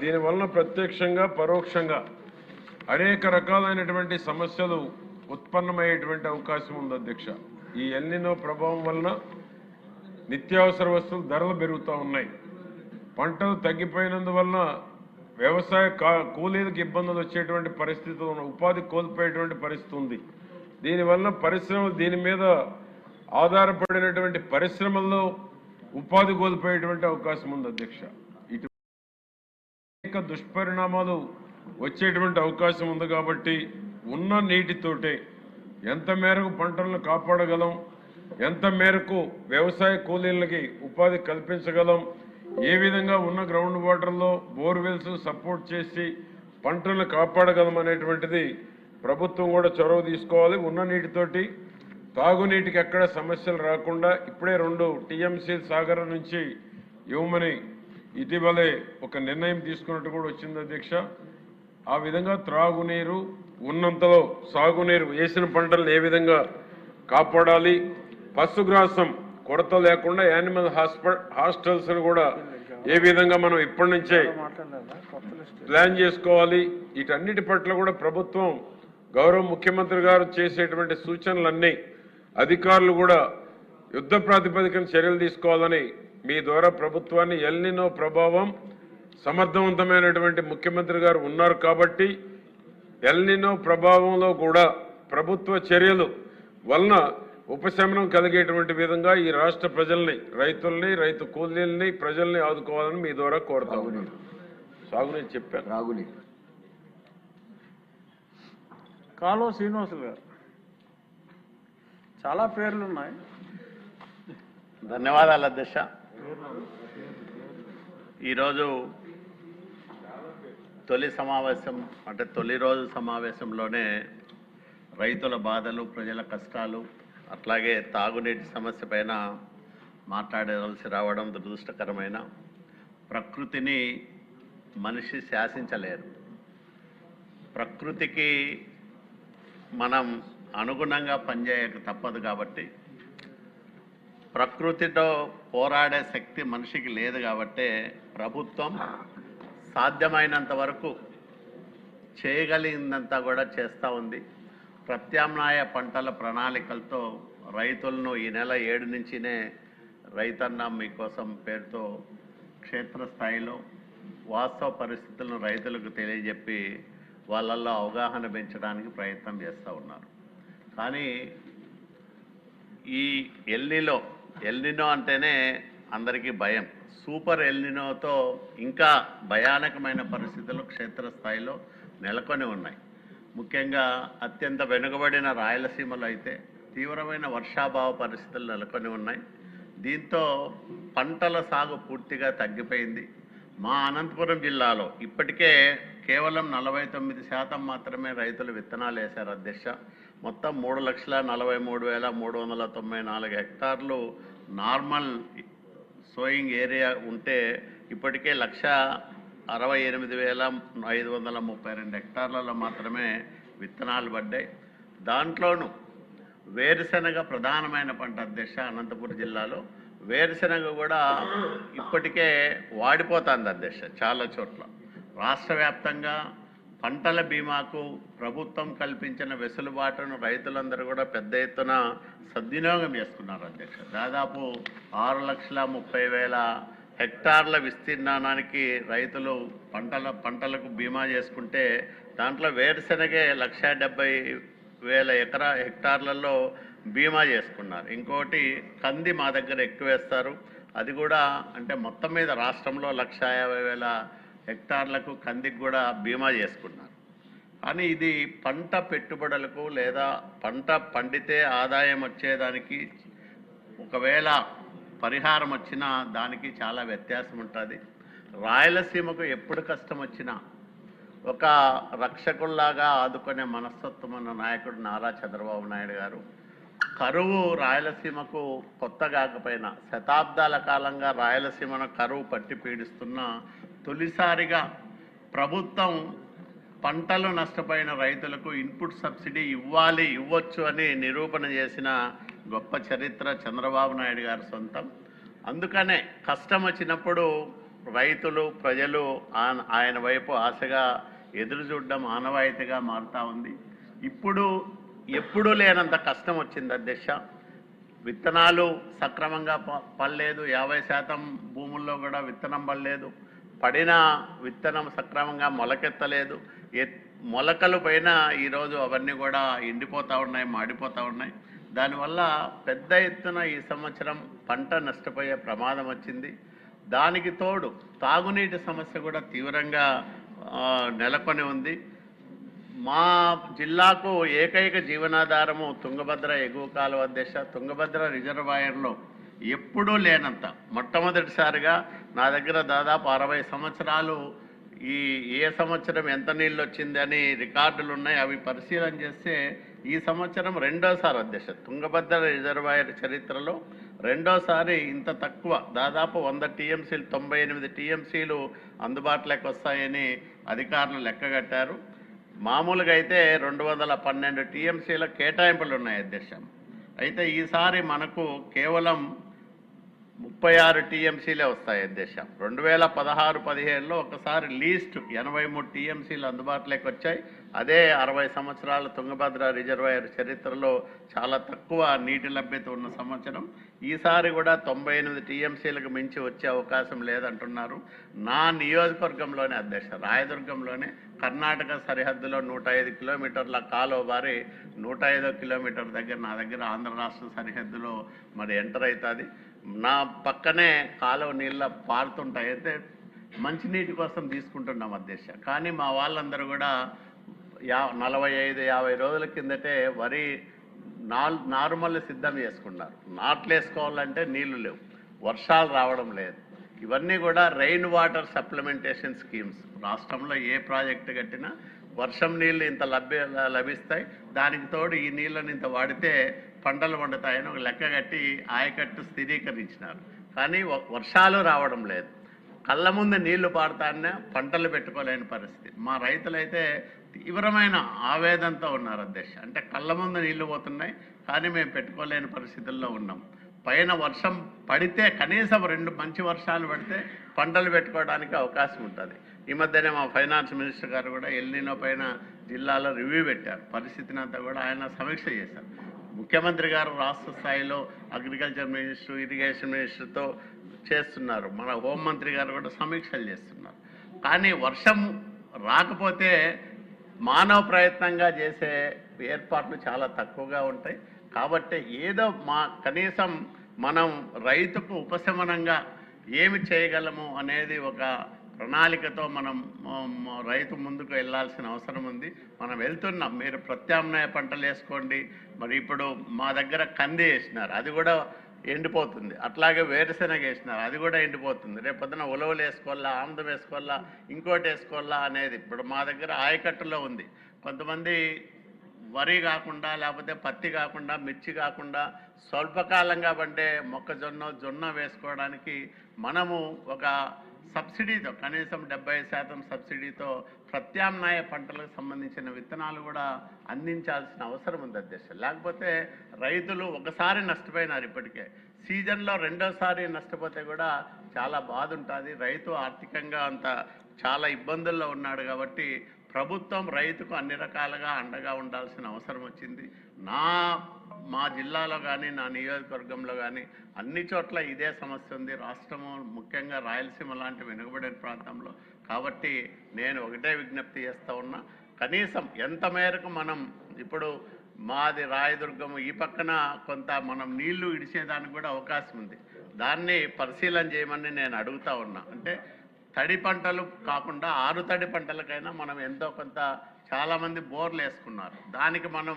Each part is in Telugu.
దీనివలన ప్రత్యక్షంగా పరోక్షంగా అనేక రకాలైనటువంటి సమస్యలు ఉత్పన్నమయ్యేటువంటి అవకాశం ఉంది అధ్యక్ష. ఈ ఎల్నినో ప్రభావం వలన నిత్యావసర వస్తువుల ధరలు పెరుగుతూ ఉన్నాయి. పంటలు తగ్గిపోయినందువలన వ్యవసాయ కూలీలకు ఇబ్బందులు వచ్చేటువంటి పరిస్థితులు ఉన్నాయి. ఉపాధి కోల్పోయేటువంటి పరిస్థితి ఉంది. దీనివల్ల పరిశ్రమలు దీని మీద ఆధారపడినటువంటి పరిశ్రమల్లో ఉపాధి కోల్పోయేటువంటి అవకాశం ఉంది అధ్యక్ష. ఇటు అనేక దుష్పరిణామాలు వచ్చేటువంటి అవకాశం ఉంది. కాబట్టి ఉన్న నీటితోటే ఎంత మేరకు పంటలను కాపాడగలం, ఎంత మేరకు వ్యవసాయ కూలీలకి ఉపాధి కల్పించగలం, ఏ విధంగా ఉన్న గ్రౌండ్ వాటర్లో బోర్వెల్స్ సపోర్ట్ చేసి పంటలను కాపాడగలం అనేటువంటిది ప్రభుత్వం కూడా చొరవ తీసుకోవాలి. ఉన్న నీటితోటి తాగునీటికి ఎక్కడ సమస్యలు రాకుండా ఇప్పుడే 2 TMC సాగర్ నుంచి ఇవ్వమని ఇటీవలే ఒక నిర్ణయం తీసుకున్నట్టు కూడా వచ్చింది అధ్యక్ష. ఆ విధంగా త్రాగునీరు ఉన్నంతలో సాగునీరు వేసిన పంటలను ఏ విధంగా కాపాడాలి, పశుగ్రాసం కొరత లేకుండా యానిమల్ హాస్టల్స్ కూడా ఏ విధంగా మనం ఇప్పటి నుంచే ప్లాన్ చేసుకోవాలి. వీటన్నిటి పట్ల కూడా ప్రభుత్వం గౌరవ ముఖ్యమంత్రి గారు చేసేటువంటి సూచనలన్నీ అధికారులు కూడా యుద్ధ ప్రాతిపదికన చర్యలు తీసుకోవాలని మీ ద్వారా ప్రభుత్వాన్ని ఎల్నినో ప్రభావం సమర్థవంతమైనటువంటి ముఖ్యమంత్రి గారు ఉన్నారు కాబట్టి ఎల్నినో ప్రభావంలో కూడా ప్రభుత్వ చర్యలు వలన ఉపశమనం కలిగేటువంటి విధంగా ఈ రాష్ట్ర ప్రజల్ని, రైతుల్ని, రైతు కూలీల్ని, ప్రజల్ని ఆదుకోవాలని మీ ద్వారా కోరుతాము. సాగునీరు చెప్పాను. రాగునీరు కాలువ శ్రీనివాసులు గారు చాలా పేర్లు ఉన్నాయి. ధన్యవాదాలు అధ్యక్ష. ఈరోజు తొలి సమావేశం అంటే తొలి రోజు సమావేశంలోనే రైతుల బాధలు, ప్రజల కష్టాలు, అట్లాగే తాగునీటి సమస్య పైన మాట్లాడవలసి రావడం దురదృష్టకరమైన. ప్రకృతిని మనిషి శాసించలేరు. ప్రకృతికి మనం అనుగుణంగా పనిచేయక తప్పదు. కాబట్టి ప్రకృతితో పోరాడే శక్తి మనిషికి లేదు. కాబట్టి ప్రభుత్వం సాధ్యమైనంత వరకు చేయగలిగిందంతా కూడా చేస్తూ ఉంది. ప్రత్యామ్నాయ పంటల ప్రణాళికలతో రైతులను ఈ నెల 7 నుంచినే రైతన్న మీకోసం పేరుతో క్షేత్రస్థాయిలో వాస్తవ పరిస్థితులను రైతులకు తెలియజెప్పి వాళ్ళల్లో అవగాహన పెంచడానికి ప్రయత్నం చేస్తూ ఉన్నారు. కానీ ఈ ఎల్నినో అంటేనే అందరికీ భయం. సూపర్ ఎల్నినోతో ఇంకా భయానకమైన పరిస్థితులు క్షేత్రస్థాయిలో నెలకొని ఉన్నాయి. ముఖ్యంగా అత్యంత వెనుకబడిన రాయలసీమలో అయితే తీవ్రమైన వర్షాభావ పరిస్థితులు నెలకొని ఉన్నాయి. దీంతో పంటల సాగు పూర్తిగా తగ్గిపోయింది. మా అనంతపురం జిల్లాలో ఇప్పటికే కేవలం 49% మాత్రమే రైతులు విత్తనాలు వేశారు అధ్యక్ష. మొత్తం 3,43,394 హెక్టార్లు నార్మల్ సోయింగ్ ఏరియా ఉంటే ఇప్పటికే 1,68,532 హెక్టార్లలో మాత్రమే విత్తనాలు పడ్డాయి. దాంట్లోనూ వేరుశెనగ ప్రధానమైన పంట అధ్యక్ష. అనంతపురం జిల్లాలో వేరుశెనగ కూడా ఇప్పటికే వాడిపోతుంది అధ్యక్ష. చాలా చోట్ల రాష్ట్ర వ్యాప్తంగా పంటల బీమాకు ప్రభుత్వం కల్పించిన వెసులుబాటును రైతులందరూ కూడా పెద్ద ఎత్తున సద్వినియోగం చేసుకున్నారు అధ్యక్ష. దాదాపు 6,30,000 హెక్టార్ల విస్తీర్ణానికి రైతులు పంటలకు బీమా చేసుకుంటే దాంట్లో వేరుశెనగే 1,70,000 హెక్టార్లలో బీమా చేసుకున్నారు. ఇంకోటి కంది మా దగ్గర ఎక్కువ వేస్తారు. అది కూడా అంటే మొత్తం మీద రాష్ట్రంలో 1,50,000 హెక్టార్లకు కందికి కూడా బీమా చేసుకున్నారు. కానీ ఇది పంట పెట్టుబడులకు లేదా పంట పండితే ఆదాయం వచ్చేదానికి ఒకవేళ పరిహారం వచ్చినా దానికి చాలా వ్యత్యాసం ఉంటుంది. రాయలసీమకు ఎప్పుడు కష్టం వచ్చినా ఒక రక్షకుల్లాగా ఆదుకునే మనస్తత్వం ఉన్న నాయకుడు నారా చంద్రబాబు నాయుడు గారు. కరువు రాయలసీమకు కొత్త కాకపోయినా శతాబ్దాల కాలంగా రాయలసీమను కరువు పట్టి పీడిస్తున్న తొలిసారిగా ప్రభుత్వం పంటలు నష్టపోయిన రైతులకు ఇన్పుట్ సబ్సిడీ ఇవ్వచ్చు అని నిరూపణ చేసిన గొప్ప చరిత్ర చంద్రబాబు నాయుడు గారి సొంతం. అందుకనే కష్టం వచ్చినప్పుడు రైతులు ప్రజలు ఆయన వైపు ఆశగా ఎదురు చూడడం ఆనవాయితీగా మారుతూ ఉంది. ఇప్పుడు ఎప్పుడూ లేనంత కష్టం వచ్చింది అధ్యక్ష. విత్తనాలు సక్రమంగా పడలేదు, 50% భూముల్లో కూడా విత్తనం పడలేదు, పడిన విత్తనం సక్రమంగా మొలకెత్తలేదు, మొలకలు పైన ఈరోజు అవన్నీ కూడా ఎండిపోతూ ఉన్నాయి, మాడిపోతూ ఉన్నాయి. దానివల్ల పెద్ద ఎత్తున ఈ సంవత్సరం పంట నష్టపోయే ప్రమాదం వచ్చింది. దానికి తోడు తాగునీటి సమస్య కూడా తీవ్రంగా నెలకొని ఉంది. మా జిల్లాకు ఏకైక జీవనాధారము తుంగభద్ర ఎగువ కాలువ అధ్యక్ష. తుంగభద్ర రిజర్వాయర్లో ఎప్పుడూ లేనంత మొట్టమొదటిసారిగా నా దగ్గర దాదాపు 60 సంవత్సరాలు ఏ సంవత్సరం ఎంత నీళ్ళు వచ్చిందని రికార్డులు ఉన్నాయి. అవి పరిశీలన చేస్తే ఈ సంవత్సరం రెండోసారి అధ్యక్ష తుంగభద్ర రిజర్వాయర్ చరిత్రలో రెండోసారి ఇంత తక్కువ, దాదాపు 100 టీఎంసీలు 98 టీఎంసీలు అందుబాటులోకి వస్తాయని అధికారులు లెక్కగట్టారు. మామూలుగా అయితే 212 టీఎంసీల కేటాయింపులు ఉన్నాయి అధ్యక్ష. అయితే ఈసారి మనకు కేవలం 36 టీఎంసీలే వస్తాయి అధ్యక్ష. 2016-17లో ఒకసారి లీస్ట్ 83 టీఎంసీలు అందుబాటులోకి వచ్చాయి. అదే 60 సంవత్సరాల తుంగభద్ర రిజర్వాయర్ చరిత్రలో చాలా తక్కువ నీటి లభ్యత ఉన్న సంవత్సరం. ఈసారి కూడా 98 టీఎంసీలకు మించి వచ్చే అవకాశం లేదంటున్నారు. నా నియోజకవర్గంలోనే అధ్యక్ష, రాయదుర్గంలోనే కర్ణాటక సరిహద్దులో 105 కిలోమీటర్ల కాలువ బారి 105 కిలోమీటర్ దగ్గర నా దగ్గర ఆంధ్ర రాష్ట్ర సరిహద్దులో మరి ఎంటర్ అవుతుంది. నా పక్కనే కాలువ నీళ్ళ పారుతుంటాయి. అయితే మంచినీటి కోసం తీసుకుంటున్నాం అధ్యక్ష. కానీ మా వాళ్ళందరూ కూడా 45-50 రోజుల కిందటే వరి నారుమల్లి సిద్ధం చేసుకున్నారు. నాట్లు వేసుకోవాలంటే నీళ్లు లేవు, వర్షాలు రావడం లేదు. ఇవన్నీ కూడా రెయిన్ వాటర్ సప్లిమెంటేషన్ స్కీమ్స్. రాష్ట్రంలో ఏ ప్రాజెక్టు కట్టినా వర్షం నీళ్ళు ఇంత లభిస్తాయి, దానికి తోడు ఈ నీళ్ళని ఇంత వాడితే పంటలు పండుతాయని ఒక లెక్క కట్టి ఆయకట్టు స్థిరీకరించినారు. కానీ వర్షాలు రావడం లేదు, కళ్ళ ముందు నీళ్లు పారుతానే పంటలు పెట్టుకోలేని పరిస్థితి. మా రైతులైతే తీవ్రమైన ఆవేదనతో ఉన్నారు అధ్యక్ష. అంటే కళ్ళ ముందు నీళ్లు పోతున్నాయి కానీ మేము పెట్టుకోలేని పరిస్థితుల్లో ఉన్నాం. పైన వర్షం పడితే కనీసం 2 మంచి వర్షాలు పడితే పంటలు పెట్టుకోవడానికి అవకాశం ఉంటుంది. ఈ మధ్యనే మా ఫైనాన్స్ మినిస్టర్ గారు కూడా ఎల్నినో పైన జిల్లాలో రివ్యూ పెట్టారు. పరిస్థితిని అంతా కూడా ఆయన సమీక్ష చేశారు. ముఖ్యమంత్రి గారు రాష్ట్ర స్థాయిలో అగ్రికల్చర్ మినిస్టర్, ఇరిగేషన్ మినిస్టర్తో చేస్తున్నారు. మన హోంమంత్రి గారు కూడా సమీక్షలు చేస్తున్నారు. కానీ వర్షం రాకపోతే మానవ ప్రయత్నంగా చేసే ఏర్పాట్లు చాలా తక్కువగా ఉంటాయి. కాబట్టి ఏదో కనీసం మనం రైతుకు ఉపశమనంగా ఏమి చేయగలము అనేది ఒక ప్రణాళికతో మనం రైతు ముందుకు వెళ్ళాల్సిన అవసరం ఉంది. మనం వెళ్తున్నాం. మీరు ప్రత్యామ్నాయ పంటలు వేసుకోండి. మరి ఇప్పుడు మా దగ్గర కంది వేసినారు, అది కూడా ఎండిపోతుంది. అట్లాగే వేరుశెనగ వేసినారు, అది కూడా ఎండిపోతుంది. రేపొద్దున ఉలవలు వేసుకోవాలా, ఆముదం వేసుకోవాలా, ఇంకోటి వేసుకోవాలా అనేది ఇప్పుడు మా దగ్గర ఆయకట్టులో ఉంది. కొంతమంది వరి కాకుండా లేకపోతే పత్తి కాకుండా మిర్చి కాకుండా స్వల్పకాలంగా పండే జొన్న వేసుకోవడానికి మనము ఒక సబ్సిడీతో కనీసం 70% సబ్సిడీతో ప్రత్యామ్నాయ పంటలకు సంబంధించిన విత్తనాలు కూడా అందించాల్సిన అవసరం ఉంది అధ్యక్ష. లేకపోతే రైతులు ఒకసారి నష్టపోయినారు, ఇప్పటికే సీజన్లో రెండోసారి నష్టపోతే కూడా చాలా బాధ ఉంటుంది. రైతు ఆర్థికంగా అంత చాలా ఇబ్బందుల్లో ఉన్నాడు. కాబట్టి ప్రభుత్వం రైతుకు అన్ని రకాలుగా అండగా ఉండాల్సిన అవసరం వచ్చింది. మా జిల్లాలో కానీ నా నియోజకవర్గంలో కానీ అన్ని చోట్ల ఇదే సమస్య ఉంది. రాష్ట్రము ముఖ్యంగా రాయలసీమ లాంటి వెనుకబడిన ప్రాంతంలో. కాబట్టి నేను ఒకటే విజ్ఞప్తి చేస్తూ ఉన్నా, కనీసం ఎంత మేరకు మనం ఇప్పుడు మాది రాయదుర్గము ఈ పక్కన కొంత మనం నీళ్లు ఇడిచేదానికి కూడా అవకాశం ఉంది. దాన్ని పరిశీలన చేయమని నేను అడుగుతా ఉన్నా. అంటే తడి పంటలు కాకుండా 6 తడి పంటలకైనా మనం ఎంతో కొంత చాలామంది బోర్లు వేసుకున్నారు. దానికి మనం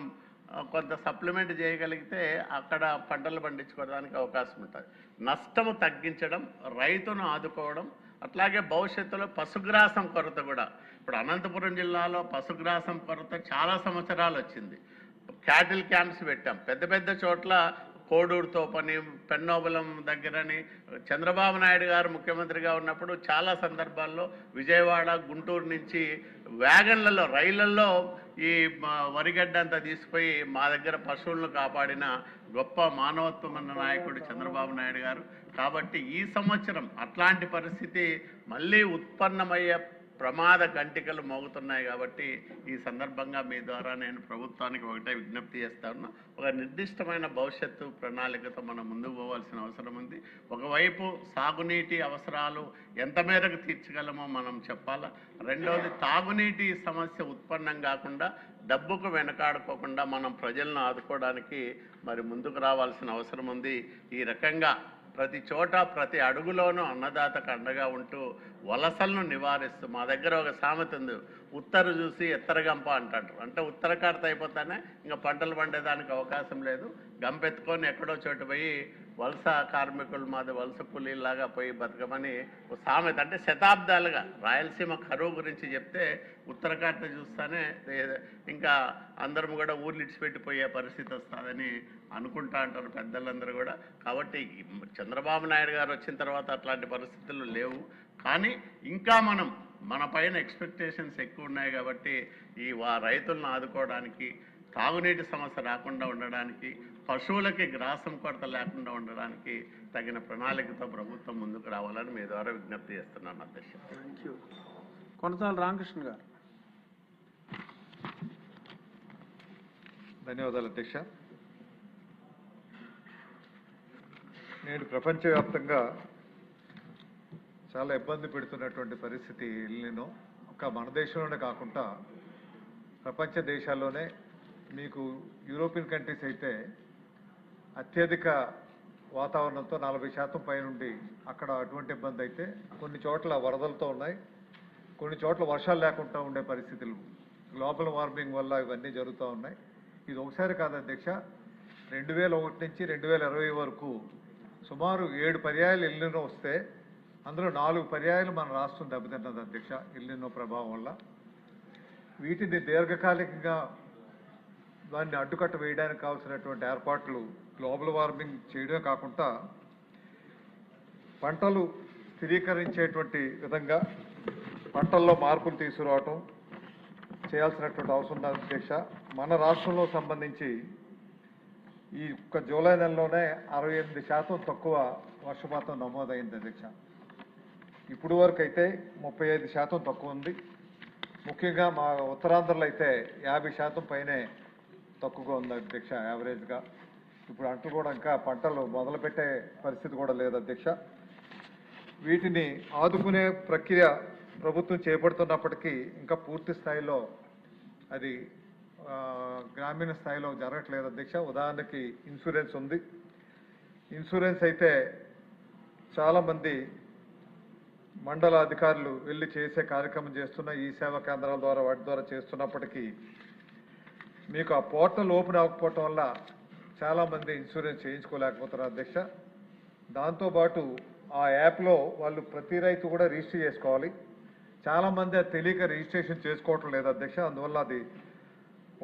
కొంత సప్లిమెంట్ చేయగలిగితే అక్కడ పంటలు పండించుకోవడానికి అవకాశం ఉంటుంది. నష్టము తగ్గించడం, రైతును ఆదుకోవడం, అట్లాగే భవిష్యత్తులో పశుగ్రాసం కొరత కూడా. ఇప్పుడు అనంతపురం జిల్లాలో పశుగ్రాసం కొరత చాలా సంవత్సరాలు వచ్చింది. క్యాటిల్ క్యాంప్స్ పెట్టాం పెద్ద పెద్ద చోట్ల, కోడూరుతో పని, పెన్నోబలం దగ్గరని. చంద్రబాబు నాయుడు గారు ముఖ్యమంత్రిగా ఉన్నప్పుడు చాలా సందర్భాల్లో విజయవాడ, గుంటూరు నుంచి వ్యాగన్లలో, రైళ్లలో ఈ వరిగడ్డ అంతా తీసుకుపోయి మా దగ్గర పశువులను కాపాడిన గొప్ప మానవత్వం అన్న నాయకుడు చంద్రబాబు నాయుడు గారు. కాబట్టి ఈ సంవత్సరం అట్లాంటి పరిస్థితి మళ్ళీ ఉత్పన్నమయ్యే ప్రమాద గంటికలు మోగుతున్నాయి. కాబట్టి ఈ సందర్భంగా మీ ద్వారా నేను ప్రభుత్వానికి ఒకటే విజ్ఞప్తి చేస్తా ఉన్నా, ఒక నిర్దిష్టమైన భవిష్యత్తు ప్రణాళికతో మనం ముందుకు పోవాల్సిన అవసరం ఉంది. ఒకవైపు సాగునీటి అవసరాలు ఎంత మేరకు తీర్చగలమో మనం చెప్పాలా, రెండవది తాగునీటి సమస్య ఉత్పన్నం కాకుండా డబ్బుకు వెనకాడుకోకుండా మనం ప్రజలను ఆదుకోవడానికి మరి ముందుకు రావాల్సిన అవసరం ఉంది. ఈ రకంగా ప్రతి చోట ప్రతి అడుగులోనూ అన్నదాతకు అండగా ఉంటూ వలసలను నివారిస్తూ, మా దగ్గర ఒక సామెత ఉంది, ఉత్తరు చూసి ఎత్తరగంప అంటారు. అంటే ఉత్తర కాడత అయిపోతానే ఇంకా పంటలు పండేదానికి అవకాశం లేదు, గంపెత్తుకొని ఎక్కడో చోటు పోయి వలస కార్మికులు మాది వలస కూలీలాగా పోయి బతకమని ఒక సామెత. అంటే శతాబ్దాలుగా రాయలసీమ కరువు గురించి చెప్తే ఉత్తర కాడత చూస్తానే ఇంకా అందరం కూడా ఊర్లు ఇడిచిపెట్టిపోయే పరిస్థితి వస్తుందని అనుకుంటా అంటారు పెద్దలందరూ కూడా. కాబట్టి చంద్రబాబు నాయుడు గారు వచ్చిన తర్వాత అట్లాంటి పరిస్థితులు లేవు. కానీ ఇంకా మన పైన ఎక్స్పెక్టేషన్స్ ఎక్కువ ఉన్నాయి. కాబట్టి ఈ రైతులను ఆదుకోవడానికి, తాగునీటి సమస్య రాకుండా ఉండడానికి, పశువులకి గ్రాసం కొరత లేకుండా ఉండడానికి తగిన ప్రణాళికతో ప్రభుత్వం ముందుకు రావాలని మీ ద్వారా విజ్ఞప్తి చేస్తున్నాను అధ్యక్ష. Thank you. కొనసాల రామకృష్ణ గారు. ధన్యవాదాలు అధ్యక్ష. నేడు ప్రపంచవ్యాప్తంగా చాలా ఇబ్బంది పెడుతున్నటువంటి పరిస్థితి ఎల్నినో ఒక మన దేశంలోనే కాకుండా ప్రపంచ దేశాల్లోనే, మీకు యూరోపియన్ కంట్రీస్ అయితే అత్యధిక వాతావరణంతో 40% పైనుండి అక్కడ అటువంటి ఇబ్బంది అయితే, కొన్ని చోట్ల వరదలతో ఉన్నాయి, కొన్ని చోట్ల వర్షాలు లేకుండా ఉండే పరిస్థితులు గ్లోబల్ వార్మింగ్ వల్ల ఇవన్నీ జరుగుతూ ఉన్నాయి. ఇది ఒకసారి కాదు అధ్యక్ష, 2001 నుంచి 2020 వరకు సుమారు 7 పర్యాయాలు ఎల్నినో వస్తే అందులో 4 పర్యాయాలు మన రాష్ట్రం దెబ్బతిన్నది అధ్యక్ష ఎల్నినో ప్రభావం వల్ల. వీటిని దీర్ఘకాలికంగా దాన్ని అడ్డుకట్ట వేయడానికి కావాల్సినటువంటి ఏర్పాట్లు గ్లోబల్ వార్మింగ్ చేయడమే కాకుండా పంటలు స్థిరీకరించేటువంటి విధంగా పంటల్లో మార్పులు తీసుకురావటం చేయాల్సినటువంటి అవసరం ఉంది అధ్యక్ష. మన రాష్ట్రంలో సంబంధించి ఈ ఒక్క జూలై నెలలోనే 68% తక్కువ వర్షపాతం నమోదైంది అధ్యక్ష. ఇప్పుడు వరకు అయితే 35% తక్కువ ఉంది. ముఖ్యంగా మా ఉత్తరాంధ్రలో అయితే 50% పైనే తక్కువగా ఉంది అధ్యక్ష యావరేజ్గా. ఇప్పుడు అంటలు కూడా ఇంకా పంటలు మొదలుపెట్టే పరిస్థితి కూడా లేదు అధ్యక్ష. వీటిని ఆదుకునే ప్రక్రియ ప్రభుత్వం చేపడుతున్నప్పటికీ ఇంకా పూర్తి స్థాయిలో అది గ్రామీణ స్థాయిలో జరగట్లేదు అధ్యక్ష. ఉదాహరణకి ఇన్సూరెన్స్ ఉంది. ఇన్సూరెన్స్ అయితే చాలామంది మండల అధికారులు వెళ్ళి చేసే కార్యక్రమం చేస్తున్న ఈ సేవా కేంద్రాల ద్వారా వాటి ద్వారా చేస్తున్నప్పటికీ మీకు ఆ పోర్టల్ ఓపెన్ అవ్వకపోవటం వల్ల చాలామంది ఇన్సూరెన్స్ చేయించుకోలేకపోతున్నారు అధ్యక్ష. దాంతోపాటు ఆ యాప్లో వాళ్ళు ప్రతి రైతు కూడా రిజిస్టర్ చేసుకోవాలి. చాలామంది అది తెలియక రిజిస్ట్రేషన్ చేసుకోవటం లేదు అధ్యక్ష. అందువల్ల అది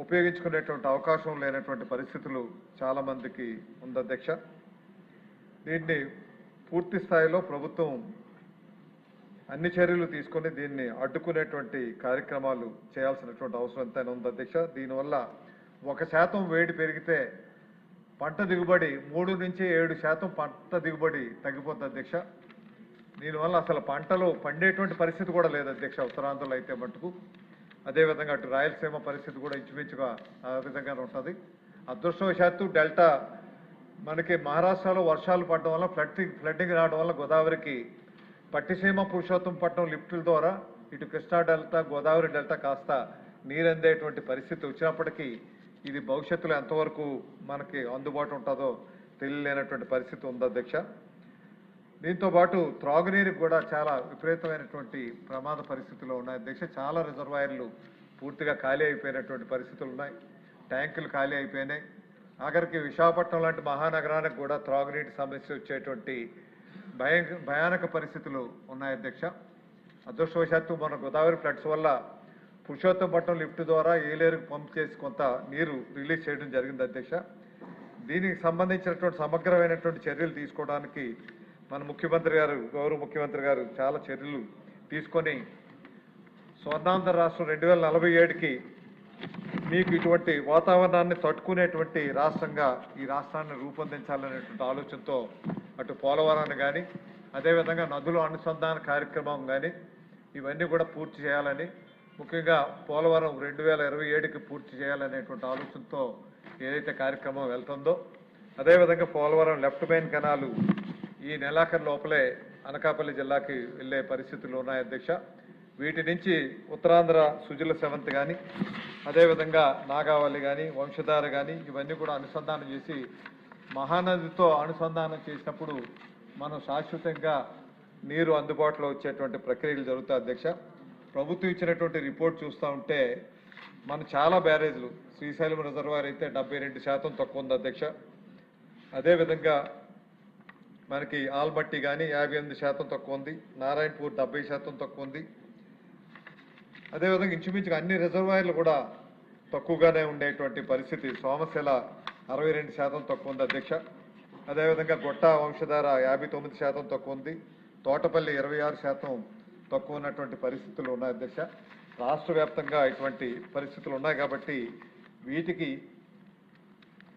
ఉపయోగించుకునేటువంటి అవకాశం లేనటువంటి పరిస్థితులు చాలామందికి ఉంది అధ్యక్ష. దీన్ని పూర్తి స్థాయిలో ప్రభుత్వం అన్ని చర్యలు తీసుకొని దీన్ని అడ్డుకునేటువంటి కార్యక్రమాలు చేయాల్సినటువంటి అవసరం ఎంతైనా ఉంది అధ్యక్ష. దీనివల్ల 1% వేడి పెరిగితే పంట దిగుబడి 3 నుంచి 7% పంట దిగుబడి తగ్గిపోతుంది అధ్యక్ష. దీనివల్ల అసలు పంటలు పండేటువంటి పరిస్థితి కూడా లేదు అధ్యక్ష ఉత్తరాంధ్రలో అయితే మటుకు. అదేవిధంగా అటు రాయలసీమ పరిస్థితి కూడా ఇంచుమించుగా ఆ విధంగానే ఉంటుంది. అదృష్టవశాత్తు డెల్టా మనకి మహారాష్ట్రలో వర్షాలు పడడం వల్ల ఫ్లడ్డింగ్ రావడం వల్ల గోదావరికి పట్టిసీమ పురుషోత్తంపట్నం లిఫ్టుల ద్వారా ఇటు కృష్ణా డెల్టా గోదావరి డెల్టా కాస్త నీరందేటువంటి పరిస్థితి వచ్చినప్పటికీ ఇది భవిష్యత్తులో ఎంతవరకు మనకి అందుబాటు ఉంటుందో తెలియలేనటువంటి పరిస్థితి ఉంది అధ్యక్ష. దీంతోపాటు త్రాగునీరుకి కూడా చాలా విపరీతమైనటువంటి ప్రమాద పరిస్థితుల్లో ఉన్నాయి అధ్యక్ష. చాలా రిజర్వాయర్లు పూర్తిగా ఖాళీ అయిపోయినటువంటి పరిస్థితులు ఉన్నాయి. ట్యాంకులు ఖాళీ అయిపోయినాయి. ఆఖరికి విశాఖపట్నం లాంటి మహానగరానికి కూడా త్రాగునీటి సమస్య వచ్చేటువంటి భయానక పరిస్థితులు ఉన్నాయి అధ్యక్ష. అదృష్టవశాత్తు మన గోదావరి ఫ్లడ్స్ వల్ల పురుషోత్తంపట్నం లిఫ్ట్ ద్వారా ఏలేరుకు పంప్ చేసి కొంత నీరు రిలీజ్ చేయడం జరిగింది అధ్యక్ష. దీనికి సంబంధించినటువంటి సమగ్రమైనటువంటి చర్యలు తీసుకోవడానికి మన ముఖ్యమంత్రి గారు గౌరవ ముఖ్యమంత్రి గారు చాలా చర్యలు తీసుకొని స్వర్ణాంధ్ర రాష్ట్రం 2047కి మీకు ఇటువంటి వాతావరణాన్ని తట్టుకునేటువంటి రాష్ట్రంగా ఈ రాష్ట్రాన్ని రూపొందించాలనేటువంటి ఆలోచనతో అటు పోలవరాన్ని కానీ అదేవిధంగా నదుల అనుసంధాన కార్యక్రమం కానీ ఇవన్నీ కూడా పూర్తి చేయాలని, ముఖ్యంగా పోలవరం 2027కి పూర్తి చేయాలనేటువంటి ఆలోచనతో ఏదైతే కార్యక్రమం వెళ్తుందో, అదేవిధంగా పోలవరం లెఫ్ట్ మెయిన్ కెనాలు ఈ నెలాఖరు లోపలే అనకాపల్లి జిల్లాకి వెళ్ళే పరిస్థితులు ఉన్నాయి అధ్యక్ష. వీటి నుంచి ఉత్తరాంధ్ర సుజల సెవంత్ కానీ అదేవిధంగా నాగావళి కానీ వంశధార కానీ ఇవన్నీ కూడా అనుసంధానం చేసి మహానదితో అనుసంధానం చేసినప్పుడు మనం శాశ్వతంగా నీరు అందుబాటులో వచ్చేటువంటి ప్రక్రియలు జరుగుతాయి అధ్యక్ష. ప్రభుత్వం ఇచ్చినటువంటి రిపోర్ట్ చూస్తూ ఉంటే మన చాలా బ్యారేజ్లు, శ్రీశైలం రిజర్వాయర్ అయితే 72% తక్కువ ఉంది అధ్యక్ష. అదేవిధంగా మనకి ఆల్మట్టి కానీ 58% తక్కువ ఉంది, నారాయణపూర్ 70% తక్కువ ఉంది. అదేవిధంగా ఇంచుమించుగా అన్ని రిజర్వాయర్లు కూడా తక్కువగానే ఉండేటువంటి పరిస్థితి. సోమశిల 62% తక్కువ ఉంది అధ్యక్ష. అదేవిధంగా గొట్ట వంశధార 59% తక్కువ ఉంది, తోటపల్లి 26% తక్కువ ఉన్నటువంటి పరిస్థితులు ఉన్నాయి అధ్యక్ష. రాష్ట్ర వ్యాప్తంగా ఇటువంటి పరిస్థితులు ఉన్నాయి కాబట్టి వీటికి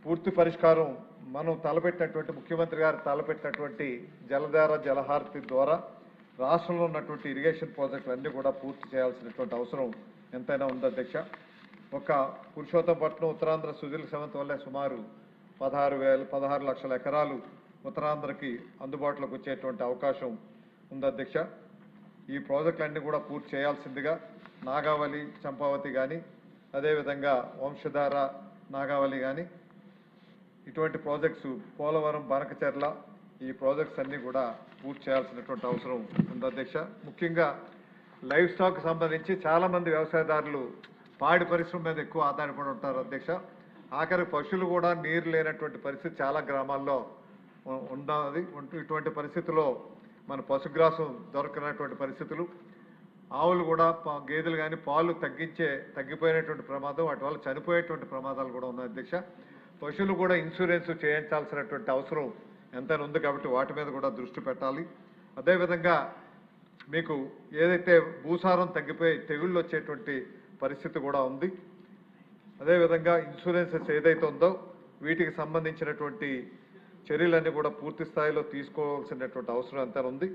పూర్తి పరిష్కారం మనం తలపెట్టినటువంటి ముఖ్యమంత్రి గారు తలపెట్టినటువంటి జలధార జలహారతి ద్వారా రాష్ట్రంలో ఉన్నటువంటి ఇరిగేషన్ ప్రాజెక్టులు అన్నీ కూడా పూర్తి చేయాల్సినటువంటి అవసరం ఎంతైనా ఉంది అధ్యక్ష. ఒక పురుషోత్తపట్నం ఉత్తరాంధ్ర సుజల సెవంత్ వల్లే సుమారు 16 లక్షల ఎకరాలు ఉత్తరాంధ్రకి అందుబాటులోకి వచ్చేటువంటి అవకాశం ఉంది అధ్యక్ష. ఈ ప్రాజెక్టులన్నీ కూడా పూర్తి చేయాల్సిందిగా నాగావళి చంపావతి కానీ అదేవిధంగా వంశధార నాగావళి కానీ ఇటువంటి ప్రాజెక్ట్స్ పోలవరం బనకచెర్ల ఈ ప్రాజెక్ట్స్ అన్నీ కూడా పూర్తి చేయాల్సినటువంటి అవసరం ఉంది అధ్యక్ష. ముఖ్యంగా లైవ్ స్టాక్ సంబంధించి చాలామంది వ్యవసాయదారులు పాడి పరిశ్రమ మీద ఎక్కువ ఆధారపడి ఉంటారు అధ్యక్ష. ఆఖరి పశువులు కూడా నీరు లేనటువంటి పరిస్థితి చాలా గ్రామాల్లో ఉన్నది. ఇటువంటి పరిస్థితుల్లో మన పశుగ్రాసం దొరకనటువంటి పరిస్థితులు, ఆవులు కూడా గేదెలు కానీ పాలు తగ్గిపోయినటువంటి ప్రమాదం, వాటి వల్ల చనిపోయేటువంటి ప్రమాదాలు కూడా ఉన్నాయి అధ్యక్ష. పశువులు కూడా ఇన్సూరెన్స్ చేయించాల్సినటువంటి అవసరం ఎంతైనా ఉంది కాబట్టి వాటి మీద కూడా దృష్టి పెట్టాలి. అదేవిధంగా మీకు ఏదైతే భూసారం తగ్గిపోయి తెగుళ్ళు వచ్చేటువంటి పరిస్థితి కూడా ఉంది. అదేవిధంగా ఇన్సూరెన్సెస్ ఏదైతే ఉందో వీటికి సంబంధించినటువంటి చర్యలన్నీ కూడా పూర్తి స్థాయిలో తీసుకోవాల్సినటువంటి అవసరం ఎంత ఉంది.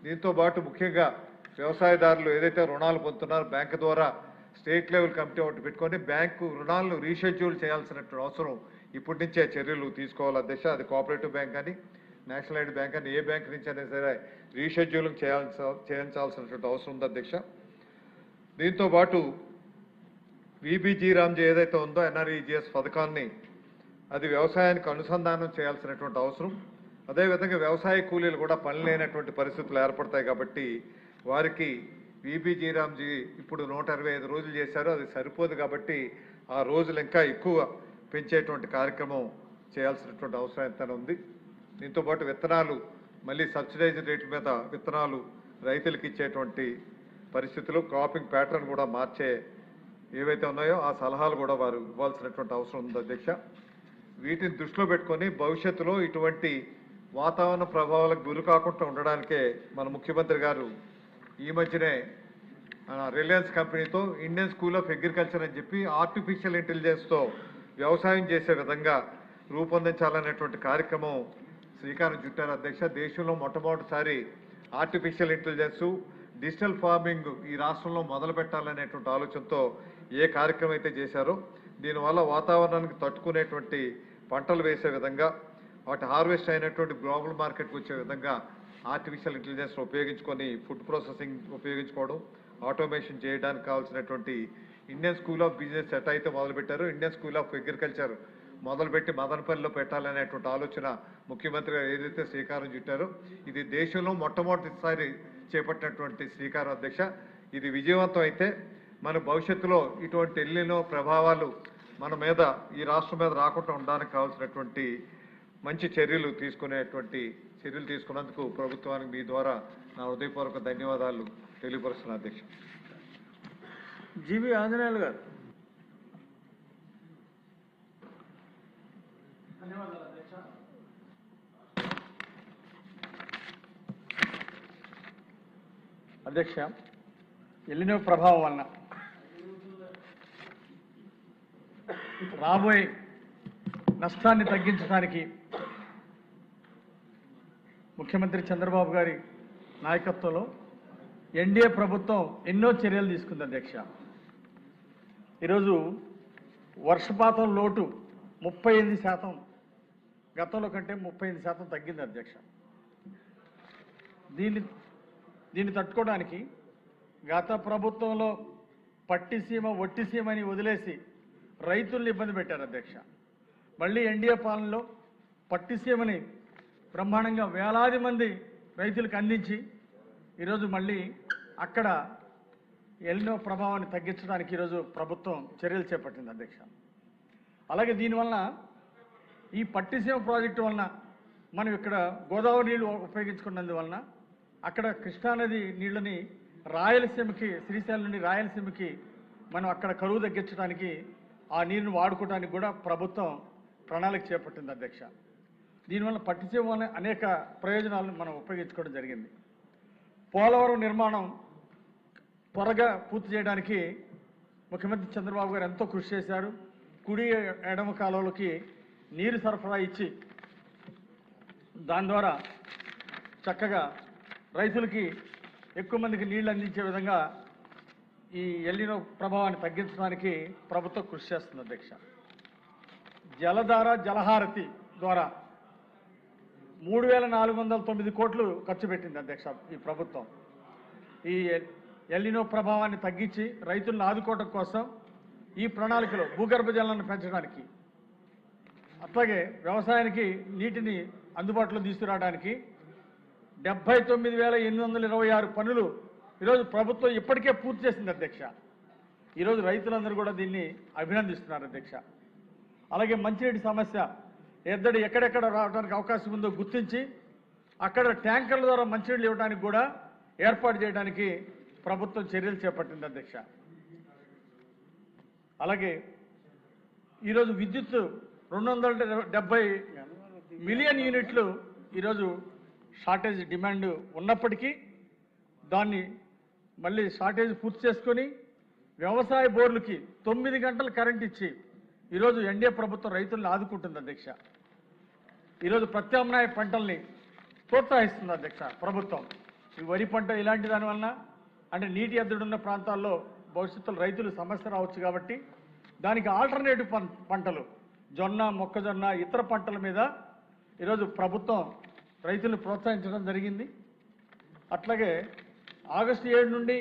దీంతో పాటు ముఖ్యంగా వ్యవసాయదారులు ఏదైతే రుణాలు పొందుతున్నారో బ్యాంకు ద్వారా స్టేట్ లెవెల్ కమిటీ ఒకటి పెట్టుకొని బ్యాంకు రుణాలను రీషెడ్యూల్ చేయాల్సినటువంటి అవసరం ఇప్పటి నుంచే చర్యలు తీసుకోవాలి అధ్యక్ష. అది కోఆపరేటివ్ బ్యాంక్ కానీ నేషనల్ ఎయిడ్ బ్యాంక్ కానీ ఏ బ్యాంక్ నుంచి అయినా సరే రీషెడ్యూలింగ్ చేయించాల్సినటువంటి అవసరం ఉంది అధ్యక్ష. దీంతో పాటు విబిజీ రామ్జీ ఏదైతే ఉందో ఎన్ఆర్ఈజిఎస్ పథకాన్ని అది వ్యవసాయానికి అనుసంధానం చేయాల్సినటువంటి అవసరం. అదేవిధంగా వ్యవసాయ కూలీలు కూడా పని లేనటువంటి పరిస్థితులు ఏర్పడతాయి కాబట్టి వారికి విబిజీ రామ్జీ ఇప్పుడు 125 రోజులు చేశారు, అది సరిపోదు కాబట్టి ఆ రోజులు ఇంకా ఎక్కువ పెంచేటువంటి కార్యక్రమం చేయాల్సినటువంటి అవసరం ఎంతైనా ఉంది. దీంతోపాటు విత్తనాలు మళ్ళీ సబ్సిడైజ్డ్ రేట్ల మీద విత్తనాలు రైతులకు ఇచ్చేటువంటి పరిస్థితులు, క్రాపింగ్ ప్యాటర్న్ కూడా మార్చే ఏవైతే ఉన్నాయో ఆ సలహాలు కూడా వారు ఇవ్వాల్సినటువంటి అవసరం ఉంది అధ్యక్ష. వీటిని దృష్టిలో పెట్టుకొని భవిష్యత్తులో ఇటువంటి వాతావరణ ప్రభావాలకు గురి కాకుండా ఉండడానికే మన ముఖ్యమంత్రి గారు ఈ మధ్యనే రిలయన్స్ కంపెనీతో ఇండియన్ స్కూల్ ఆఫ్ అగ్రికల్చర్ అని చెప్పి ఆర్టిఫిషియల్ ఇంటెలిజెన్స్తో వ్యవసాయం చేసే విధంగా రూపొందించాలనేటువంటి కార్యక్రమం శ్రీకారం చుట్టారు అధ్యక్ష. దేశంలో మొట్టమొదటిసారి ఆర్టిఫిషియల్ ఇంటెలిజెన్స్ డిజిటల్ ఫార్మింగ్ ఈ రాష్ట్రంలో మొదలు పెట్టాలనేటువంటి ఆలోచనతో ఏ కార్యక్రమం అయితే చేశారో దీనివల్ల వాతావరణానికి తట్టుకునేటువంటి పంటలు వేసే విధంగా వాటి హార్వెస్ట్ అయినటువంటి గ్లోబల్ మార్కెట్కి వచ్చే విధంగా ఆర్టిఫిషియల్ ఇంటెలిజెన్స్ ఉపయోగించుకొని ఫుడ్ ప్రాసెసింగ్ ఉపయోగించుకోవడం, ఆటోమేషన్ చేయడానికి కావాల్సినటువంటి Indian school of business at అయితే మొదలుపెట్టారో ఇండియన్ స్కూల్ ఆఫ్ అగ్రికల్చర్ మొదలుపెట్టి మదనపల్లిలో పెట్టాలనేటువంటి ఆలోచన ముఖ్యమంత్రి గారు ఏదైతే శ్రీకారం చుట్టారో ఇది దేశంలో మొట్టమొదటిసారి చేపట్టినటువంటి శ్రీకారం అధ్యక్ష. ఇది విజయవంతం అయితే మన భవిష్యత్తులో ఇటువంటి ఎల్లినో ప్రభావాలు మన మీద ఈ రాష్ట్రం మీద రాకుండా ఉండడానికి కావాల్సినటువంటి మంచి చర్యలు తీసుకున్నందుకు ప్రభుత్వానికి మీ ద్వారా నా హృదయపూర్వక ధన్యవాదాలు తెలియపరుస్తున్నా అధ్యక్ష. జీవి ఆంజనేయులు గారు. ధన్యవాదాలు అధ్యక్ష. అధ్యక్ష, ఎల్లినో ప్రభావం వలన రాబోయే నష్టాన్ని తగ్గించడానికి ముఖ్యమంత్రి చంద్రబాబు గారి నాయకత్వంలో ఎన్డీఏ ప్రభుత్వం ఎన్నో చర్యలు తీసుకుంది అధ్యక్ష. ఈరోజు వర్షపాతం లోటు 38% గతంలో కంటే 38% తగ్గింది అధ్యక్ష. దీన్ని తట్టుకోవడానికి గత ప్రభుత్వంలో పట్టిసీమ ఒట్టిసీమ అని వదిలేసి రైతుల్ని ఇబ్బంది పెట్టారు అధ్యక్ష. మళ్ళీ ఎన్డీఏ పాలనలో పట్టిసీమని బ్రహ్మాండంగా వేలాది మంది రైతులకు అందించి ఈరోజు మళ్ళీ అక్కడ ఎల్నినో ప్రభావాన్ని తగ్గించడానికి ఈరోజు ప్రభుత్వం చర్యలు చేపట్టింది అధ్యక్ష. అలాగే దీనివలన ఈ పట్టిసీమ ప్రాజెక్టు వలన మనం ఇక్కడ గోదావరి నీళ్లు ఉపయోగించుకున్నందువలన అక్కడ కృష్ణానది నీళ్ళని రాయలసీమకి, శ్రీశైలం నుండి రాయలసీమకి మనం అక్కడ కరువు తగ్గించడానికి ఆ నీరుని వాడుకోవడానికి కూడా ప్రభుత్వం ప్రణాళిక చేపట్టింది అధ్యక్ష. దీనివల్ల పట్టిసీమ వల్ల అనేక ప్రయోజనాలను మనం ఉపయోగించుకోవడం జరిగింది. పోలవరం నిర్మాణం త్వరగా పూర్తి చేయడానికి ముఖ్యమంత్రి చంద్రబాబు గారు ఎంతో కృషి చేశారు. కుడి ఎడమ కాలువలకి నీరు సరఫరా ఇచ్చి దాని ద్వారా చక్కగా రైతులకి ఎక్కువ మందికి నీళ్లు అందించే విధంగా ఈ ఎల్నినో ప్రభావాన్ని తగ్గించడానికి ప్రభుత్వం కృషి చేస్తుంది అధ్యక్ష. జలధార జలహారతి ద్వారా 3,409 కోట్లు ఖర్చు పెట్టింది అధ్యక్ష ఈ ప్రభుత్వం. ఈ ఎల్నినో ప్రభావాన్ని తగ్గించి రైతులను ఆదుకోవడం కోసం ఈ ప్రణాళికలో భూగర్భ జలాలను పెంచడానికి, అట్లాగే వ్యవసాయానికి నీటిని అందుబాటులో తీసుకురావడానికి 79,826 పనులు ఈరోజు ప్రభుత్వం ఇప్పటికే పూర్తి చేసింది అధ్యక్ష. ఈరోజు రైతులందరూ కూడా దీన్ని అభినందిస్తున్నారు అధ్యక్ష. అలాగే మంచినీటి సమస్య ఎద్దడి ఎక్కడెక్కడ రావడానికి అవకాశం ఉందో గుర్తించి అక్కడ ట్యాంకర్ల ద్వారా మంచినీళ్ళు ఇవ్వడానికి కూడా ఏర్పాటు చేయడానికి ప్రభుత్వం చర్యలు చేపట్టింది అధ్యక్ష. అలాగే ఈరోజు విద్యుత్ 270 మిలియన్ యూనిట్లు ఈరోజు షార్టేజ్ డిమాండ్ ఉన్నప్పటికీ దాన్ని మళ్ళీ షార్టేజ్ పూర్తి చేసుకొని వ్యవసాయ బోర్లకి 9 గంటలు కరెంట్ ఇచ్చి ఈరోజు ఎన్డీఏ ప్రభుత్వం రైతులను ఆదుకుంటుంది అధ్యక్ష. ఈరోజు ప్రత్యామ్నాయ పంటల్ని ప్రోత్సహిస్తుంది అధ్యక్ష ప్రభుత్వం. ఈ వరి పంట ఇలాంటి దానివల్ల అంటే నీటి ఎద్దడున్న ప్రాంతాల్లో భవిష్యత్తులో రైతులు సమస్య రావచ్చు కాబట్టి దానికి ఆల్టర్నేటివ్ పంటలు జొన్న, మొక్కజొన్న, ఇతర పంటల మీద ఈరోజు ప్రభుత్వం రైతులను ప్రోత్సహించడం జరిగింది. అట్లాగే ఆగస్టు 7 నుండి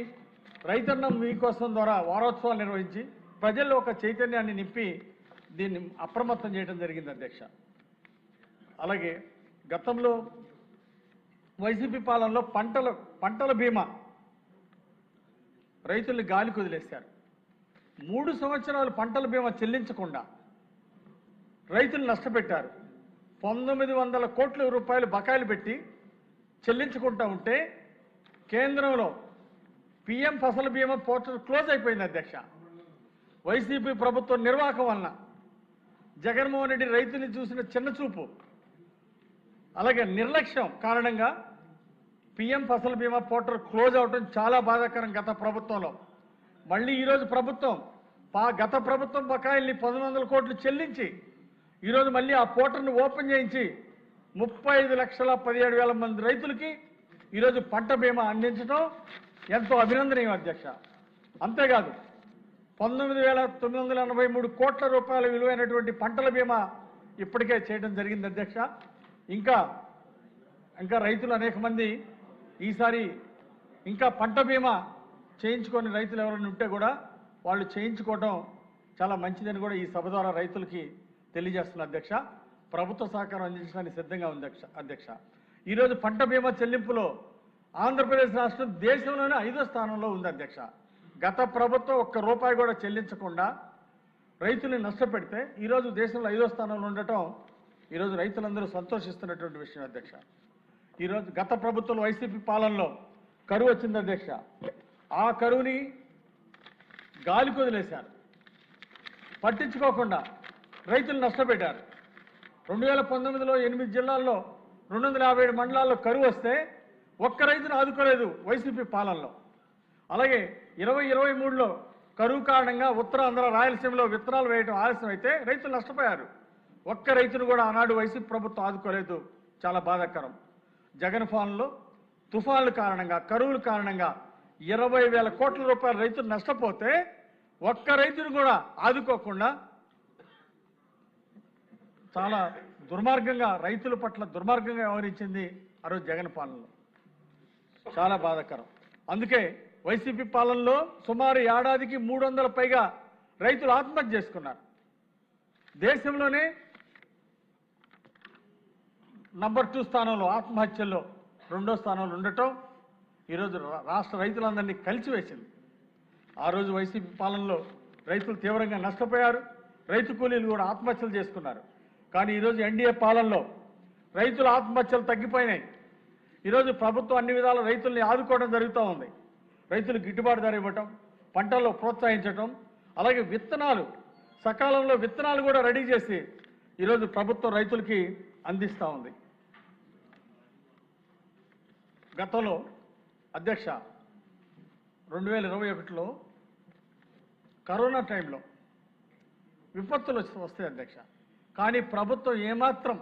రైతన్నం మీకోసం ద్వారా వారోత్సవాలు నిర్వహించి ప్రజల్లో ఒక చైతన్యాన్ని నింపి దీన్ని అప్రమత్తం చేయడం జరిగింది అధ్యక్ష. అలాగే గతంలో వైసీపీ పాలనలో పంటల బీమా రైతుల్ని గాలికి వదిలేశారు. 3 సంవత్సరాలు పంటల బీమా చెల్లించకుండా రైతులు నష్టపెట్టారు. 900 కోట్ల రూపాయలు బకాయిలు పెట్టి చెల్లించుకుంటూ ఉంటే కేంద్రంలో పిఎం ఫసల్ బీమా పోర్టల్ క్లోజ్ అయిపోయింది అధ్యక్ష. వైసీపీ ప్రభుత్వం నిర్వాహకం వలన జగన్మోహన్ రెడ్డి రైతుని చూసిన చిన్నచూపు అలాగే నిర్లక్ష్యం కారణంగా పిఎం ఫసల్ బీమా పోర్టల్ క్లోజ్ అవడం చాలా బాధాకరం గత ప్రభుత్వంలో. మళ్ళీ ఈరోజు ప్రభుత్వం గత ప్రభుత్వం బకాయిల్ని 1,100 కోట్లు చెల్లించి ఈరోజు మళ్ళీ ఆ పోర్టల్ని ఓపెన్ చేయించి 35,17,000 మంది రైతులకి ఈరోజు పంట బీమా అందించడం ఎంతో అభినందనీయం అధ్యక్ష. అంతేకాదు 19,983 కోట్ల రూపాయల విలువైనటువంటి పంటల బీమా ఇప్పటికే చేయడం జరిగింది అధ్యక్ష. ఇంకా రైతులు అనేక మంది ఈసారి ఇంకా పంట బీమా చేయించుకొని రైతులు ఎవరైనా ఉంటే కూడా వాళ్ళు చేయించుకోవడం చాలా మంచిదని కూడా ఈ సభ ద్వారా రైతులకి తెలియజేస్తున్న అధ్యక్ష. ప్రభుత్వ సహకారం అందించడానికి సిద్ధంగా ఉంది అధ్యక్ష. ఈరోజు పంట బీమా చెల్లింపులో ఆంధ్రప్రదేశ్ రాష్ట్రం దేశంలోనే 5వ స్థానంలో ఉంది అధ్యక్ష. గత ప్రభుత్వం ₹1 కూడా చెల్లించకుండా రైతుల్ని నష్టపెడితే ఈరోజు దేశంలో 5వ స్థానంలో ఉండటం ఈరోజు రైతులందరూ సంతోషిస్తున్నటువంటి విషయం అధ్యక్ష. ఈరోజు గత ప్రభుత్వం వైసీపీ పాలనలో కరువు వచ్చింది అధ్యక్ష. ఆ కరువుని గాలికి వదిలేశారు, పట్టించుకోకుండా రైతులు నష్టపెట్టారు. 2019లో 8 జిల్లాల్లో 257 మండలాల్లో కరువు వస్తే ఒక్క రైతును ఆదుకోలేదు వైసీపీ పాలనలో. అలాగే 2023లో కరువు కారణంగా ఉత్తరాంధ్ర, రాయలసీమలో విత్తనాలు వేయడం ఆలస్యం అయితే రైతులు నష్టపోయారు. ఒక్క రైతును కూడా ఆనాడు వైసీపీ ప్రభుత్వం ఆదుకోలేదు. చాలా బాధాకరం. జగన్ పాలనలో తుఫాన్ల కారణంగా, కరువుల కారణంగా 20,000 కోట్ల రూపాయల రైతులు నష్టపోతే ఒక్క రైతును కూడా ఆదుకోకుండా చాలా దుర్మార్గంగా, రైతుల పట్ల దుర్మార్గంగా వ్యవహరించింది ఆ రోజు జగన్ పాలనలో. చాలా బాధాకరం. అందుకే వైసీపీ పాలనలో సుమారు ఏడాదికి 300 పైగా రైతులు ఆత్మహత్య చేసుకున్నారు. దేశంలోనే నంబర్ 2 స్థానంలో ఆత్మహత్యల్లో 2వ స్థానంలో ఉండటం ఈరోజు రాష్ట్ర రైతులందరినీ కలిసివేసింది. ఆ రోజు వైసీపీ పాలనలో రైతులు తీవ్రంగా నష్టపోయారు. రైతు కూలీలు కూడా ఆత్మహత్యలు చేసుకున్నారు. కానీ ఈరోజు ఎన్డీఏ పాలనలో రైతుల ఆత్మహత్యలు తగ్గిపోయినాయి. ఈరోజు ప్రభుత్వం అన్ని విధాల రైతుల్ని ఆదుకోవడం జరుగుతూ ఉంది. రైతులు గిట్టుబాటు ధర ఇవ్వటం, పంటల్లో ప్రోత్సహించటం, అలాగే విత్తనాలు సకాలంలో విత్తనాలు కూడా రెడీ చేసి ఈరోజు ప్రభుత్వం రైతులకి అందిస్తూ ఉంది. గతంలో అధ్యక్ష 2021లో కరోనా టైంలో విపత్తులు వస్తాయి అధ్యక్ష. కానీ ప్రభుత్వం ఏమాత్రం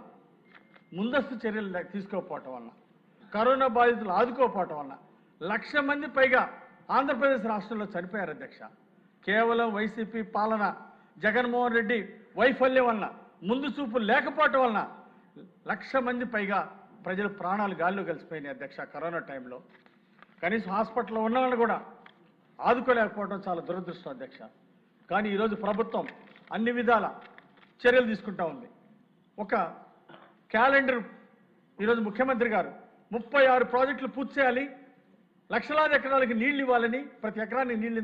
ముందస్తు చర్యలు తీసుకోకపోవటం వల్ల, కరోనా బాధితులు ఆదుకోకపోవటం వల్ల 1,00,000 మంది పైగా ఆంధ్రప్రదేశ్ రాష్ట్రంలో చనిపోయారు అధ్యక్ష. కేవలం వైసీపీ పాలన, జగన్మోహన్ రెడ్డి వైఫల్యం వలన, ముందు చూపు లేకపోవటం వలన 1,00,000 మంది పైగా ప్రజల ప్రాణాలు గాల్లో కలిసిపోయినాయి అధ్యక్ష. కరోనా టైంలో కనీసం హాస్పిటల్లో ఉన్న వాళ్ళని కూడా ఆదుకోలేకపోవడం చాలా దురదృష్టం అధ్యక్ష. కానీ ఈరోజు ప్రభుత్వం అన్ని విధాల చర్యలు తీసుకుంటా ఉంది. ఒక క్యాలెండర్ ఈరోజు ముఖ్యమంత్రి గారు 36 ప్రాజెక్టులు పూర్తి చేయాలి, లక్షలాది ఎకరాలకి నీళ్లు ఇవ్వాలని, ప్రతి ఎకరానికి నీళ్లు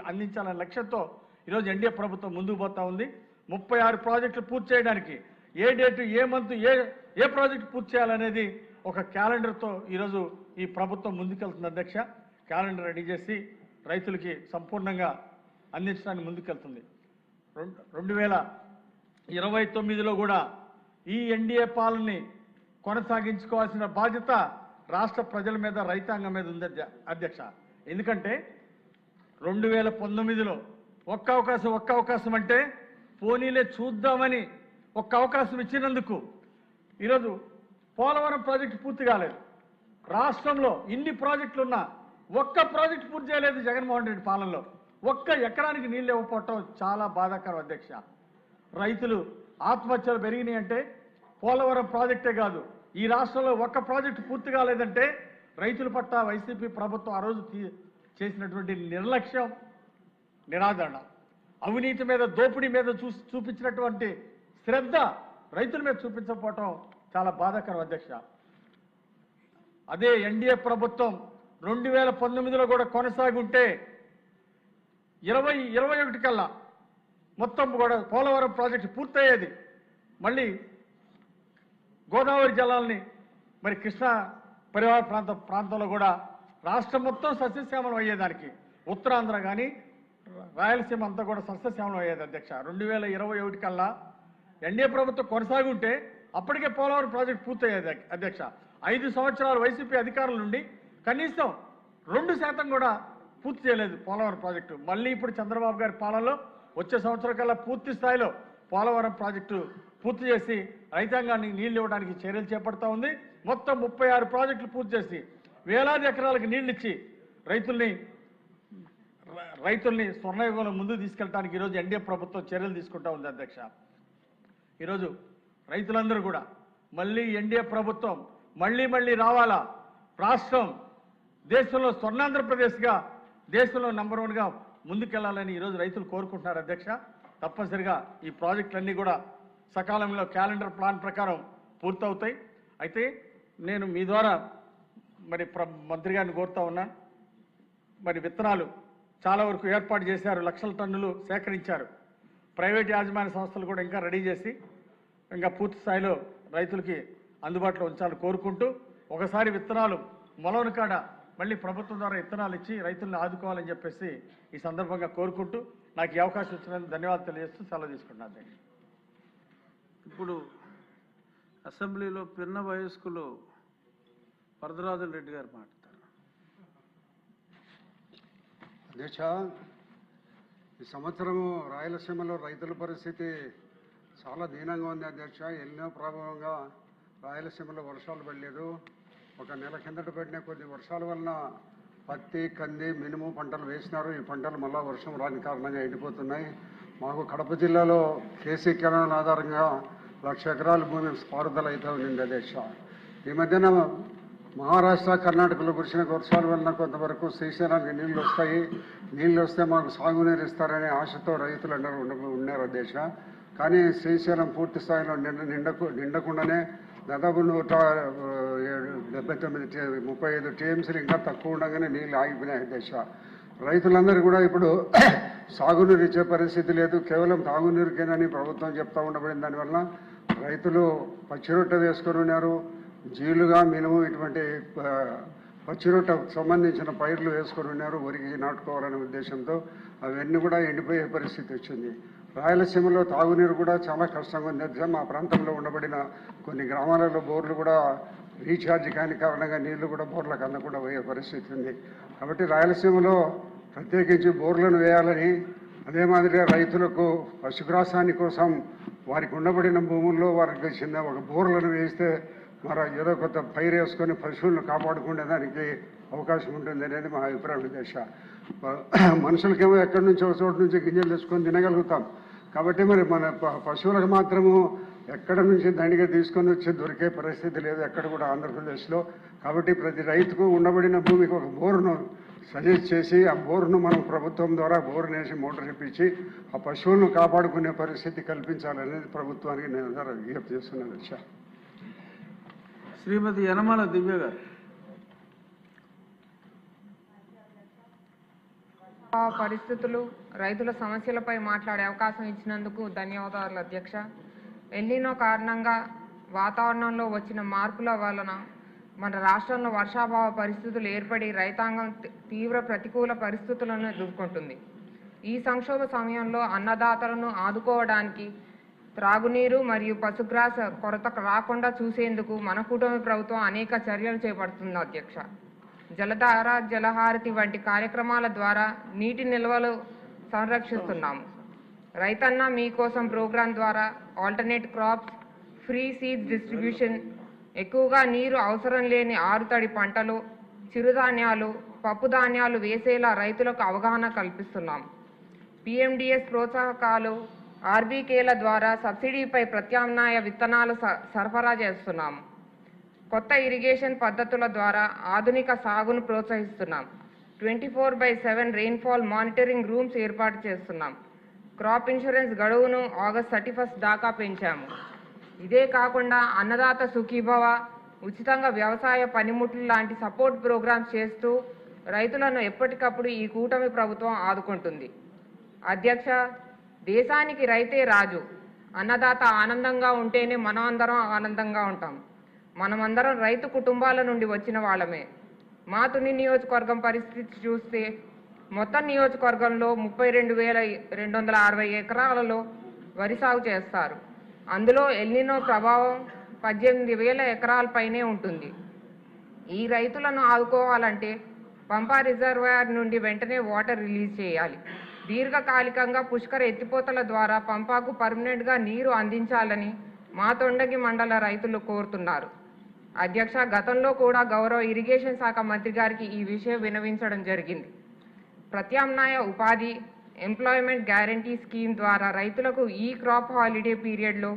అందించాలనే లక్ష్యంతో ఈరోజు ఎన్డీఏ ప్రభుత్వం ముందుకు పోతా ఉంది. 36 ప్రాజెక్టులు పూర్తి చేయడానికి ఏ డేటు, ఏ మంత్, ఏ ప్రాజెక్టు పూర్తి చేయాలనేది ఒక క్యాలెండర్తో ఈరోజు ఈ ప్రభుత్వం ముందుకెళ్తుంది అధ్యక్ష. క్యాలెండర్ రెడీ చేసి రైతులకి సంపూర్ణంగా అందించడానికి ముందుకెళ్తుంది. 2029లో కూడా ఈ ఎన్డీఏ పాలనని కొనసాగించుకోవాల్సిన బాధ్యత రాష్ట్ర ప్రజల మీద, రైతాంగం మీద ఉంది అధ్యక్ష. ఎందుకంటే 2019లో ఒక్క అవకాశం అంటే పోనీలే చూద్దామని ఒక్క అవకాశం ఇచ్చినందుకు ఈరోజు పోలవరం ప్రాజెక్టు పూర్తి కాలేదు. రాష్ట్రంలో ఇన్ని ప్రాజెక్టులున్నా ఒక్క ప్రాజెక్టు పూర్తి చేయలేదు జగన్మోహన్ రెడ్డి పాలనలో. ఒక్క ఎకరానికి నీళ్ళు ఇవ్వకపోవటం చాలా బాధాకరం అధ్యక్ష. రైతులు ఆత్మహత్యలు పెరిగినాయి అంటే పోలవరం ప్రాజెక్టే కాదు, ఈ రాష్ట్రంలో ఒక్క ప్రాజెక్టు పూర్తి కాలేదంటే రైతుల పట్ల వైసీపీ ప్రభుత్వం ఆ రోజు చేసినటువంటి నిర్లక్ష్యం, నిరాదరణ, అవినీతి మీద, దోపిడీ మీద చూపించినటువంటి శ్రద్ధ రైతుల మీద చూపించకపోవటం చాలా బాధాకరం అధ్యక్ష. అదే ఎన్డీఏ ప్రభుత్వం 2019లో కూడా కొనసాగి ఉంటే 2021 కల్లా మొత్తం కూడా పోలవరం ప్రాజెక్టు పూర్తయ్యేది. మళ్ళీ గోదావరి జలాల్ని మరి కృష్ణా పరివార ప్రాంతంలో కూడా రాష్ట్రం మొత్తం సస్యశ్యామలం అయ్యేదానికి, ఉత్తరాంధ్ర కానీ రాయలసీమ అంతా కూడా సస్యశ్యామలం అయ్యేది అధ్యక్ష. 2021 కల్లా ఎన్డీఏ ప్రభుత్వం కొనసాగి ఉంటే అప్పటికే పోలవరం ప్రాజెక్టు పూర్తయ్యేది అధ్యక్ష. 5 సంవత్సరాలు వైసీపీ అధికారుల నుండి కనీసం 2% కూడా పూర్తి చేయలేదు పోలవరం ప్రాజెక్టు. మళ్ళీ ఇప్పుడు చంద్రబాబు గారి పాలనలో వచ్చే సంవత్సరం కల్లా పూర్తి స్థాయిలో పోలవరం ప్రాజెక్టు పూర్తి చేసి రైతాంగాన్ని నీళ్లు ఇవ్వడానికి చర్యలు చేపడతా ఉంది. మొత్తం 36 ప్రాజెక్టులు పూర్తి చేసి వేలాది ఎకరాలకు నీళ్లు ఇచ్చి రైతుల్ని స్వర్ణయుగంలో ముందుకు తీసుకెళ్ళడానికి ఈరోజు ఎన్డీఏ ప్రభుత్వం చర్యలు తీసుకుంటా ఉంది అధ్యక్ష. ఈరోజు రైతులందరూ కూడా మళ్ళీ ఎన్డీఏ ప్రభుత్వం మళ్ళీ రావాలా, రాష్ట్రం దేశంలో స్వర్ణాంధ్రప్రదేశ్గా, దేశంలో నంబర్ 1గా ముందుకెళ్లాలని ఈరోజు రైతులు కోరుకుంటున్నారు అధ్యక్ష. తప్పనిసరిగా ఈ ప్రాజెక్టులన్నీ కూడా సకాలంలో క్యాలెండర్ ప్లాన్ ప్రకారం పూర్తవుతాయి. అయితే నేను మీ ద్వారా మరి మంత్రి గారిని కోరుతా ఉన్నాను, మరి విత్తనాలు చాలా వరకు ఏర్పాటు చేశారు, లక్షల టన్నులు సేకరించారు. ప్రైవేట్ యాజమాన్య సంస్థలు కూడా ఇంకా రెడీ చేసి ఇంకా పూర్తి స్థాయిలో రైతులకి అందుబాటులో ఉంచాలని కోరుకుంటూ, ఒకసారి విత్తనాలు మొలవని కాడ మళ్ళీ ప్రభుత్వం ద్వారా విత్తనాలు ఇచ్చి రైతులను ఆదుకోవాలని చెప్పేసి ఈ సందర్భంగా కోరుకుంటూ నాకు ఈ అవకాశం ఇచ్చినందుకు ధన్యవాదాలు తెలియజేస్తూ సెలవు తీసుకుంటున్నాను. ఇప్పుడు అసెంబ్లీలో పిన్న వయస్కులు వరదరాజుల రెడ్డి గారు మాట్లాడతారు. అధ్యక్ష, ఈ సంవత్సరము రాయలసీమలో రైతుల పరిస్థితి చాలా దీనంగా ఉంది అధ్యక్ష. ఎన్నో ప్రభావంగా రాయలసీమలో వర్షాలు పడలేదు. ఒక నెల కిందట పడిన కొద్ది వర్షాల వలన పత్తి, కంది, మినుము పంటలు వేసినారు. ఈ పంటలు మళ్ళా వర్షం రాని కారణంగా ఎండిపోతున్నాయి. మాకు కడప జిల్లాలో కేసీ కెనాల్ ఆధారంగా 1,00,000 ఎకరాల భూమి పారుదల అయితే ఉంది అధ్యక్ష. ఈ మధ్యన మహారాష్ట్ర, కర్ణాటకలో కురిసిన వర్షాల వలన కొంతవరకు శ్రీశైలానికి నీళ్లు వస్తాయి. నీళ్లు వస్తే మాకు సాగునీరు ఇస్తారనే ఆశతో రైతులందరూ ఉన్నారు అధ్యక్ష. కానీ శ్రీశైలం పూర్తి స్థాయిలో నిండకుండానే దాదాపు 179-35 టీఎంసీలు ఇంకా తక్కువ ఉండగానే నీళ్ళు ఆగిపోయినాయి అధ్యక్ష. రైతులందరూ కూడా ఇప్పుడు సాగునీరు ఇచ్చే పరిస్థితి లేదు, కేవలం తాగునీరుకేనని ప్రభుత్వం చెప్తా ఉండబడింది. దానివల్ల రైతులు పచ్చిరొట్ట వేసుకొని ఉన్నారు. జీలుగా, మినుము ఇటువంటి పచ్చిరొట్టకు సంబంధించిన పైర్లు వేసుకొని ఉన్నారు, వరికి నాటుకోవాలనే ఉద్దేశంతో. అవన్నీ కూడా ఎండిపోయే పరిస్థితి వచ్చింది. రాయలసీమలో తాగునీరు కూడా చాలా కష్టంగా ఉంది. మా ప్రాంతంలో ఉండబడిన కొన్ని గ్రామాలలో బోర్లు కూడా రీఛార్జ్ కాని కారణంగా నీళ్లు కూడా బోర్లకు అందకుండా పోయే పరిస్థితి ఉంది. కాబట్టి రాయలసీమలో ప్రత్యేకించి బోర్లను వేయాలని, అదే మాదిరిగా రైతులకు పశుగ్రాసాన్ని కోసం వారికి ఉండబడిన భూముల్లో వారికి చిన్న ఒక బోర్లను వేస్తే మరి ఏదో కొత్త పైరు వేసుకొని పశువులను కాపాడుకునేదానికి అవకాశం ఉంటుంది అనేది మా అభిప్రాయం దశ. మనుషులకేమో ఎక్కడి నుంచో ఒక చోటు నుంచి గింజలు తెచ్చుకొని తినగలుగుతాం. కాబట్టి మరి మన పశువులకు మాత్రము ఎక్కడ నుంచి దండిగా తీసుకొని వచ్చి దొరికే పరిస్థితి లేదు ఎక్కడ కూడా ఆంధ్రప్రదేశ్లో. కాబట్టి ప్రతి రైతుకు ఉండబడిన భూమికి ఒక బోరును సజెస్ట్ చేసి ఆ బోరును మనం ప్రభుత్వం ద్వారా బోరును వేసి మోటార్ ఇప్పించి ఆ పశువులను కాపాడుకునే పరిస్థితి కల్పించాలనేది ప్రభుత్వానికి నేను విజ్ఞప్తి చేస్తున్నాను దశ. శ్రీమతి యనమల దివ్య గారు. పరిస్థితులు, రైతుల సమస్యలపై మాట్లాడే అవకాశం ఇచ్చినందుకు ధన్యవాదాలు అధ్యక్ష. ఎల్నినో కారణంగా వాతావరణంలో వచ్చిన మార్పుల వలన మన రాష్ట్రంలో వర్షాభావ పరిస్థితులు ఏర్పడి రైతాంగం తీవ్ర ప్రతికూల పరిస్థితులను ఎదుర్కొంటుంది. ఈ సంక్షోభ సమయంలో అన్నదాతలను ఆదుకోవడానికి త్రాగునీరు మరియు పశుగ్రాస కొరత రాకుండా చూసేందుకు మన కూటమి ప్రభుత్వం అనేక చర్యలు చేపడుతుంది అధ్యక్ష. జలధార, జలహారతి వంటి కార్యక్రమాల ద్వారా నీటి నిల్వలు సంరక్షిస్తున్నాము. రైతన్న మీకోసం ప్రోగ్రాం ద్వారా alternate crops, free seeds distribution, ఎక్కువగా నీరు అవసరం లేని ఆరుతడి పంటలు, చిరుధాన్యాలు, పప్పు ధాన్యాలు వేసేలా రైతులకు అవగాహన కల్పిస్తున్నాం. పిఎండిఎస్ ప్రోత్సాహకాలు, ఆర్బీకేల ద్వారా సబ్సిడీపై ప్రత్యామ్నాయ విత్తనాలు సరఫరా చేస్తున్నాము. కొత్త ఇరిగేషన్ పద్ధతుల ద్వారా ఆధునిక సాగును ప్రోత్సహిస్తున్నాం. 24/7 రెయిన్ఫాల్ మానిటరింగ్ రూమ్స్ ఏర్పాటు చేస్తున్నాం. క్రాప్ ఇన్సూరెన్స్ గడువును ఆగస్ట్ 31 దాకా పెంచాము. ఇదే కాకుండా అన్నదాత సుఖీభవ, ఉచితంగా వ్యవసాయ పనిముట్లు లాంటి సపోర్ట్ ప్రోగ్రామ్స్ చేస్తూ రైతులను ఎప్పటికప్పుడు ఈ కూటమి ప్రభుత్వం ఆదుకుంటుంది. అధ్యక్ష, దేశానికి రైతే రాజు. అన్నదాత ఆనందంగా ఉంటేనే మనమందరం ఆనందంగా ఉంటాం. మనమందరం రైతు కుటుంబాల నుండి వచ్చిన వాళ్ళమే. మా తుని నియోజకవర్గం పరిస్థితి చూస్తే మొత్తం నియోజకవర్గంలో 32,260 ఎకరాలలో వరి సాగు చేస్తారు. అందులో ఎల్నినో ప్రభావం 18,000 ఎకరాలపైనే ఉంటుంది. ఈ రైతులను ఆదుకోవాలంటే పంపా రిజర్వాయర్ నుండి వెంటనే వాటర్ రిలీజ్ చేయాలి. దీర్ఘకాలికంగా పుష్కర ఎత్తిపోతల ద్వారా పంపాకు పర్మనెంట్గా నీరు అందించాలని మా తొండగి మండల రైతులు కోరుతున్నారు. అధ్యక్ష, గతంలో కూడా గౌరవ ఇరిగేషన్ శాఖ మంత్రి గారికి ఈ విషయం వినవించడం జరిగింది. ప్రత్యామ్నాయ ఉపాధి, ఎంప్లాయ్మెంట్ గ్యారంటీ స్కీమ్ ద్వారా రైతులకు ఈ క్రాప్ హాలిడే పీరియడ్లో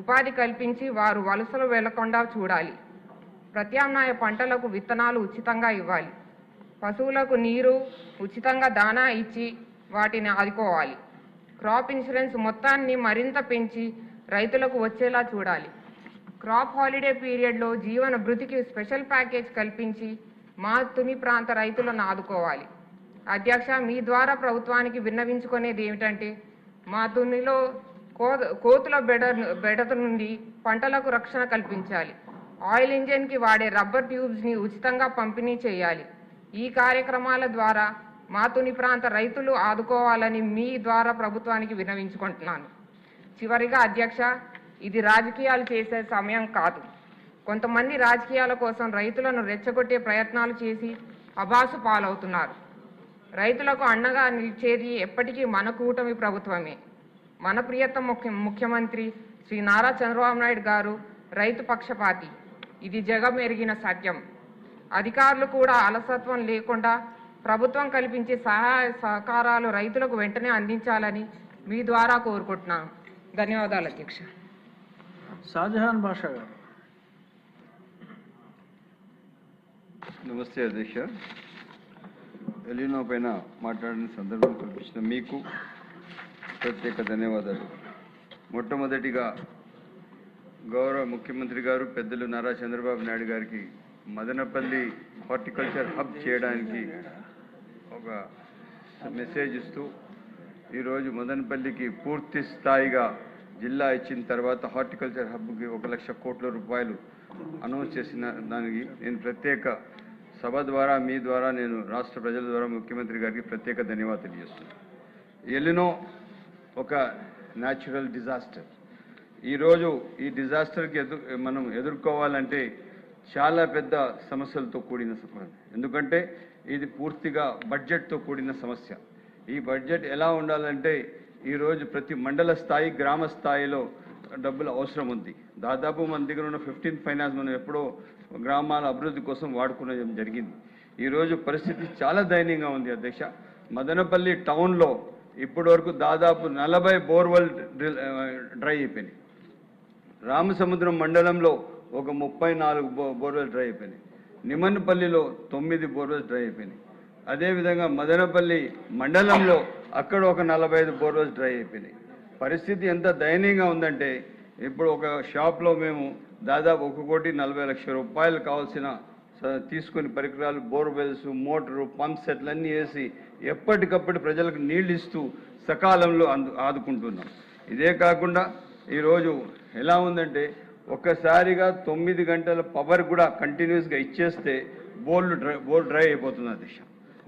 ఉపాధి కల్పించి వారు వలసలు వెళ్లకుండా చూడాలి. ప్రత్యామ్నాయ పంటలకు విత్తనాలు ఉచితంగా ఇవ్వాలి. పశువులకు నీరు, ఉచితంగా దానా ఇచ్చి వాటిని ఆదుకోవాలి. క్రాప్ ఇన్సూరెన్స్ మొత్తాన్ని మరింత పెంచి రైతులకు వచ్చేలా చూడాలి. క్రాప్ హాలిడే పీరియడ్లో జీవన భృతికి స్పెషల్ ప్యాకేజ్ కల్పించి మా తుని ప్రాంత రైతులను ఆదుకోవాలి. అధ్యక్ష, మీ ద్వారా ప్రభుత్వానికి విన్నవించుకునేది ఏమిటంటే మా తునిలో కోతుల బెడత నుండి పంటలకు రక్షణ కల్పించాలి. ఆయిల్ ఇంజన్కి వాడే రబ్బర్ ట్యూబ్స్ని ఉచితంగా పంపిణీ చేయాలి. ఈ కార్యక్రమాల ద్వారా మా తుని ప్రాంత రైతులు ఆదుకోవాలని మీ ద్వారా ప్రభుత్వానికి విన్నవించుకుంటున్నాను. చివరిగా అధ్యక్ష, ఇది రాజకీయాలు చేసే సమయం కాదు. కొంతమంది రాజకీయాల కోసం రైతులను రెచ్చగొట్టే ప్రయత్నాలు చేసి అబాసు పాలవుతున్నారు. రైతులకు అండగా నిలిచేది ఎప్పటికీ మన కూటమి ప్రభుత్వమే. మన ప్రియతమ ముఖ్యమంత్రి శ్రీ నారా చంద్రబాబు నాయుడు గారు రైతు పక్షపాతి. ఇది జగమెరిగిన సత్యం. అధికారులు కూడా అలసత్వం లేకుండా ప్రభుత్వం కల్పించే సహాయ సహకారాలు రైతులకు వెంటనే అందించాలని మీ ద్వారా కోరుకుంటున్నాను. ధన్యవాదాలు అధ్యక్ష. షాజహాన్ బాషా గారు. నమస్తే అధ్యక్ష. ఎలినో పైన మాట్లాడిన సందర్భం కల్పించిన మీకు ప్రత్యేక ధన్యవాదాలు. మొట్టమొదటిగా గౌరవ ముఖ్యమంత్రి గారు పెద్దలు నారా చంద్రబాబు నాయుడు గారికి మదనపల్లి హార్టికల్చర్ హబ్ చేయడానికి ఒక మెసేజ్ ఇస్తూ ఈరోజు మదనపల్లికి పూర్తి స్థాయిగా జిల్లా ఇచ్చిన తర్వాత హార్టికల్చర్ హబ్కి 1 లక్ష కోట్ల రూపాయలు అనౌన్స్ చేసిన దానికి నేను ప్రత్యేక సభ ద్వారా మీ ద్వారా నేను రాష్ట్ర ప్రజల ద్వారా ముఖ్యమంత్రి గారికి ప్రత్యేక ధన్యవాదాలు చేస్తున్నాను. ఎలినో ఒక న్యాచురల్ డిజాస్టర్. ఈరోజు ఈ డిజాస్టర్కి మనం ఎదుర్కోవాలంటే చాలా పెద్ద సమస్యలతో కూడిన సమస్య. ఎందుకంటే ఇది పూర్తిగా బడ్జెట్తో కూడిన సమస్య. ఈ బడ్జెట్ ఎలా ఉండాలంటే ఈరోజు ప్రతి మండల స్థాయి గ్రామ స్థాయిలో డబ్బులు అవసరం ఉంది. దాదాపు మన దగ్గర ఉన్న 15th ఫైనాన్స్ మనం ఎప్పుడో గ్రామాల అభివృద్ధి కోసం వాడుకునేది జరిగింది. ఈరోజు పరిస్థితి చాలా దయనీయంగా ఉంది అధ్యక్ష. మదనపల్లి టౌన్లో ఇప్పటి వరకు దాదాపు 40 బోర్వెల్ డ్రై అయిపోయినాయి. రామసముద్రం మండలంలో ఒక 34 బోర్వెల్ డ్రై అయిపోయినాయి. నిమన్పల్లిలో 9 బోర్వెల్స్ డ్రై అయిపోయినాయి. అదేవిధంగా మదనపల్లి మండలంలో అక్కడ ఒక 45 బోర్వెల్స్ డ్రై అయిపోయినాయి. పరిస్థితి ఎంత దయనీయంగా ఉందంటే ఇప్పుడు ఒక షాప్లో మేము దాదాపు 1,40,00,000 రూపాయలు కావాల్సిన తీసుకుని పరికరాలు, బోర్వెల్స్, మోటారు, పంప్ సెట్లు అన్నీ వేసి ఎప్పటికప్పుడు ప్రజలకు నీళ్ళు ఇస్తూ సకాలంలో ఆదుకుంటున్నాం. ఇదే కాకుండా ఈరోజు ఎలా ఉందంటే ఒక్కసారిగా 9 గంటల పవర్ కూడా కంటిన్యూస్గా ఇచ్చేస్తే బోర్ డ్రై అయిపోతుంది అధ్యక్ష.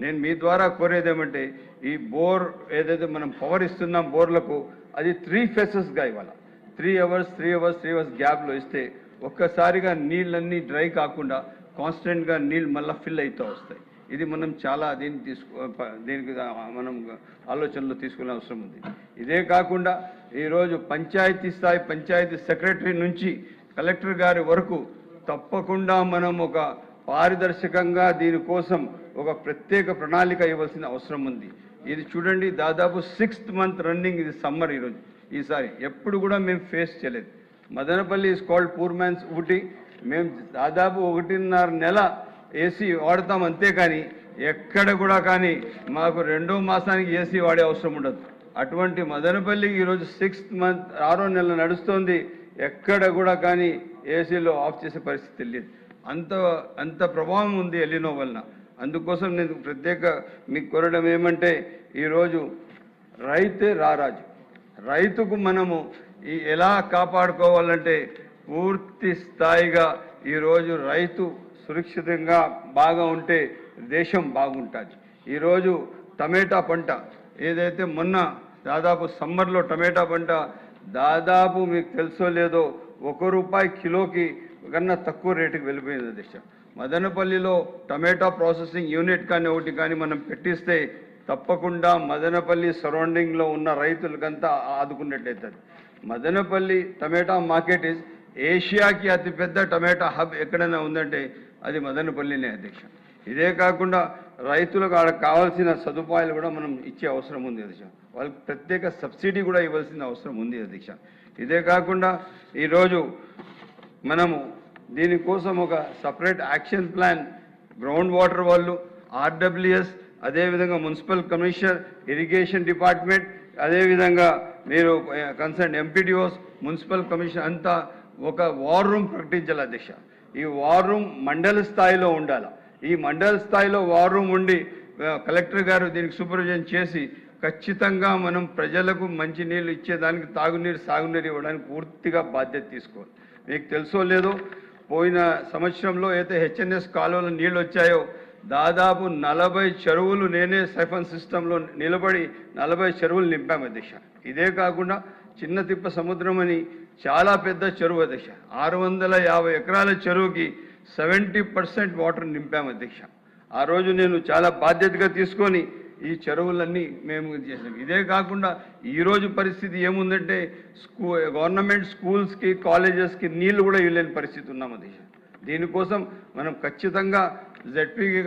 నేను మీ ద్వారా కోరేది ఏమంటే ఈ బోర్ ఏదైతే మనం పవర్ ఇస్తున్నాం బోర్లకు అది 3 ఫేసెస్గా ఇవ్వాలి. 3 అవర్స్ గ్యాప్లో ఇస్తే ఒక్కసారిగా నీళ్ళన్నీ డ్రై కాకుండా కాన్స్టెంట్గా నీళ్ళు మళ్ళీ ఫిల్ అవుతూ వస్తాయి. ఇది మనం చాలా దీనికి మనం ఆలోచనలో తీసుకునే అవసరం ఉంది. ఇదే కాకుండా ఈరోజు పంచాయతీ స్థాయి పంచాయతీ సెక్రటరీ నుంచి కలెక్టర్ గారి వరకు తప్పకుండా మనం ఒక పారదర్శకంగా దీనికోసం ఒక ప్రత్యేక ప్రణాళిక ఇవ్వాల్సిన అవసరం ఉంది. ఇది చూడండి దాదాపు 6th మంత్ రన్నింగ్. ఇది సమ్మర్ ఈసారి ఎప్పుడు కూడా మేము ఫేస్ చేయలేదు. Madanapalle is called poor man's Ooty. మేము దాదాపు 1.5 నెల ఏసీ వాడతాం అంతే, కానీ ఎక్కడ కూడా కానీ మాకు 2వ మాసానికి ఏసీ వాడే అవసరం ఉండదు. అటువంటి మదనపల్లికి ఈరోజు 6th మంత్ 6వ నెల నడుస్తోంది. ఎక్కడ కూడా కానీ ఏసీలో ఆఫ్ చేసే పరిస్థితి లేదు. అంత ప్రభావం ఉంది ఎలినో వలన. అందుకోసం నేను ప్రత్యేక మీకు కోరడం ఏమంటే ఈరోజు రైతే రారాజు. రైతుకు మనము ఎలా కాపాడుకోవాలంటే పూర్తి స్థాయిగా ఈరోజు రైతు సురక్షితంగా బాగా ఉంటే దేశం బాగుంటుంది. ఈరోజు టమేటా పంట ఏదైతే మొన్న దాదాపు సమ్మర్లో టమేటా పంట దాదాపు మీకు తెలుసో లేదో ₹1 కిలోకి కన్నా తక్కువ రేటుకి వెళ్ళిపోయింది అధ్యక్ష. మదనపల్లిలో టమేటా ప్రాసెసింగ్ యూనిట్ కానీ ఒకటి కానీ మనం పెట్టిస్తే తప్పకుండా మదనపల్లి సరౌండింగ్లో ఉన్న రైతులకంతా ఆదుకున్నట్లయితుంది. మదనపల్లి టమేటా మార్కెట్ ఇస్ ఏషియాకి అతిపెద్ద టమేటా హబ్ ఎక్కడైనా ఉందంటే అది మదనపల్లినే అధ్యక్ష. ఇదే కాకుండా రైతులకు కావాల్సిన సదుపాయాలు కూడా మనం ఇచ్చే అవసరం ఉంది అధ్యక్ష. వాళ్ళకి ప్రత్యేక సబ్సిడీ కూడా ఇవ్వాల్సిన అవసరం ఉంది అధ్యక్ష. ఇదే కాకుండా ఈరోజు మనము దీనికోసం ఒక separate action plan ground water వాళ్ళు, ఆర్డబ్ల్యూఎస్, అదేవిధంగా మున్సిపల్ కమిషనర్, ఇరిగేషన్ డిపార్ట్మెంట్, అదేవిధంగా మీరు కన్సర్న్ ఎంపీడీఓస్, మున్సిపల్ కమిషన్ అంతా ఒక వార్ రూమ్ ప్రకటించాలి అధ్యక్ష. ఈ వార్ రూమ్ మండల స్థాయిలో ఉండాలి. ఈ మండల స్థాయిలో వార్ రూమ్ ఉండి కలెక్టర్ గారు దీనికి సూపర్విజన్ చేసి ఖచ్చితంగా మనం ప్రజలకు మంచి నీళ్ళు ఇచ్చేదానికి తాగునీరు సాగునీరు ఇవ్వడానికి పూర్తిగా బాధ్యత తీసుకోవాలి. మీకు తెలుసో లేదో పోయిన సంవత్సరంలో అయితే హెచ్ఎన్ఎస్ కాలువలో నీళ్ళు వచ్చాయో దాదాపు 40 చెరువులు నేనే సైఫన్ సిస్టంలో నిలబడి 40 చెరువులు నింపాము అధ్యక్ష. ఇదే కాకుండా చిన్న తిప్ప సముద్రం అని చాలా పెద్ద చెరువు అధ్యక్ష. 650 ఎకరాల చెరువుకి 70% వాటర్ నింపాము అధ్యక్ష. ఆ రోజు నేను చాలా బాధ్యతగా తీసుకొని ఈ చెరువులన్నీ మేము చేసాం. ఇదే కాకుండా ఈరోజు పరిస్థితి ఏముందంటే గవర్నమెంట్ స్కూల్స్కి కాలేజెస్కి నీళ్లు కూడా ఇవ్వలేని పరిస్థితి ఉన్నాం అధ్యక్ష. దీనికోసం మనం ఖచ్చితంగా జెడ్పీకి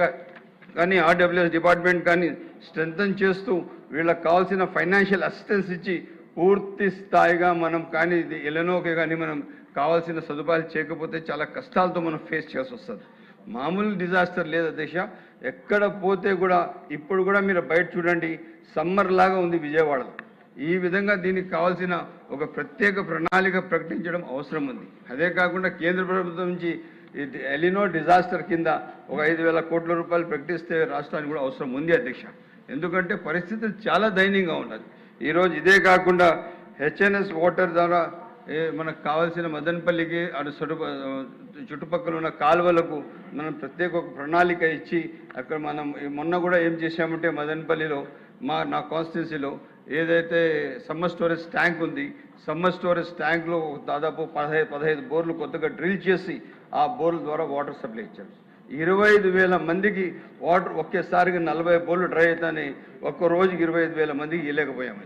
కానీ ఆర్డబ్ల్యూఎస్ డిపార్ట్మెంట్ కానీ స్ట్రెంథన్ చేస్తూ వీళ్ళకి కావాల్సిన ఫైనాన్షియల్ అసిస్టెన్స్ ఇచ్చి పూర్తి స్థాయిగా మనం కానీ ఇది ఎలనోకే కానీ మనం కావాల్సిన సదుపాయాలు చేయకపోతే చాలా కష్టాలతో మనం ఫేస్ చేయాల్సి వస్తుంది. మామూలు డిజాస్టర్ లేదు అధ్యక్ష. ఎక్కడ పోతే కూడా ఇప్పుడు కూడా మీరు బయట చూడండి, సమ్మర్ లాగా ఉంది విజయవాడలో. ఈ విధంగా దీనికి కావాల్సిన ఒక ప్రత్యేక ప్రణాళిక ప్రకటించడం అవసరం ఉంది. అదే కాకుండా కేంద్ర ప్రభుత్వం నుంచి ఎలినో డిజాస్టర్ కింద ఒక 5,000 కోట్ల రూపాయలు ప్రకటిస్తే రాష్ట్రానికి కూడా అవసరం ఉంది అధ్యక్ష. ఎందుకంటే పరిస్థితులు చాలా దయనీయంగా ఉన్నది. ఈరోజు ఇదే కాకుండా హెచ్ఎన్ఎస్ వాటర్ ద్వారా మనకు కావాల్సిన మదనపల్లికి అటు చుట్టుపక్కల ఉన్న కాలువలకు మనం ప్రత్యేక ఒక ప్రణాళిక ఇచ్చి అక్కడ మనం మొన్న కూడా ఏం చేశామంటే మదనపల్లిలో నా కాన్స్టిట్యున్సీలో ఏదైతే సమ్మర్ స్టోరేజ్ ట్యాంక్ ఉంది, సమ్మర్ స్టోరేజ్ ట్యాంక్లో దాదాపు 15 బోర్లు కొత్తగా డ్రిల్ చేసి ఆ బోర్ల ద్వారా వాటర్ సప్లై ఇచ్చారు. 25,000 మందికి వాటర్ ఒకేసారిగా 40 బోర్లు డ్రై అవుతానే ఒక్క రోజుకి 25,000 మందికి ఇవ్వలేకపోయాము.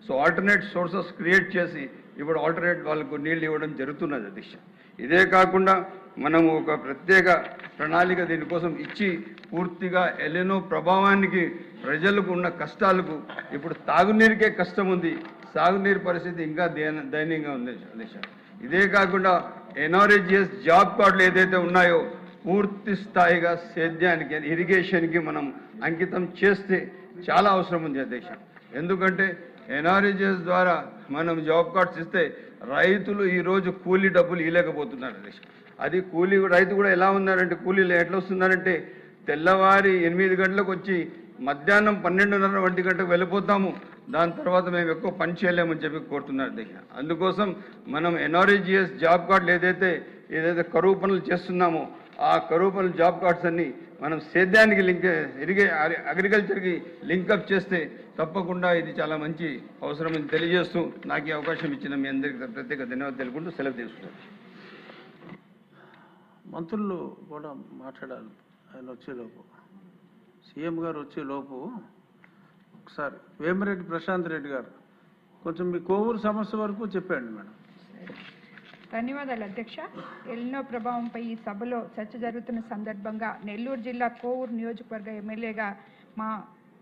సో ఆల్టర్నేట్ సోర్సెస్ క్రియేట్ చేసి ఇప్పుడు ఆల్టర్నేట్ వాళ్ళకు నీళ్ళు ఇవ్వడం జరుగుతున్నది అధ్యక్ష. ఇదే కాకుండా మనము ఒక ప్రత్యేక ప్రణాళిక దీనికోసం ఇచ్చి పూర్తిగా ఎలినో ప్రభావానికి ప్రజలకు ఉన్న కష్టాలకు ఇప్పుడు తాగునీరుకే కష్టం ఉంది, సాగునీరు పరిస్థితి ఇంకా దయనీయంగా ఉంది అధ్యక్ష. ఇదే కాకుండా ఎన్ఆర్ఈజీఎస్ జాబ్ కార్డులు ఏదైతే ఉన్నాయో పూర్తి స్థాయిగా సేద్యానికి ఇరిగేషన్కి మనం అంకితం చేస్తే చాలా అవసరం ఉంది అధ్యక్ష. ఎందుకంటే ఎన్ఆర్ఈజీఎస్ ద్వారా మనం జాబ్ కార్డ్స్ ఇస్తే రైతులు ఈరోజు కూలీ డబ్బులు ఇవ్వలేకపోతున్నారు అధ్యక్ష. అది కూలీ రైతు కూడా ఎలా ఉన్నారంటే కూలీలు ఎట్లా వస్తున్నారంటే తెల్లవారి 8 గంటలకు వచ్చి మధ్యాహ్నం 12:30 1 గంటకు వెళ్ళిపోతాము, దాని తర్వాత మేము ఎక్కువ పని చేయలేమని చెప్పి కోరుతున్నారు అధ్యక్ష. అందుకోసం మనం ఎన్ఆర్ఈజీఎస్ జాబ్ కార్డులు ఏదైతే కరువు పనులు చేస్తున్నామో ఆ కరువు పనుల జాబ్ కార్డ్స్ అన్ని మనం సేద్యానికి అగ్రికల్చర్కి లింకప్ చేస్తే తప్పకుండా ఇది చాలా మంచి అవసరమని తెలియజేస్తూ నాకు ఈ అవకాశం ఇచ్చిన మీ అందరికీ ప్రత్యేక ధన్యవాదాలు తెలుపుకుంటూ సెలవు తీసుకుంటాను. మంత్రులు కూడా మాట్లాడాలి. ఆయన వచ్చేలోపు సీఎం గారు వచ్చేలోపు ఒకసారి వేమిరెడ్డి ప్రశాంత్ రెడ్డి గారు కొంచెం మీ కోవూరు సమస్య వరకు చెప్పండి మేడం. ధన్యవాదాలు అధ్యక్ష. ఎల్నినో ప్రభావంపై ఈ సభలో చర్చ జరుగుతున్న సందర్భంగా నెల్లూరు జిల్లా కోవూరు నియోజకవర్గ ఎమ్మెల్యేగా మా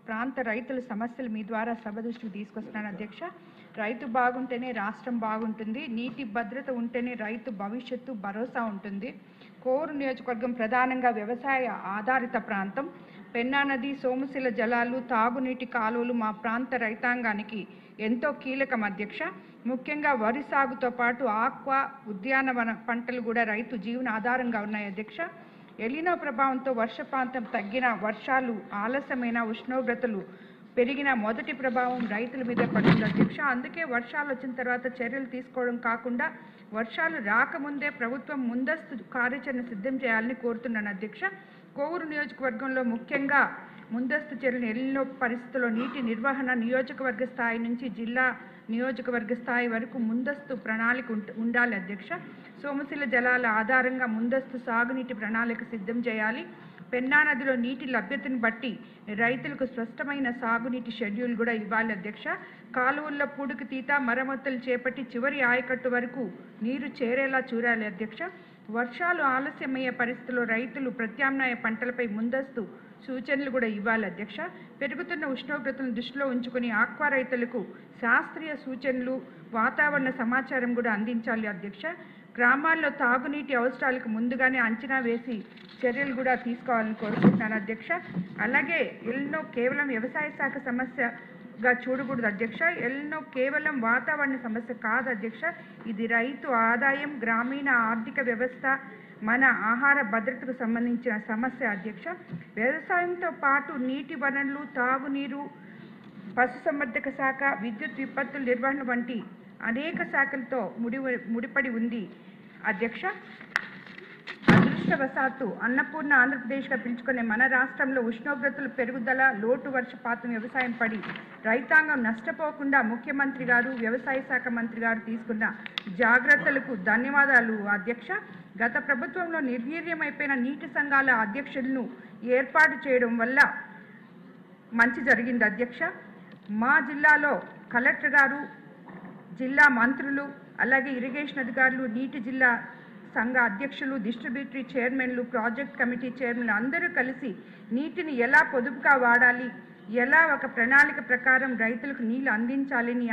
ప్రాంత రైతుల సమస్యలు మీ ద్వారా సభ దృష్టికి తీసుకొస్తున్నాను అధ్యక్ష. రైతు బాగుంటేనే రాష్ట్రం బాగుంటుంది, నీటి భద్రత ఉంటేనే రైతు భవిష్యత్తు భరోసా ఉంటుంది. కోవూరు నియోజకవర్గం ప్రధానంగా వ్యవసాయ ఆధారిత ప్రాంతం. పెన్నా నది, సోమశిల జలాలు, తాగునీటి కాలువలు మా ప్రాంత రైతాంగానికి ఎంతో కీలకం అధ్యక్ష. ముఖ్యంగా వరి సాగుతో పాటు ఆక్వా, ఉద్యానవన పంటలు కూడా రైతు జీవన ఆధారంగా ఉన్నాయి అధ్యక్ష. ఎలినో ప్రభావంతో వర్షపాతం తగ్గిన, వర్షాలు ఆలస్యమైన, ఉష్ణోగ్రతలు పెరిగిన మొదటి ప్రభావం రైతుల మీద పడుతుంది అధ్యక్ష. అందుకే వర్షాలు వచ్చిన తర్వాత చర్యలు తీసుకోవడం కాకుండా వర్షాలు రాకముందే ప్రభుత్వం ముందస్తు కార్యాచరణ సిద్ధం చేయాలని కోరుతున్నాను అధ్యక్ష. కోవూరు నియోజకవర్గంలో ముఖ్యంగా ముందస్తు చర్యలు ఎలినో పరిస్థితుల్లో నీటి నిర్వహణ నియోజకవర్గ స్థాయి నుంచి జిల్లా నియోజకవర్గ స్థాయి వరకు ముందస్తు ప్రణాళిక ఉండాలి అధ్యక్ష. సోమశిల జలాల ఆధారంగా ముందస్తు సాగునీటి ప్రణాళిక సిద్ధం చేయాలి. పెన్నా నదిలో నీటి లభ్యతను బట్టి రైతులకు స్పష్టమైన సాగునీటి షెడ్యూల్ కూడా ఇవ్వాలి అధ్యక్ష. కాలువల్లో పూడికి తీత, మరమ్మతులు చేపట్టి చివరి ఆయకట్టు వరకు నీరు చేరేలా చూడాలి అధ్యక్ష. వర్షాలు ఆలస్యమయ్యే పరిస్థితుల్లో రైతులు ప్రత్యామ్నాయ పంటలపై ముందస్తు సూచనలు కూడా ఇవ్వాలి అధ్యక్ష. పెరుగుతున్న ఉష్ణోగ్రతలను దృష్టిలో ఉంచుకుని ఆక్వా రైతులకు శాస్త్రీయ సూచనలు, వాతావరణ సమాచారం కూడా అందించాలి అధ్యక్ష. గ్రామాల్లో తాగునీటి అవసరాలకు ముందుగానే అంచనా వేసి చర్యలు కూడా తీసుకోవాలని కోరుకుంటున్నాను అధ్యక్ష. అలాగే ఎల్నినో కేవలం వ్యవసాయ శాఖ సమస్యగా చూడకూడదు అధ్యక్ష. ఎల్నినో కేవలం వాతావరణ సమస్య కాదు అధ్యక్ష. ఇది రైతు ఆదాయం, గ్రామీణ ఆర్థిక వ్యవస్థ, మన ఆహార భద్రతకు సంబంధించిన సమస్య అధ్యక్ష. వ్యవసాయంతో పాటు నీటి వనరులు, తాగునీరు, పశుసంవర్ధక శాఖ, విద్యుత్ విపత్తుల నిర్వహణ వంటి అనేక శాఖలతో ముడిపడి ఉంది అధ్యక్ష. అదృష్టవశాత్తు అన్నపూర్ణ ఆంధ్రప్రదేశ్గా పిలుచుకునే మన రాష్ట్రంలో ఉష్ణోగ్రతలు పెరుగుదల, లోటు వర్షపాతం వ్యవసాయం పడి రైతాంగం నష్టపోకుండా ముఖ్యమంత్రి గారు, వ్యవసాయ శాఖ మంత్రి గారు తీసుకున్న జాగ్రత్తలకు ధన్యవాదాలు అధ్యక్ష. గత ప్రభుత్వంలో నిర్వీర్యమైపోయిన నీటి సంఘాల అధ్యక్షులను ఏర్పాటు చేయడం వల్ల మంచి జరిగింది అధ్యక్ష. మా జిల్లాలో కలెక్టర్ గారు, జిల్లా మంత్రులు, అలాగే ఇరిగేషన్ అధికారులు, నీటి జిల్లా సంఘ అధ్యక్షులు, డిస్ట్రిబ్యూటరీ చైర్మన్లు, ప్రాజెక్ట్ కమిటీ చైర్మన్లు అందరూ కలిసి నీటిని ఎలా పొదుపుగా వాడాలి, ఎలా ఒక ప్రణాళిక ప్రకారం రైతులకు నీళ్లు అందించాలని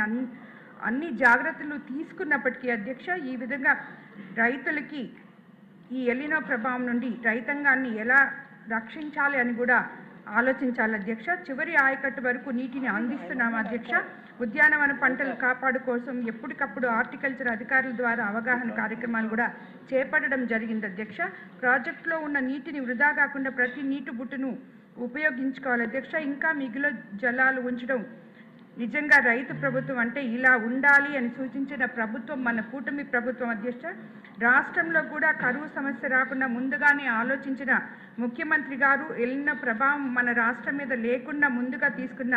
అన్ని జాగ్రత్తలు తీసుకున్నప్పటికీ అధ్యక్ష, ఈ విధంగా రైతులకి ఈ ఎలినో ప్రభావం నుండి రైతాంగాన్ని ఎలా రక్షించాలి అని కూడా ఆలోచించాలి అధ్యక్ష. చివరి ఆయకట్టు వరకు నీటిని అందిస్తున్నాం అధ్యక్ష. ఉద్యానవన పంటలు కాపాడు కోసం ఎప్పటికప్పుడు హార్టికల్చర్ అధికారుల ద్వారా అవగాహన కార్యక్రమాలు కూడా చేపట్టడం జరిగింది అధ్యక్ష. ప్రాజెక్టులో ఉన్న నీటిని వృధా కాకుండా ప్రతి నీటి బుట్టును ఉపయోగించుకోవాలి అధ్యక్ష. ఇంకా మిగిలిన జలాలు ఉంచడం నిజంగా రైతు ప్రభుత్వం అంటే ఇలా ఉండాలి అని సూచించిన ప్రభుత్వం మన కూటమి ప్రభుత్వం అధ్యక్ష. రాష్ట్రంలో కూడా కరువు సమస్య రాకుండా ముందుగానే ఆలోచించిన ముఖ్యమంత్రి గారు ఎల్నినో ప్రభావం మన రాష్ట్రం మీద లేకుండా ముందుగా తీసుకున్న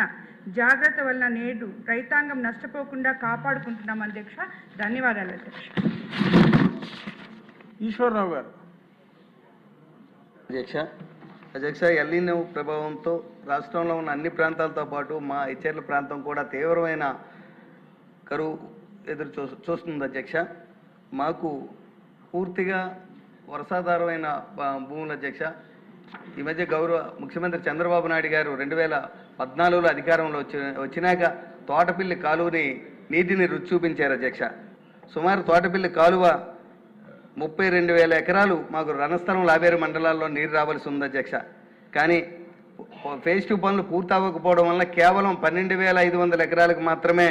జాగ్రత్త వలన నేడు రైతాంగం నష్టపోకుండా కాపాడుకుంటున్నాం అధ్యక్ష. ధన్యవాదాలు అధ్యక్ష. ఈశ్వరరావు గారు. అధ్యక్ష, ఎల్నినో ప్రభావంతో రాష్ట్రంలో ఉన్న అన్ని ప్రాంతాలతో పాటు మా ఇచ్చేర్ల ప్రాంతం కూడా తీవ్రమైన కరువు ఎదురు చూస్తుంది అధ్యక్ష. మాకు పూర్తిగా వర్షాధారమైన భూములు అధ్యక్ష. ఈ మధ్య గౌరవ ముఖ్యమంత్రి చంద్రబాబు నాయుడు గారు 2014లో అధికారంలో వచ్చినాక తోటపిల్లి కాలువని నీటిని రుచి చూపించారు అధ్యక్ష. సుమారు తోటపిల్లి కాలువ 32,000 ఎకరాలు మాకు రణస్థలం లావేరు మండలాల్లో నీరు రావాల్సి ఉంది అధ్యక్ష. కానీ ఫేజ్ 2 పనులు పూర్తి అవ్వకపోవడం వల్ల కేవలం 12,500 ఎకరాలకు మాత్రమే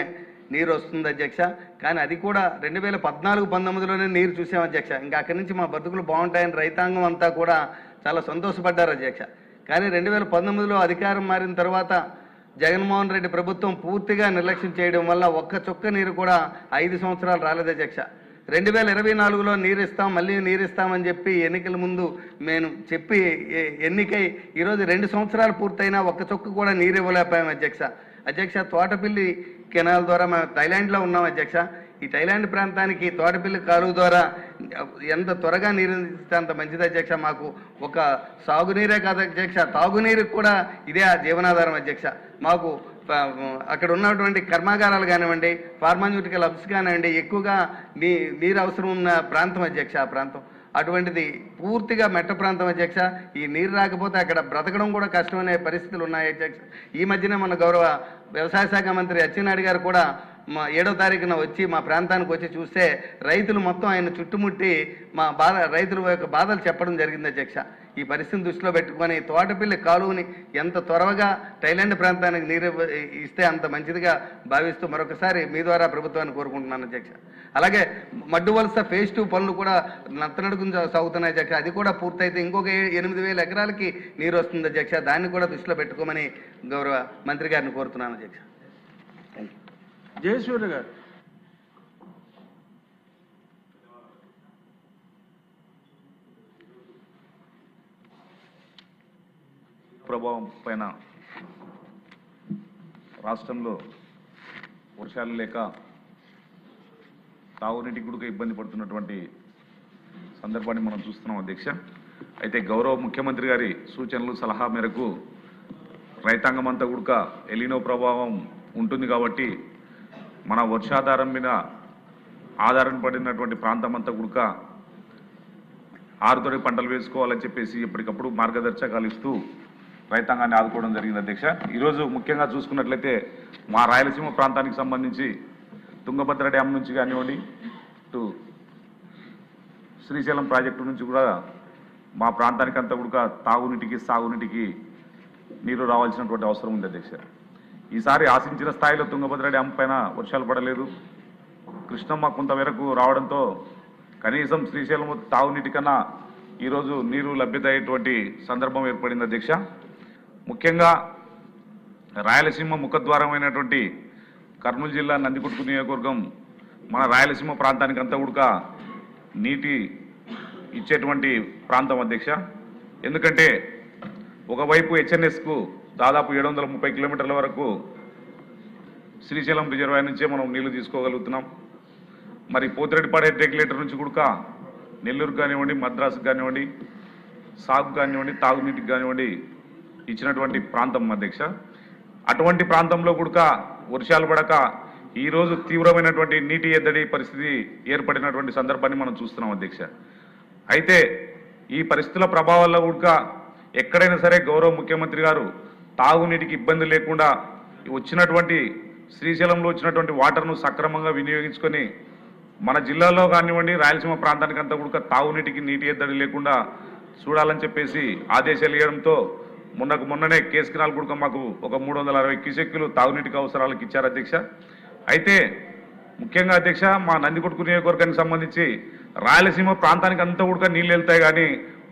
నీరు వస్తుంది అధ్యక్ష. కానీ అది కూడా 2014-19లోనే నీరు చూసాం అధ్యక్ష. ఇంకా అక్కడి నుంచి మా బతుకులు బాగుంటాయని రైతాంగం అంతా కూడా చాలా సంతోషపడ్డారు అధ్యక్ష. కానీ 2019లో అధికారం మారిన తర్వాత జగన్మోహన్ రెడ్డి ప్రభుత్వం పూర్తిగా నిర్లక్ష్యం చేయడం వల్ల ఒక్క చుక్క నీరు కూడా 5 సంవత్సరాలు రాలేదు అధ్యక్ష. 2024లో నీరు ఇస్తాం, మళ్ళీ నీరు ఇస్తామని చెప్పి ఎన్నికల ముందు నేను చెప్పి ఎన్నికై ఈరోజు 2 సంవత్సరాలు పూర్తయినా ఒక్క చుక్క కూడా నీరు ఇవ్వలేకపోయాం అధ్యక్ష. తోటపిల్లి కెనాల్ ద్వారా మేము థైలాండ్లో ఉన్నాం అధ్యక్ష. ఈ థైలాండ్ ప్రాంతానికి తోటపిల్లి కాలువ ద్వారా ఎంత త్వరగా నీరు ఇస్తే అంత మంచిది అధ్యక్ష. మాకు ఒక సాగునీరే కాదు అధ్యక్ష, తాగునీరుకు కూడా ఇదే జీవనాధారం అధ్యక్ష. మాకు అక్కడ ఉన్నటువంటి కర్మాగారాలు కానివ్వండి, ఫార్మాన్యూటికల్ హబ్స్ కానివ్వండి, ఎక్కువగా నీరు అవసరం ఉన్న ప్రాంతం అధ్యక్ష. ఆ ప్రాంతం అటువంటిది పూర్తిగా మెట్ట ప్రాంతం అధ్యక్ష. ఈ నీరు రాకపోతే అక్కడ బ్రతకడం కూడా కష్టమనే పరిస్థితులు ఉన్నాయి అధ్యక్ష. ఈ మధ్యనే మన గౌరవ వ్యవసాయ శాఖ మంత్రి అచ్చెన్నాయుడు గారు కూడా 7వ తారీఖున వచ్చి మా ప్రాంతానికి వచ్చి చూస్తే రైతులు మొత్తం ఆయన చుట్టుముట్టి రైతుల యొక్క బాధలు చెప్పడం జరిగింది అధ్యక్ష. ఈ పరిస్థితిని దృష్టిలో పెట్టుకొని తోటపిల్లి కాలువని ఎంత త్వరగా థైలాండ్ ప్రాంతానికి నీరు ఇస్తే అంత మంచిదిగా భావిస్తూ మరొకసారి మీ ద్వారా ప్రభుత్వాన్ని కోరుకుంటున్నాను అధ్యక్ష. అలాగే మడ్డు వలస ఫేజ్ 2 పనులు కూడా నత్తనడుగు సాగుతున్నాయి అధ్యక్ష. అది కూడా పూర్తయితే ఇంకొక 8,000 ఎకరాలకి నీరు వస్తుంది అధ్యక్ష. దాన్ని కూడా దృష్టిలో పెట్టుకోమని గౌరవ మంత్రి గారిని కోరుతున్నాను అధ్యక్ష. జయసూర్య గారు. ప్రభావం పైన రాష్ట్రంలో వర్షాలు లేక తాగునీటికి కూడా ఇబ్బంది పడుతున్నటువంటి సందర్భాన్ని మనం చూస్తున్నాం అధ్యక్ష. అయితే గౌరవ ముఖ్యమంత్రి గారి సూచనలు సలహా మేరకు రైతాంగం అంతా కూడా ఎలినో ప్రభావం ఉంటుంది కాబట్టి మన వర్షాధారం మీద ఆధారపడినటువంటి ప్రాంతం అంతా కూడా ఆరుతడి పంటలు వేసుకోవాలని చెప్పేసి ఎప్పటికప్పుడు మార్గదర్శకాలు ఇస్తూ రైతాంగాన్ని ఆదుకోవడం జరిగింది అధ్యక్ష. ఈరోజు ముఖ్యంగా చూసుకున్నట్లయితే మా రాయలసీమ ప్రాంతానికి సంబంధించి తుంగభద్ర డ్యామ్ నుంచి కానివ్వండి, ఇటు శ్రీశైలం ప్రాజెక్టు నుంచి కూడా మా ప్రాంతానికి అంతా కూడా తాగునీటికి సాగునీటికి నీరు రావాల్సినటువంటి అవసరం ఉంది అధ్యక్ష. ఈసారి ఆశించిన స్థాయిలో తుంగభద్ర డ్యామ్ పైన వర్షాలు పడలేదు. కృష్ణమ్మ కొంతమేరకు రావడంతో కనీసం శ్రీశైలం తాగునీటి కన్నా ఈరోజు నీరు లభ్యత అయ్యేటువంటి సందర్భం ఏర్పడింది అధ్యక్ష. ముఖ్యంగా రాయలసీమ ముఖద్వారమైనటువంటి కర్నూలు జిల్లా నందికొట్కు నియోజకవర్గం మన రాయలసీమ ప్రాంతానికి అంతా కూడా నీటి ఇచ్చేటువంటి ప్రాంతం అధ్యక్ష. ఎందుకంటే ఒకవైపు హెచ్ఎన్ఎస్కు దాదాపు 730 కిలోమీటర్ల వరకు శ్రీశైలం రిజర్వాయర్ నుంచే మనం నీళ్లు తీసుకోగలుగుతున్నాం. మరి పోతిరెడ్డిపాడు రెగ్యులేటర్ నుంచి కూడా నెల్లూరు కానివ్వండి, మద్రాసు కానివ్వండి, సాగు కానివ్వండి, తాగునీటికి కానివ్వండి ఇచ్చినటువంటి ప్రాంతం అధ్యక్ష. అటువంటి ప్రాంతంలో కూడా వర్షాలు పడక ఈరోజు తీవ్రమైనటువంటి నీటి ఎద్దడి పరిస్థితి ఏర్పడినటువంటి సందర్భాన్ని మనం చూస్తున్నాం అధ్యక్ష. అయితే ఈ పరిస్థితుల ప్రభావాల్లో కూడా ఎక్కడైనా సరే గౌరవ ముఖ్యమంత్రి గారు తాగునీటికి ఇబ్బంది లేకుండా వచ్చినటువంటి శ్రీశైలంలో వచ్చినటువంటి వాటర్ను సక్రమంగా వినియోగించుకొని మన జిల్లాలో కానివ్వండి రాయలసీమ ప్రాంతానికి అంతా కూడా తాగునీటికి నీటి ఎద్దడి లేకుండా చూడాలని చెప్పేసి ఆదేశాలు ఇవ్వడంతో మొన్ననే కేసు కెనాల్ కూడా మాకు ఒక 360 క్యూసెక్కులు తాగునీటికి అవసరాలకు ఇచ్చారు అధ్యక్ష. అయితే ముఖ్యంగా అధ్యక్ష మా నందికొట్కు నియోజకవర్గానికి సంబంధించి రాయలసీమ ప్రాంతానికి అంతా కూడా నీళ్ళు వెళ్తాయి కానీ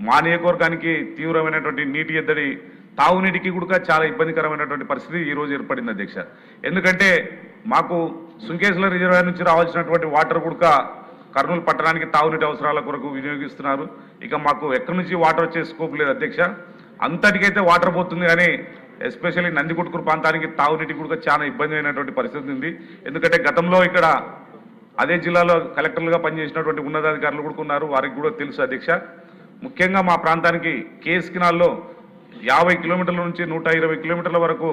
మా నియోజకవర్గానికి తీవ్రమైనటువంటి నీటి ఎద్దడి తాగునీటికి కూడా చాలా ఇబ్బందికరమైనటువంటి పరిస్థితి ఈ రోజు ఏర్పడింది అధ్యక్ష. ఎందుకంటే మాకు సుంకేశ్వర రిజర్వాయర్ నుంచి రావాల్సినటువంటి వాటర్ కూడా కర్నూలు పట్టణానికి తాగునీటి అవసరాల కొరకు వినియోగిస్తున్నారు. ఇక మాకు ఎక్కడి నుంచి వాటర్ వచ్చే స్కోప్ లేదు అధ్యక్ష. అంతటికైతే వాటర్ పోతుంది కానీ ఎస్పెషల్లీ నందికొట్కూరు ప్రాంతానికి తాగునీటికి కూడా చాలా ఇబ్బంది అయినటువంటి పరిస్థితి ఉంది. ఎందుకంటే గతంలో ఇక్కడ అదే జిల్లాలో కలెక్టర్లుగా పనిచేసినటువంటి ఉన్నతాధికారులు కూడా ఉన్నారు, వారికి కూడా తెలుసు అధ్యక్ష. ముఖ్యంగా మా ప్రాంతానికి కేఎస్ కెనాల్లో 50 కిలోమీటర్ల నుంచి 120 కిలోమీటర్ల వరకు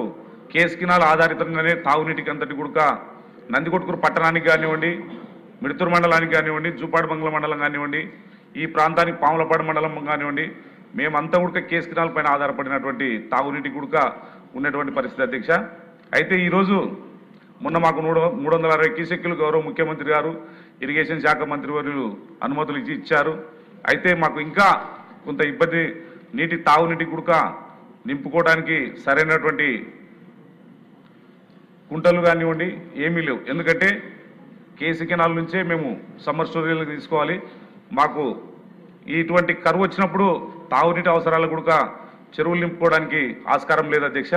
కేఎస్ కెనాల్ ఆధారితంగానే తాగునీటికి అంతటి కూడా నందికొట్కూరు పట్టణానికి కానివ్వండి, మిడుతూరు మండలానికి కానివ్వండి, జూపాడు మంగళ మండలం కానివ్వండి, ఈ ప్రాంతానికి పాములపాడు మండలం కానివ్వండి, మేమంతా కూడా కేఎస్ కెనాల్ పైన ఆధారపడినటువంటి తాగునీటి కూడా ఉన్నటువంటి పరిస్థితి అధ్యక్ష. అయితే ఈరోజు మొన్న మాకు 360 క్యూసెక్కులు గౌరవ ముఖ్యమంత్రి గారు ఇరిగేషన్ శాఖ మంత్రివర్యులు అనుమతులు ఇచ్చారు. అయితే మాకు ఇంకా కొంత ఇబ్బంది, తాగునీటి కూడా నింపుకోవడానికి సరైనటువంటి కుంటలు కానివ్వండి ఏమీ లేవు. ఎందుకంటే కేసీ కెనాల్ నుంచే మేము సమ్మర్ స్టోరేజ్లకు తీసుకోవాలి. మాకు ఇటువంటి కరువు వచ్చినప్పుడు తాగునీటి అవసరాలు కూడా చెరువులు నింపుకోవడానికి ఆస్కారం లేదు అధ్యక్ష.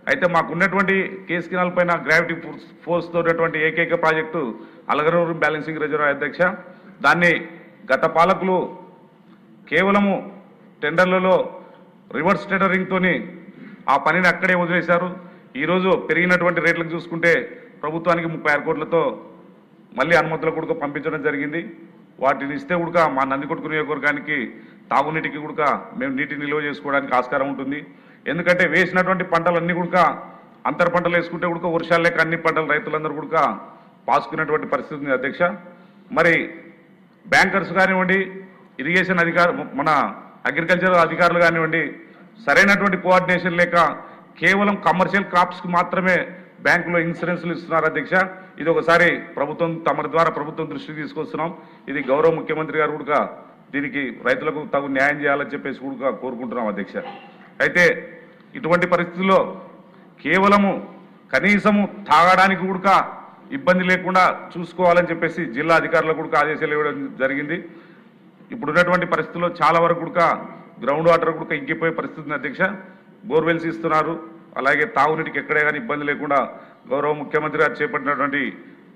అయితే మాకు ఉన్నటువంటి కేసీ కెనాల్ పైన గ్రావిటీ ఫోర్స్తో ఉన్నటువంటి ఏకైక ప్రాజెక్టు అలగనూరు బ్యాలెన్సింగ్ రిజర్వాయర్ అధ్యక్ష. దాన్ని గత పాలకులు కేవలము టెండర్లలో రివర్స్ టెండరింగ్తోని ఆ పనిని అక్కడే వదిలేశారు. ఈరోజు పెరిగినటువంటి రేట్లకు చూసుకుంటే ప్రభుత్వానికి 36 కోట్లతో మళ్ళీ అనుమతులు కూడా పంపించడం జరిగింది. వాటిని ఇస్తే కూడా మా నందికొట్కు నియోజకవర్గానికి తాగునీటికి కూడా మేము నీటిని నిల్వ చేసుకోవడానికి ఆస్కారం ఉంటుంది. ఎందుకంటే వేసినటువంటి పంటలన్నీ కూడా అంతర పంటలు వేసుకుంటే కూడా వర్షాలు లేక అన్ని పంటలు రైతులందరూ కూడా పాసుకునేటువంటి పరిస్థితి ఉంది అధ్యక్ష. మరి బ్యాంకర్స్ కానివ్వండి, ఇరిగేషన్ మన అగ్రికల్చర్ అధికారులు కానివ్వండి, సరైనటువంటి కోఆర్డినేషన్ లేక కేవలం కమర్షియల్ క్రాప్స్కి మాత్రమే బ్యాంకులో ఇన్సూరెన్స్లు ఇస్తున్నారు అధ్యక్ష. ఇది ఒకసారి తమ ద్వారా ప్రభుత్వం దృష్టికి తీసుకొస్తున్నాం. ఇది గౌరవ ముఖ్యమంత్రి గారు కూడా దీనికి రైతులకు తగు న్యాయం చేయాలని చెప్పేసి కూడా కోరుకుంటున్నాం అధ్యక్ష. అయితే ఇటువంటి పరిస్థితుల్లో కేవలము కనీసము తాగడానికి కూడా ఇబ్బంది లేకుండా చూసుకోవాలని చెప్పేసి జిల్లా అధికారులకు కూడా ఆదేశాలు ఇవ్వడం జరిగింది. ఇప్పుడున్నటువంటి పరిస్థితుల్లో చాలా వరకు కూడా గ్రౌండ్ వాటర్ కూడా ఇంకిపోయే పరిస్థితి ఉంది అధ్యక్ష. బోర్వెల్స్ ఇస్తున్నారు. అలాగే తాగునీటికి ఎక్కడే కానీ ఇబ్బంది లేకుండా గౌరవ ముఖ్యమంత్రి గారు చేపట్టినటువంటి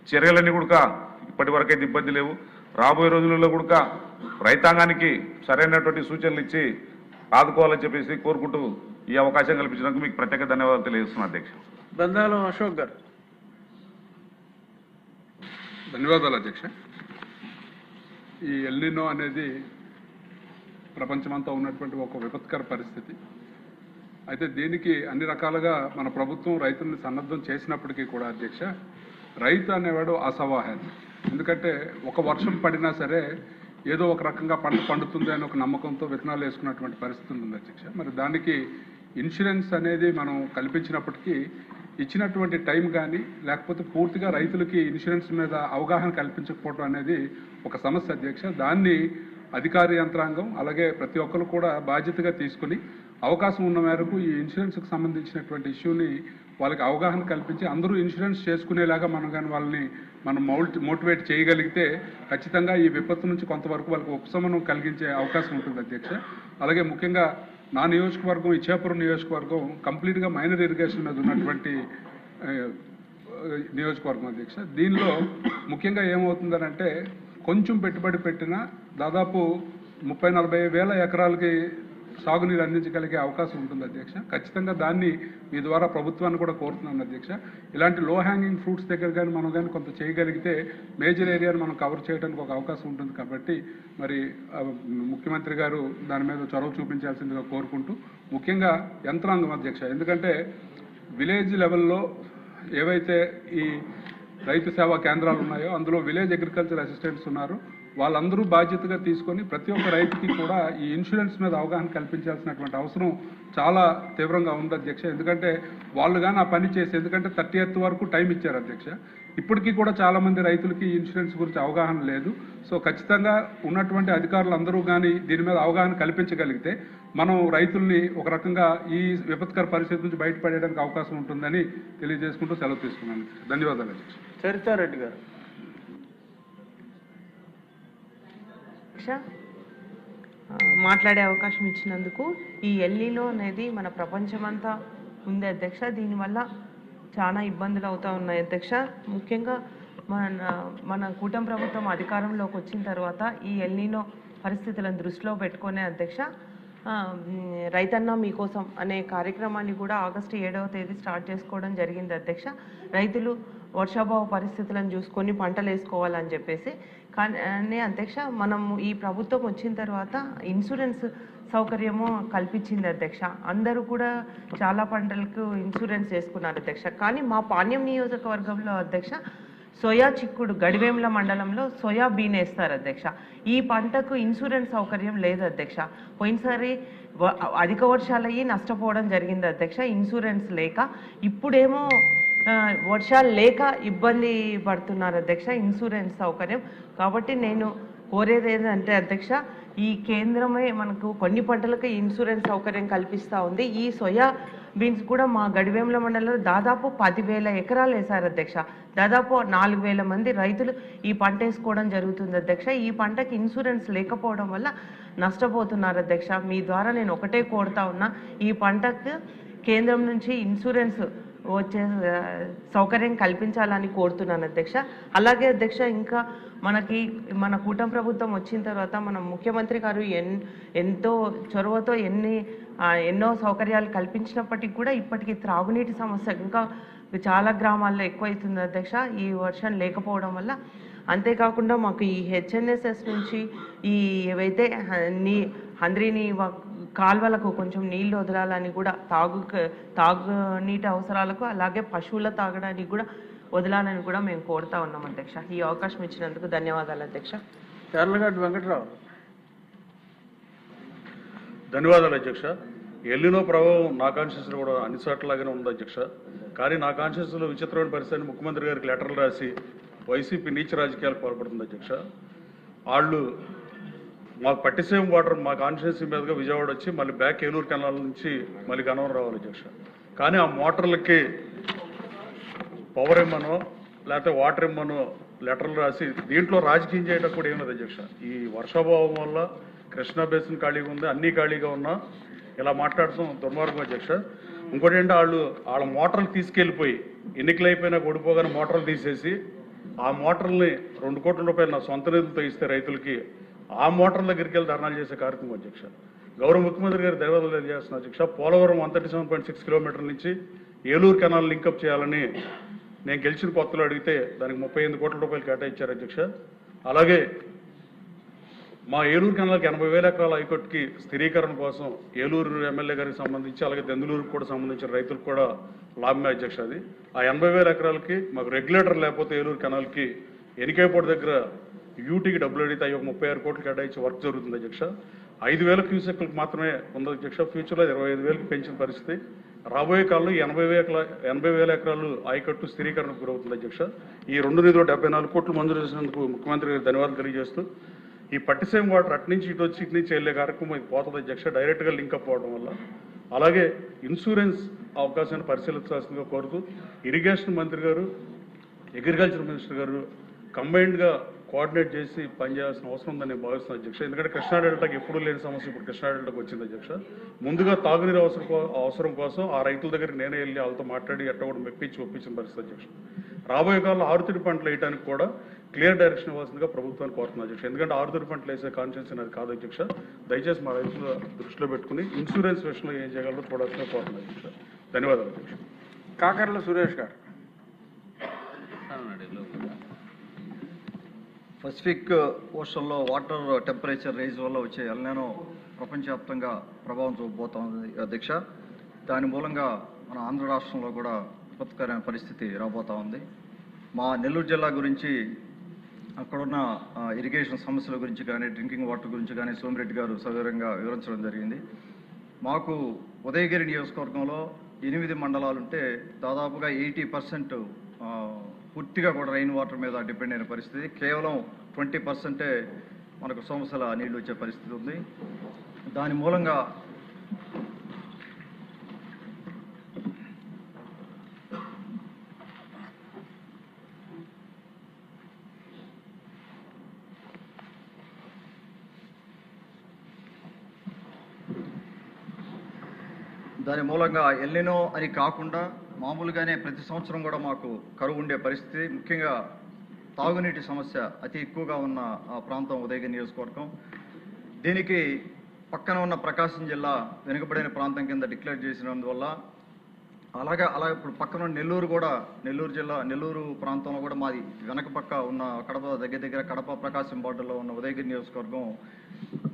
చర్యలన్నీ కూడా ఇప్పటి వరకైతే ఇబ్బంది లేవు. రాబోయే రోజులలో కూడా రైతాంగానికి సరైనటువంటి సూచనలు ఇచ్చి ఆదుకోవాలని చెప్పేసి కోరుకుంటూ ఈ అవకాశం కల్పించినందుకు మీకు ప్రత్యేక ధన్యవాదాలు తెలియజేస్తున్నాను అధ్యక్ష. బందాలం అశోక్ గారు. ధన్యవాదాలు అధ్యక్ష. ఈ ఎల్నినో అనేది ప్రపంచమంతా ఉన్నటువంటి ఒక విపత్కర పరిస్థితి. అయితే దీనికి అన్ని రకాలుగా మన ప్రభుత్వం రైతుల్ని సన్నద్ధం చేసినప్పటికీ కూడా అధ్యక్ష, రైతు అనేవాడు అసహాయం. ఎందుకంటే ఒక వర్షం పడినా సరే ఏదో ఒక రకంగా పంట పండుతుంది అని ఒక నమ్మకంతో విత్తనాలు వేసుకున్నటువంటి పరిస్థితి ఉంది అధ్యక్ష. మరి దానికి ఇన్సూరెన్స్ అనేది మనం కల్పించినప్పటికీ ఇచ్చినటువంటి టైం కానీ లేకపోతే పూర్తిగా రైతులకి ఇన్సూరెన్స్ మీద అవగాహన కల్పించకపోవడం అనేది ఒక సమస్య అధ్యక్ష. దాన్ని అధికార యంత్రాంగం అలాగే ప్రతి ఒక్కరు కూడా బాధ్యతగా తీసుకుని అవకాశం ఉన్న మేరకు ఈ ఇన్సూరెన్స్కి సంబంధించినటువంటి ఇష్యూని వాళ్ళకి అవగాహన కల్పించి అందరూ ఇన్సూరెన్స్ చేసుకునేలాగా మనం కానీ వాళ్ళని మనం మోటివేట్ చేయగలిగితే ఖచ్చితంగా ఈ విపత్తు నుంచి కొంతవరకు వాళ్ళకి ఉపశమనం కలిగించే అవకాశం ఉంటుంది అధ్యక్ష. అలాగే ముఖ్యంగా నా నియోజకవర్గం ఇచ్చాపురం నియోజకవర్గం కంప్లీట్గా మైనర్ ఇరిగేషన్ మీద ఉన్నటువంటి నియోజకవర్గం అధ్యక్ష. దీనిలో ముఖ్యంగా ఏమవుతుందనంటే కొంచెం పెట్టుబడి పెట్టినా దాదాపు 30-40 వేల ఎకరాలకి సాగునీరు అందించగలిగే అవకాశం ఉంటుంది అధ్యక్ష. ఖచ్చితంగా దాన్ని మీ ద్వారా ప్రభుత్వాన్ని కూడా కోరుతున్నాను అధ్యక్ష. ఇలాంటి లో హ్యాంగింగ్ ఫ్రూట్స్ దగ్గర కానీ మనం కానీ కొంత చేయగలిగితే మేజర్ ఏరియాను మనం కవర్ చేయడానికి ఒక అవకాశం ఉంటుంది. కాబట్టి మరి ముఖ్యమంత్రి గారు దాని మీద చొరవ చూపించాల్సిందిగా కోరుకుంటూ, ముఖ్యంగా యంత్రాంగం అధ్యక్ష. ఎందుకంటే విలేజ్ లెవెల్లో ఏవైతే ఈ రైతు సేవా కేంద్రాలు ఉన్నాయో అందులో విలేజ్ అగ్రికల్చర్ అసిస్టెంట్స్ ఉన్నారు. వాళ్ళందరూ బాధ్యతగా తీసుకొని ప్రతి ఒక్క రైతుకి కూడా ఈ ఇన్సూరెన్స్ మీద అవగాహన కల్పించాల్సినటువంటి అవసరం చాలా తీవ్రంగా ఉంది అధ్యక్ష. ఎందుకంటే వాళ్ళు కానీ ఆ పని చేసి, ఎందుకంటే 30th వరకు టైం ఇచ్చారు అధ్యక్ష. ఇప్పటికీ కూడా చాలామంది రైతులకి ఇన్సూరెన్స్ గురించి అవగాహన లేదు. సో ఖచ్చితంగా ఉన్నటువంటి అధికారులు అందరూ కానీ దీని మీద అవగాహన కల్పించగలిగితే మనం రైతుల్ని ఒక రకంగా ఈ విపత్కర పరిస్థితి నుంచి బయటపడేయడానికి అవకాశం ఉంటుందని తెలియజేసుకుంటూ సెలవు తీసుకున్నాను. ధన్యవాదాలు అధ్యక్ష. చరితారెడ్డి గారు. మాట్లాడే అవకాశం ఇచ్చినందుకు. ఈ ఎల్నినో అనేది మన ప్రపంచమంతా ఉంది అధ్యక్ష. దీనివల్ల చాలా ఇబ్బందులు అవుతూ ఉన్నాయి అధ్యక్ష. ముఖ్యంగా మన కూటమి ప్రభుత్వం అధికారంలోకి వచ్చిన తర్వాత ఈ ఎల్నినో పరిస్థితులను దృష్టిలో పెట్టుకునే అధ్యక్ష రైతన్న మీకోసం అనే కార్యక్రమాన్ని కూడా ఆగస్టు 7వ తేదీ స్టార్ట్ చేసుకోవడం జరిగింది అధ్యక్ష. రైతులు వర్షాభావ పరిస్థితులను చూసుకొని పంటలు వేసుకోవాలని చెప్పేసి. కానీ అధ్యక్ష మనం ఈ ప్రభుత్వం వచ్చిన తర్వాత ఇన్సూరెన్స్ సౌకర్యము కల్పించింది అధ్యక్ష. అందరూ కూడా చాలా పంటలకు ఇన్సూరెన్స్ వేసుకున్నారు అధ్యక్ష. కానీ మా పాణ్యం నియోజకవర్గంలో అధ్యక్ష సోయా చిక్కుడు గడివేముల మండలంలో సోయా బీన్ వేస్తారు అధ్యక్ష. ఈ పంటకు ఇన్సూరెన్స్ సౌకర్యం లేదు అధ్యక్ష. పోయినసారి అధిక వర్షాలయ్యి నష్టపోవడం జరిగింది అధ్యక్ష ఇన్సూరెన్స్ లేక. ఇప్పుడేమో వర్షాలు లేక ఇబ్బంది పడుతున్నారు అధ్యక్ష ఇన్సూరెన్స్ సౌకర్యం. కాబట్టి నేను కోరేది ఏంటంటే అధ్యక్ష ఈ కేంద్రమే మనకు కొన్ని పంటలకు ఇన్సూరెన్స్ సౌకర్యం కల్పిస్తూ ఉంది. ఈ సోయా బీన్స్ కూడా మా గడివేముల మండలంలో దాదాపు 10,000 ఎకరాలు వేశారు అధ్యక్ష. దాదాపు 4,000 మంది రైతులు ఈ పంట వేసుకోవడం జరుగుతుంది అధ్యక్ష. ఈ పంటకి ఇన్సూరెన్స్ లేకపోవడం వల్ల నష్టపోతున్నారు అధ్యక్ష. మీ ద్వారా నేను ఒకటే కోరుతా ఉన్నా, ఈ పంటకు కేంద్రం నుంచి ఇన్సూరెన్స్ వచ్చే సౌకర్యం కల్పించాలని కోరుతున్నాను అధ్యక్ష. అలాగే అధ్యక్ష ఇంకా మన కూటమి ప్రభుత్వం వచ్చిన తర్వాత మన ముఖ్యమంత్రి గారు ఎంతో చొరవతో ఎన్నో సౌకర్యాలు కల్పించినప్పటికీ కూడా ఇప్పటికీ త్రాగునీటి సమస్య ఇంకా చాలా గ్రామాల్లో ఎక్కువైతుంది అధ్యక్ష ఈ వర్షం లేకపోవడం వల్ల. అంతేకాకుండా మాకు ఈ హెచ్ఎన్ఎస్ఎస్ నుంచి ఈ ఏవైతే హంద్రీని కాల్వలకు కొంచెం నీళ్లు వదలాలని కూడా తాగునీటి అవసరాలకు అలాగే పశువుల తాగడానికి కూడా వదలాలని కూడా మేము కోరుతా ఉన్నాం అధ్యక్ష. ఈ అవకాశం ఇచ్చినందుకు ధన్యవాదాలు అధ్యక్ష. యార్లగడ్డ వెంకట్రావు. ధన్యవాదాలు అధ్యక్ష. ఎల్లినో ప్రభావం నా కాన్షియస్లో కూడా అన్ని చోట్లలాగానే ఉంది అధ్యక్ష. కానీ నా కాన్షియస్లో విచిత్రమైన పరిస్థితిని ముఖ్యమంత్రి గారికి లెటర్లు రాసి వైసీపీ నీచ రాజకీయాలకు పాల్పడుతుంది అధ్యక్ష. వాళ్ళు మాకు పట్టిసీమ వాటర్ మా కాన్స్టిట్యున్సీ మీదుగా విజయవాడ వచ్చి మళ్ళీ బ్యాక్ ఏలూరు కెనాల్ నుంచి మళ్ళీ గన్నవరం రావాలి అధ్యక్ష. కానీ ఆ మోటార్లకి పవర్ ఇమ్మనో లేకపోతే వాటర్ ఇమ్మనో లెటర్లు రాసి దీంట్లో రాజకీయం చేయడం కూడా ఏమన్నది అధ్యక్ష. ఈ వర్షాభావం వల్ల కృష్ణా బేసిన్ ఖాళీగా ఉంది, అన్నీ ఖాళీగా ఉన్నా ఇలా మాట్లాడటం దుర్మార్గం అధ్యక్ష. ఇంకోటి ఏంటంటే వాళ్ళ మోటార్లు తీసుకెళ్ళిపోయి ఎన్నికలు అయిపోయినా ఓడిపోగానే మోటార్లు తీసేసి ఆ మోటార్లని 2 కోట్ల రూపాయలు నా సొంత నిధులతో ఇస్తే రైతులకి ఆ మోటార్ల దగ్గరికి వెళ్ళి ధర్నాలు చేసే కార్యక్రమం అధ్యక్ష. గౌరవ ముఖ్యమంత్రి గారు ధన్యవాదాలు తెలియజేస్తున్నారు అధ్యక్ష. పోలవరం 137.6 కిలోమీటర్ల నుంచి ఏలూరు కెనాల్ లింకప్ చేయాలని నేను గెలిచిన కొత్తలో అడిగితే దానికి 38 కోట్ల రూపాయలు కేటాయించారు అధ్యక్ష. అలాగే మా ఏలూరు కెనాల్కి 80,000 ఎకరాల హైకోర్టుకి స్థిరీకరణ కోసం ఏలూరు ఎమ్మెల్యే గారికి సంబంధించి అలాగే దెందులూరుకు కూడా సంబంధించిన రైతులకు కూడా లాభమే అధ్యక్ష. అది ఆ 80,000 ఎకరాలకి మాకు రెగ్యులేటర్ లేకపోతే ఏలూరు కెనాల్కి ఎనికేపోటు దగ్గర యూటీకి డబ్బులు అడిగితే 36 కోట్లు కేటాయించి వర్క్ జరుగుతుంది అధ్యక్ష. 5,000 క్యూసెక్లకు మాత్రమే ఉంది అధ్యక్ష. ఫ్యూచర్లో 25,000కి పెంచిన పరిస్థితి. రాబోయే కాలంలో 80,000 ఎకరాలు ఆయకట్టు స్థిరీకరణకు గురవుతుంది అధ్యక్ష. ఈ 2 నిధులు 74 కోట్లు మంజూరు చేసినందుకు ముఖ్యమంత్రి గారికి ధన్యవాదాలు తెలియజేస్తూ ఈ పట్టిసీమ వాటర్ అటు నుంచి ఇటు వచ్చి ఇటు నుంచి వెళ్ళే కార్యక్రమం ఇది పోతుంది అధ్యక్ష డైరెక్ట్గా లింకప్ అవ్వడం వల్ల. అలాగే ఇన్సూరెన్స్ అవకాశాన్ని పరిశీలించాల్సిందిగా కోరుతూ ఇరిగేషన్ మంత్రి గారు అగ్రికల్చర్ మినిస్టర్ గారు కంబైన్డ్గా కోఆర్డినేట్ చేసి పనిచేయాల్సిన అవసరం ఉందని నేను భావిస్తున్నాను అధ్యక్ష. ఎందుకంటే కృష్ణా డెల్టాకి ఎప్పుడూ లేని సమస్య ఇప్పుడు కృష్ణా డెల్టాకి వచ్చింది అధ్యక్ష. ముందుగా తాగునీరు అవసరం కోసం ఆ రైతుల దగ్గరికి నేనే వెళ్ళి వాళ్ళతో మాట్లాడి ఎట్ట కూడా ఒప్పించిన పరిస్థితి అధ్యక్ష. రాబోయే కాలంలో ఆరుతడి పంటలు వేయడానికి కూడా క్లియర్ డైరెక్షన్ ఇవ్వాల్సిందిగా ప్రభుత్వాన్ని కోరుతున్నాను అధ్యక్ష. ఎందుకంటే ఆరుతడి పంటలు వేసే కాన్షియన్స్ అది కాదు అధ్యక్ష. దయచేసి మా రైతుల దృష్టిలో పెట్టుకుని ఇన్సూరెన్స్ విషయంలో ఏం చేయగలరో చూడాల్సిన కోరుతున్నాను అధ్యక్ష. ధన్యవాదాలు అధ్యక్ష. కాకర్ల సురేష్ గారు. పసిఫిక్ ఓషన్లో వాటర్ టెంపరేచర్ రైజ్ వల్ల వచ్చే ఎల్నినో ప్రపంచవ్యాప్తంగా ప్రభావం చూపబోతోంది అధ్యక్ష. దాని మూలంగా మన ఆంధ్ర రాష్ట్రంలో కూడా విపత్కరమైన పరిస్థితి రాబోతూ ఉంది. మా నెల్లూరు జిల్లా గురించి అక్కడున్న ఇరిగేషన్ సమస్యల గురించి కానీ డ్రింకింగ్ వాటర్ గురించి కానీ సోమిరెడ్డి గారు సవివరంగా వివరించడం జరిగింది. మాకు ఉదయగిరి నియోజకవర్గంలో 8 మండలాలుంటే దాదాపుగా 80% పూర్తిగా కూడా రైన్ వాటర్ మీద డిపెండ్ అయిన పరిస్థితి. కేవలం 20% మనకు సోమశల నీళ్లు వచ్చే పరిస్థితి ఉంది. దాని మూలంగా ఎల్నినో అని కాకుండా మామూలుగానే ప్రతి సంవత్సరం కూడా మాకు కరువు ఉండే పరిస్థితి. ముఖ్యంగా తాగునీటి సమస్య అతి ఎక్కువగా ఉన్న ప్రాంతం ఉదయగిరి నియోజకవర్గం. దీనికి పక్కన ఉన్న ప్రకాశం జిల్లా వెనుకబడిన ప్రాంతం కింద డిక్లేర్ చేసినందువల్ల అలాగే ఇప్పుడు పక్కన నెల్లూరు ప్రాంతంలో కూడా మాది వెనక పక్క ఉన్న కడప దగ్గర కడప ప్రకాశం బార్డర్లో ఉన్న ఉదయగిరి నియోజకవర్గం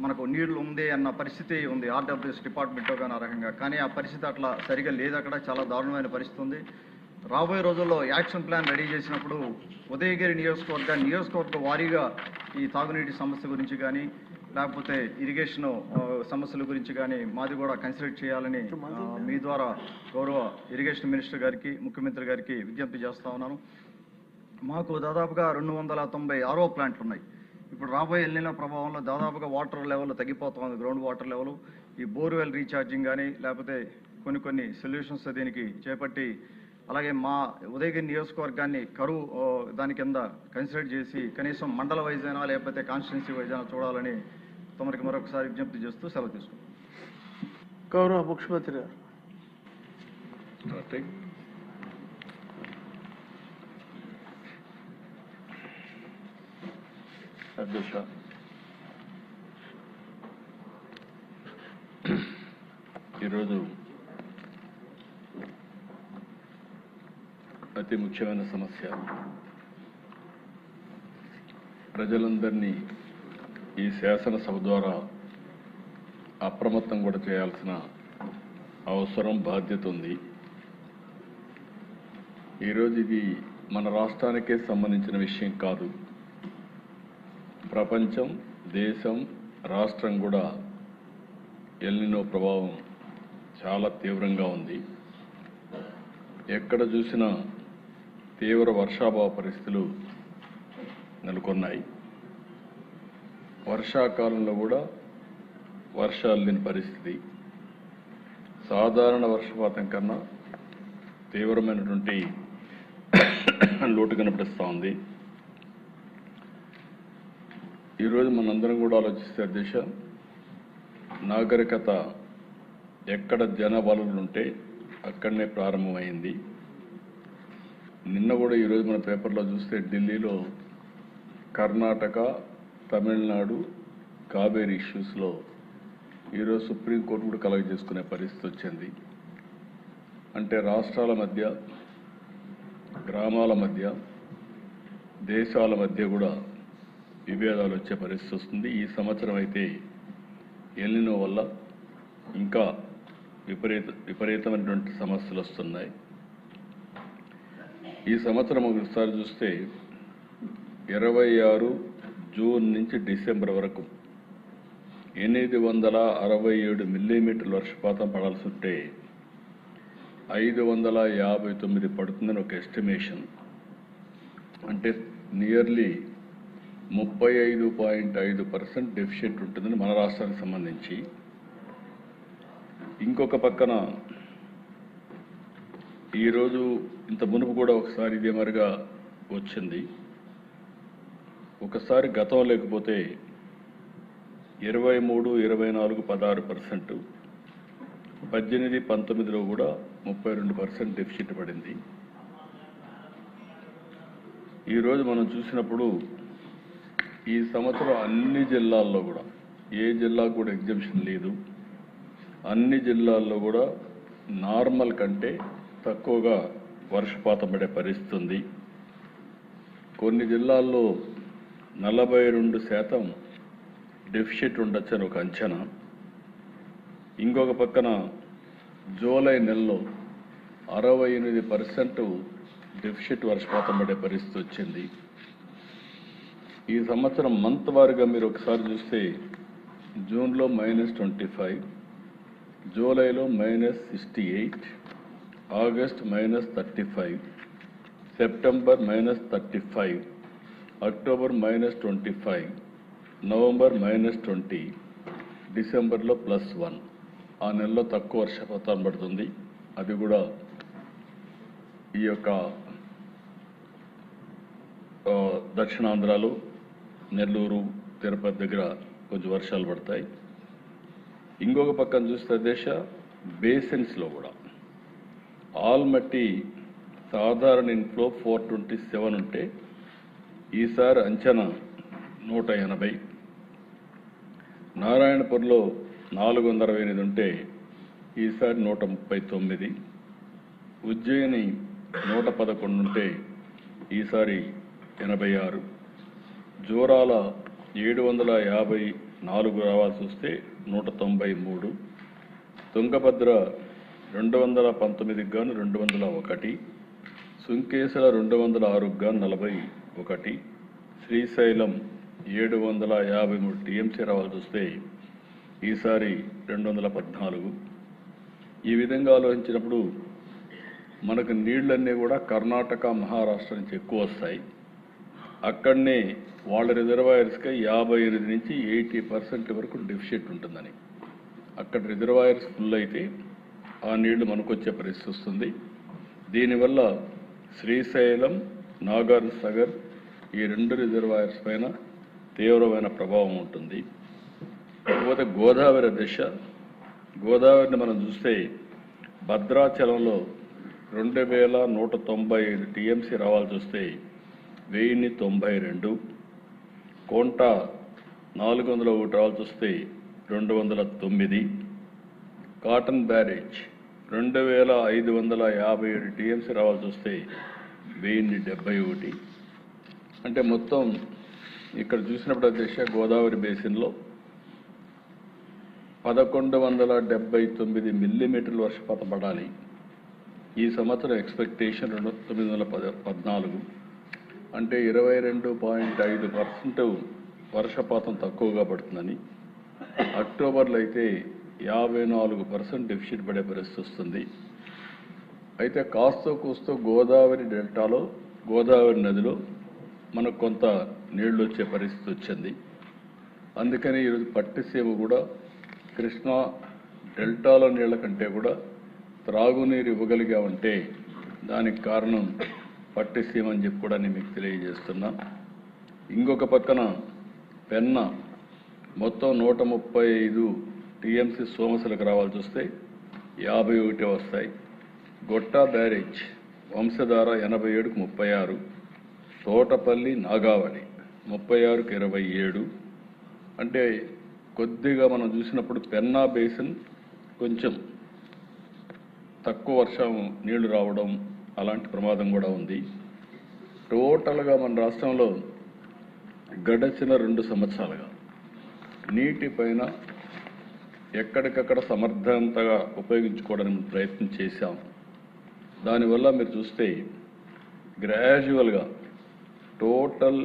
మనకు నీళ్లు ఉంది అన్న పరిస్థితి ఉంది ఆర్డబ్ల్యూఎస్ డిపార్ట్మెంట్లో కానీ అర్హంగా. కానీ ఆ పరిస్థితి అట్లా సరిగా లేదు. అక్కడ చాలా దారుణమైన పరిస్థితి ఉంది. రాబోయే రోజుల్లో యాక్షన్ ప్లాన్ రెడీ చేసినప్పుడు ఉదయగిరి నియోజకవర్గ వారీగా ఈ తాగునీటి సమస్య గురించి కానీ లేకపోతే ఇరిగేషన్ సమస్యల గురించి కానీ మాది కూడా కన్సిడర్ చేయాలని మీ ద్వారా గౌరవ ఇరిగేషన్ మినిస్టర్ గారికి ముఖ్యమంత్రి గారికి విజ్ఞప్తి చేస్తా ఉన్నాను. మాకు దాదాపుగా 296 ప్లాంట్లు ఉన్నాయి. ఇప్పుడు రాబోయే ఎల్నినో ప్రభావంలో దాదాపుగా వాటర్ లెవెల్ తగ్గిపోతుంది, గ్రౌండ్ వాటర్ లెవెల్. ఈ బోర్వెల్ రీఛార్జింగ్ కానీ లేకపోతే కొన్ని సొల్యూషన్స్ దీనికి చేపట్టి అలాగే మా ఉదయగిరి నియోజకవర్గాన్ని కరువు దాని కింద కన్సిడర్ చేసి కనీసం మండల వైజ్ అయినా లేకపోతే కాన్స్టిట్యున్సీ వైజ్ అయినా చూడాలని తమరికి మరొకసారి విజ్ఞప్తి చేస్తూ సెలవు తీసుకుంటాం. గౌరవ ముఖ్యమంత్రి గారు. అధ్యక్ష, ఈరోజు అతి ముఖ్యమైన సమస్య, ప్రజలందరినీ ఈ శాసనసభ ద్వారా అప్రమత్తం కూడా చేయాల్సిన అవసరం బాధ్యత ఉంది. ఈరోజు ఇది మన రాష్ట్రానికే సంబంధించిన విషయం కాదు. ప్రపంచం, దేశం, రాష్ట్రం కూడా ఎల్నినో ప్రభావం చాలా తీవ్రంగా ఉంది. ఎక్కడ చూసినా తీవ్ర వర్షాభావ పరిస్థితులు నెలకొన్నాయి. వర్షాకాలంలో కూడా వర్షాలు లేని పరిస్థితి. సాధారణ వర్షపాతం కన్నా తీవ్రమైనటువంటి లోటు కనిపిస్తూ ఉంది. ఈరోజు మనందరం కూడా ఆలోచిస్తే అధ్యక్ష, నాగరికత ఎక్కడ జనబలులు ఉంటే అక్కడనే ప్రారంభమైంది. నిన్న కూడా ఈరోజు మన పేపర్లో చూస్తే ఢిల్లీలో కర్ణాటక, తమిళనాడు కావేరీ ఇష్యూస్లో ఈరోజు సుప్రీంకోర్టు కూడా కలెక్ట్ చేసుకునే పరిస్థితి వచ్చింది. అంటే రాష్ట్రాల మధ్య, గ్రామాల మధ్య, దేశాల మధ్య కూడా విభేదాలు వచ్చే పరిస్థితి వస్తుంది. ఈ సంవత్సరం అయితే ఎల్నినో వల్ల ఇంకా విపరీతమైనటువంటి సమస్యలు వస్తున్నాయి. ఈ సంవత్సరం ఒకసారి చూస్తే 26 జూన్ నుంచి డిసెంబర్ వరకు 867 మిల్లీమీటర్ల వర్షపాతం పడాల్సి ఉంటే 559 పడుతుందని ఒక ఎస్టిమేషన్. అంటే నియర్లీ 35.5% డెఫిషిట్ ఉంటుందని మన రాష్ట్రానికి సంబంధించి. ఇంకొక పక్కన ఈరోజు ఇంత మునుపు కూడా ఒకసారి ఇదే మరిగా వచ్చింది. ఒకసారి గతం లేకపోతే 23, 24, 16%, 18, 19లో కూడా 32% డెఫిసిట్ పడింది. ఈరోజు మనం చూసినప్పుడు ఈ సంవత్సరం అన్ని జిల్లాల్లో కూడా, ఏ జిల్లాకు కూడా ఎగ్జంప్షన్ లేదు, అన్ని జిల్లాల్లో కూడా నార్మల్ కంటే తక్కువగా వర్షపాతం పడే పరిస్థితి ఉంది. కొన్ని జిల్లాల్లో 42% డెఫిసిట్ ఉండొచ్చని ఒక అంచనా. ఇంకొక పక్కన జూలై నెలలో 68% డెఫిసిట్ వర్షపాతం పడే పరిస్థితి వచ్చింది. ఈ సంవత్సరం మంత్ వారీగా మీరు ఒకసారి చూస్తే జూన్లో -25, జూలైలో -68, ఆగస్ట్ -35, సెప్టెంబర్ -35, అక్టోబర్ -25, నవంబర్ -20, డిసెంబర్లో +1. ఆ నెలలో తక్కువ వర్షపాతం పడుతుంది. అది కూడా ఈ యొక్క దక్షిణాంధ్రలో నెల్లూరు, తిరుపతి దగ్గర కొంచెం వర్షాలు పడతాయి. ఇంకొక పక్కన చూస్తే దేశ బేసిన్స్లో కూడా ఆల్మట్టి సాధారణ ఇన్ఫ్లో 427 ఉంటే ఈసారి అంచనా 180, నారాయణపూర్లో 468 ఉంటే ఈసారి 139, ఉజ్జయిని 111 ఉంటే ఈసారి 86, జోరాల 754 రావాల్సి వస్తే 193, తుంగభద్ర 219 గాను 201, సుంకేశ్వర 206 గాను 41, శ్రీశైలం 753 టీఎంసీ రావాల్సి వస్తే ఈసారి 214. ఈ విధంగా ఆలోచించినప్పుడు మనకు నీళ్ళన్నీ కూడా కర్ణాటక, మహారాష్ట్ర నుంచి ఎక్కువ వస్తాయి. అక్కడనే వాళ్ళ రిజర్వాయర్స్కి 58 నుంచి 80% వరకు డెఫిషిట్ ఉంటుందని. అక్కడ రిజర్వాయర్స్ ఫుల్ అయితే ఆ నీళ్లు మనకు వచ్చే పరిస్థితి వస్తుంది. దీనివల్ల శ్రీశైలం, నాగార్ సాగర్ ఈ 2 రిజర్వాయర్స్ పైన తీవ్రమైన ప్రభావం ఉంటుంది. కాకపోతే గోదావరి దిశ, గోదావరిని మనం చూస్తే భద్రాచలంలో 2195 టీఎంసీ రావాల్సి వస్తే 1092, కోంట 401 రావాల్సి వస్తే 209, కాటన్ బ్యారేజ్ 2557 టీఎంసీ రావాల్సి వస్తే 1071. అంటే మొత్తం ఇక్కడ చూసినప్పుడు దిశ గోదావరి బేసిన్లో 1179 మిల్లీమీటర్ల వర్షపాతం పడాలి. ఈ సంవత్సరం ఎక్స్పెక్టేషన్ 914, అంటే 22.5% వర్షపాతం తక్కువగా పడుతుందని. అక్టోబర్లో అయితే 54% డెఫిసిట్ పడే పరిస్థితి వస్తుంది. అయితే కాస్తో కూస్తో గోదావరి డెల్టాలో, గోదావరి నదిలో మనకు కొంత నీళ్లు వచ్చే పరిస్థితి వచ్చింది. అందుకని ఈరోజు పట్టిసీమ కూడా కృష్ణా డెల్టాలో నీళ్ల కంటే కూడా త్రాగునీరు ఇవ్వగలిగామంటే దానికి కారణం పట్టిసీమ అని చెప్పి కూడా నేను మీకు తెలియజేస్తున్నా. ఇంకొక పక్కన పెన్న మొత్తం 135 టీఎంసీ సోమశిలకు రావాల్సి వస్తే 51 వస్తాయి. గొట్టా బ్యారేజ్ వంశధార 87కు 36, తోటపల్లి, నాగావళి 36కు 27. అంటే కొద్దిగా మనం చూసినప్పుడు పెన్నా బేసిన్ కొంచెం తక్కువ వర్షం నీళ్లు రావడం అలాంటి ప్రమాదం కూడా ఉంది. టోటల్గా మన రాష్ట్రంలో గడిచిన 2 సంవత్సరాలుగా నీటిపైన ఎక్కడికక్కడ సమర్థవంతంగా ఉపయోగించుకోవడానికి ప్రయత్నం చేశాం. దానివల్ల మీరు చూస్తే గ్రాడ్యువల్గా total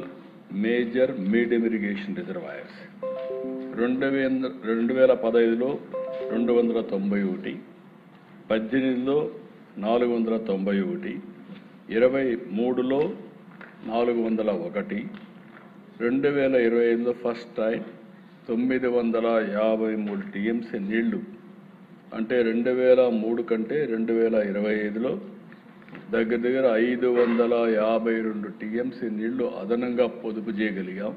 major medium irrigation reservoirs 2015లో 291, 18లో 491, 23లో 401, 2025లో ఫస్ట్ టైం 953 టీఎంసీ నీళ్లు. అంటే 2003 కంటే 2025లో దగ్గర దగ్గర 552 టీఎంసీ నీళ్లు అదనంగా పొదుపు చేయగలిగాం.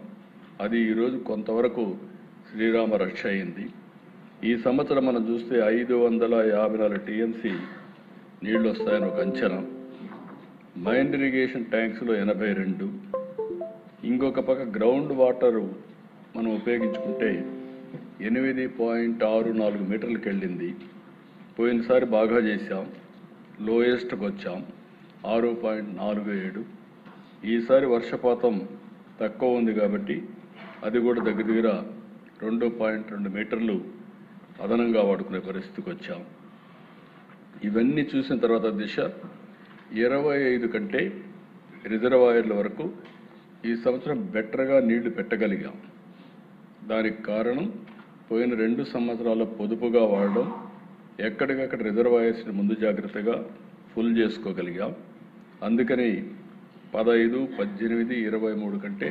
అది ఈరోజు కొంతవరకు శ్రీరామ రక్ష అయింది. ఈ సంవత్సరం మనం చూస్తే 554 టీఎంసీ నీళ్లు వస్తాయని ఒక అంచనా. మైండ్ ఇరిగేషన్ ట్యాంక్స్లో 82. ఇంకొక పక్క గ్రౌండ్ వాటరు మనం ఉపయోగించుకుంటే 8.64 మీటర్లకు వెళ్ళింది. పోయినసారి బాగా చేశాం, లోయెస్ట్కి వచ్చాం 6.47. ఈసారి వర్షపాతం తక్కువ ఉంది కాబట్టి అది కూడా దగ్గర దగ్గర 2.2 మీటర్లు అదనంగా వాడుకునే పరిస్థితికి వచ్చాం. ఇవన్నీ చూసిన తర్వాత దిశ 25 కంటే రిజర్వాయర్ల వరకు ఈ సంవత్సరం బెటర్గా నీళ్లు పెట్టగలిగాం. దానికి కారణం పోయిన 2 సంవత్సరాల పొదుపుగా వాడడం, ఎక్కడికక్కడ రిజర్వాయర్స్ని ముందు జాగ్రత్తగా ఫుల్ చేసుకోగలిగాం. అందుకని 15, 18, 23 కంటే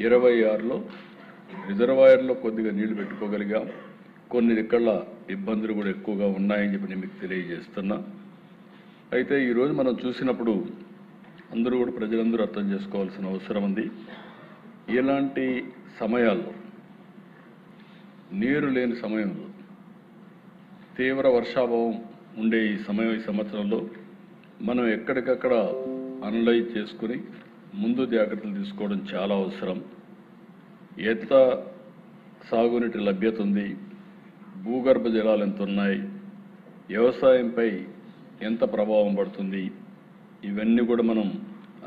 26లో రిజర్వాయర్లో కొద్దిగా నీళ్లు పెట్టుకోగలిగాం. కొన్ని దిక్కల ఇబ్బందులు కూడా ఎక్కువగా ఉన్నాయని చెప్పి నేను మీకు తెలియజేస్తున్నా. అయితే ఈరోజు మనం చూసినప్పుడు అందరూ కూడా ప్రజలందరూ అర్థం చేసుకోవాల్సిన అవసరం ఉంది. ఇలాంటి సమయాల్లో, నీరు లేని సమయంలో, తీవ్ర వర్షాభావం ఉండే ఈ సంవత్సరంలో మనం ఎక్కడికక్కడ అనలైజ్ చేసుకుని ముందు జాగ్రత్తలు తీసుకోవడం చాలా అవసరం. ఎంత సాగునీటి లభ్యత ఉంది, భూగర్భ జలాలు ఎంత ఉన్నాయి, వ్యవసాయంపై ఎంత ప్రభావం పడుతుంది, ఇవన్నీ కూడా మనం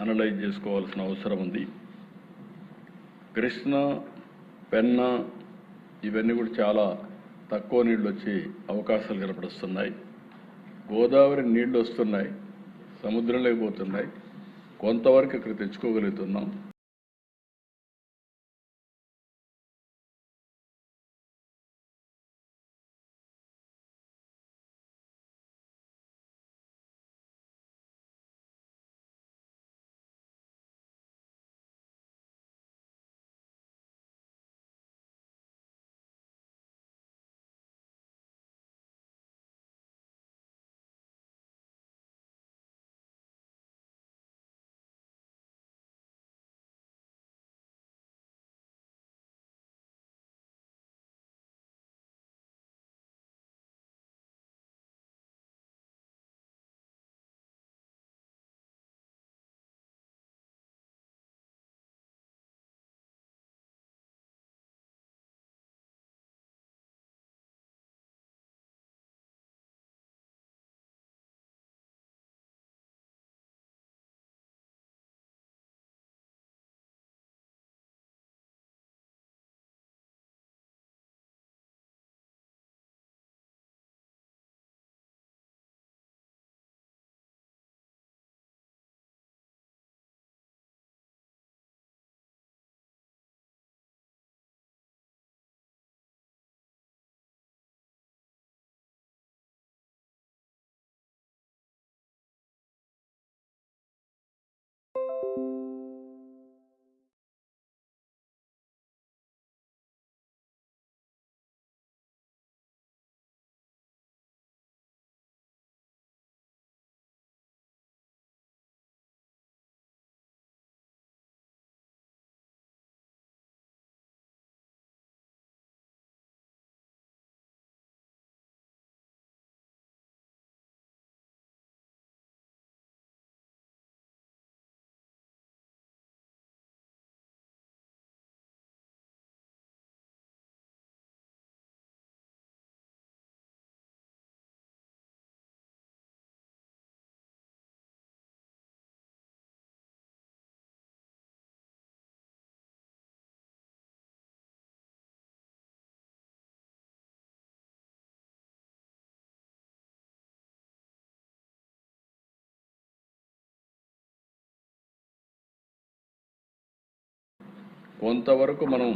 అనలైజ్ చేసుకోవాల్సిన అవసరం ఉంది. కృష్ణ, పెన్నా ఇవన్నీ కూడా చాలా తక్కువ నీళ్ళు వచ్చే అవకాశాలు కనపడుస్తున్నాయి. గోదావరి నీళ్లు వస్తున్నాయి, సముద్రంలోకి పోతున్నాయి, కొంతవరకు ఇక్కడ తెచ్చుకోగలుగుతున్నాం. కొంతవరకు మనం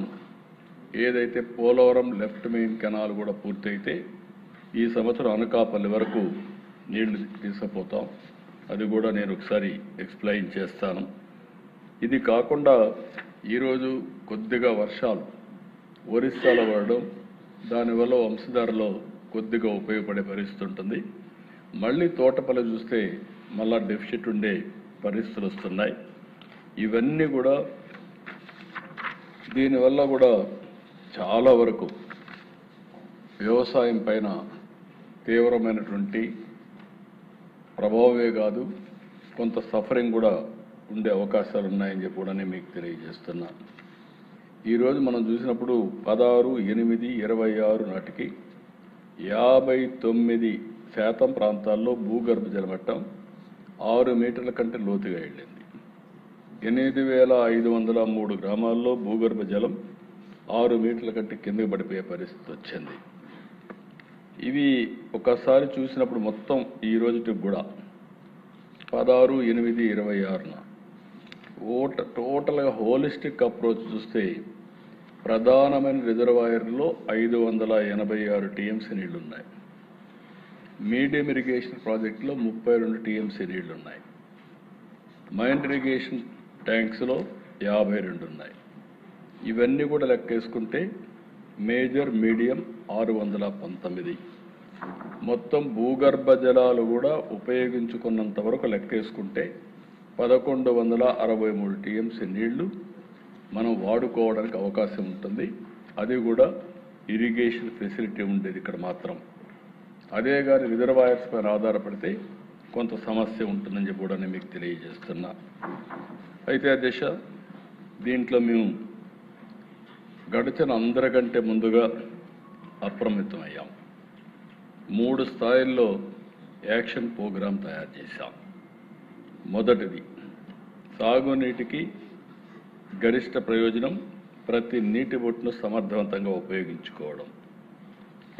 ఏదైతే పోలవరం లెఫ్ట్ మెయిన్ కెనాల్ కూడా పూర్తయితే ఈ సంవత్సరం అనకాపల్లి వరకు నీళ్లు తీసుకుపోతాం. అది కూడా నేను ఒకసారి ఎక్స్ప్లెయిన్ చేస్తాను. ఇది కాకుండా ఈరోజు కొద్దిగా వర్షాలు ఒరిస్సాలో పడడం, దానివల్ల వంశధారలో కొద్దిగా ఉపయోగపడే పరిస్థితి ఉంటుంది. మళ్ళీ తోటపల్లి చూస్తే మళ్ళా డెఫిసిట్ ఉండే పరిస్థితులు వస్తున్నాయి. ఇవన్నీ కూడా దీనివల్ల కూడా చాలా వరకు వ్యవసాయం పైన తీవ్రమైనటువంటి ప్రభావమే కాదు, కొంత సఫరింగ్ కూడా ఉండే అవకాశాలు ఉన్నాయని చెప్పి కూడా నేను మీకు తెలియజేస్తున్నా. ఈరోజు మనం చూసినప్పుడు 16/8/26 నాటికి 59% ప్రాంతాల్లో భూగర్భ జలమట్టం 6 మీటర్ల కంటే లోతుగా వెళ్ళింది. 8,503 గ్రామాల్లో భూగర్భ జలం 6 మీటర్ల కంటే కిందకి పడిపోయే పరిస్థితి వచ్చింది. ఇవి ఒకసారి చూసినప్పుడు మొత్తం ఈ రోజుకి కూడా 16/8/26 టోటల్గా హోలిస్టిక్ అప్రోచ్ చూస్తే ప్రధానమైన రిజర్వాయర్లో 586 టీఎంసీ నీళ్లు ఉన్నాయి. మీడియం ఇరిగేషన్ ప్రాజెక్టులో 32 టీఎంసీ నీళ్లు ఉన్నాయి. మైన్ ఇరిగేషన్ ట్యాంక్స్లో 52 ఉన్నాయి. ఇవన్నీ కూడా లెక్కేసుకుంటే మేజర్ మీడియం 619. మొత్తం భూగర్భ జలాలు కూడా ఉపయోగించుకున్నంత వరకు లెక్కేసుకుంటే 1163 టీఎంసీ నీళ్లు మనం వాడుకోవడానికి అవకాశం ఉంటుంది. అది కూడా ఇరిగేషన్ ఫెసిలిటీ ఉండేది ఇక్కడ మాత్రం. అదే కానీ రిజర్వాయర్స్ పైన ఆధారపడితే కొంత సమస్య ఉంటుందని చెప్పి కూడా నేను మీకు తెలియజేస్తున్నా. అయితే అధ్యక్ష, దీంట్లో మేము గడిచిన అందరికంటే ముందుగా అప్రమత్తమయ్యాం. 3 స్థాయిల్లో యాక్షన్ ప్రోగ్రాం తయారు చేశాం. మొదటిది, సాగునీటికి గరిష్ట ప్రయోజనం, ప్రతి నీటి బొట్టును సమర్థవంతంగా ఉపయోగించుకోవడం.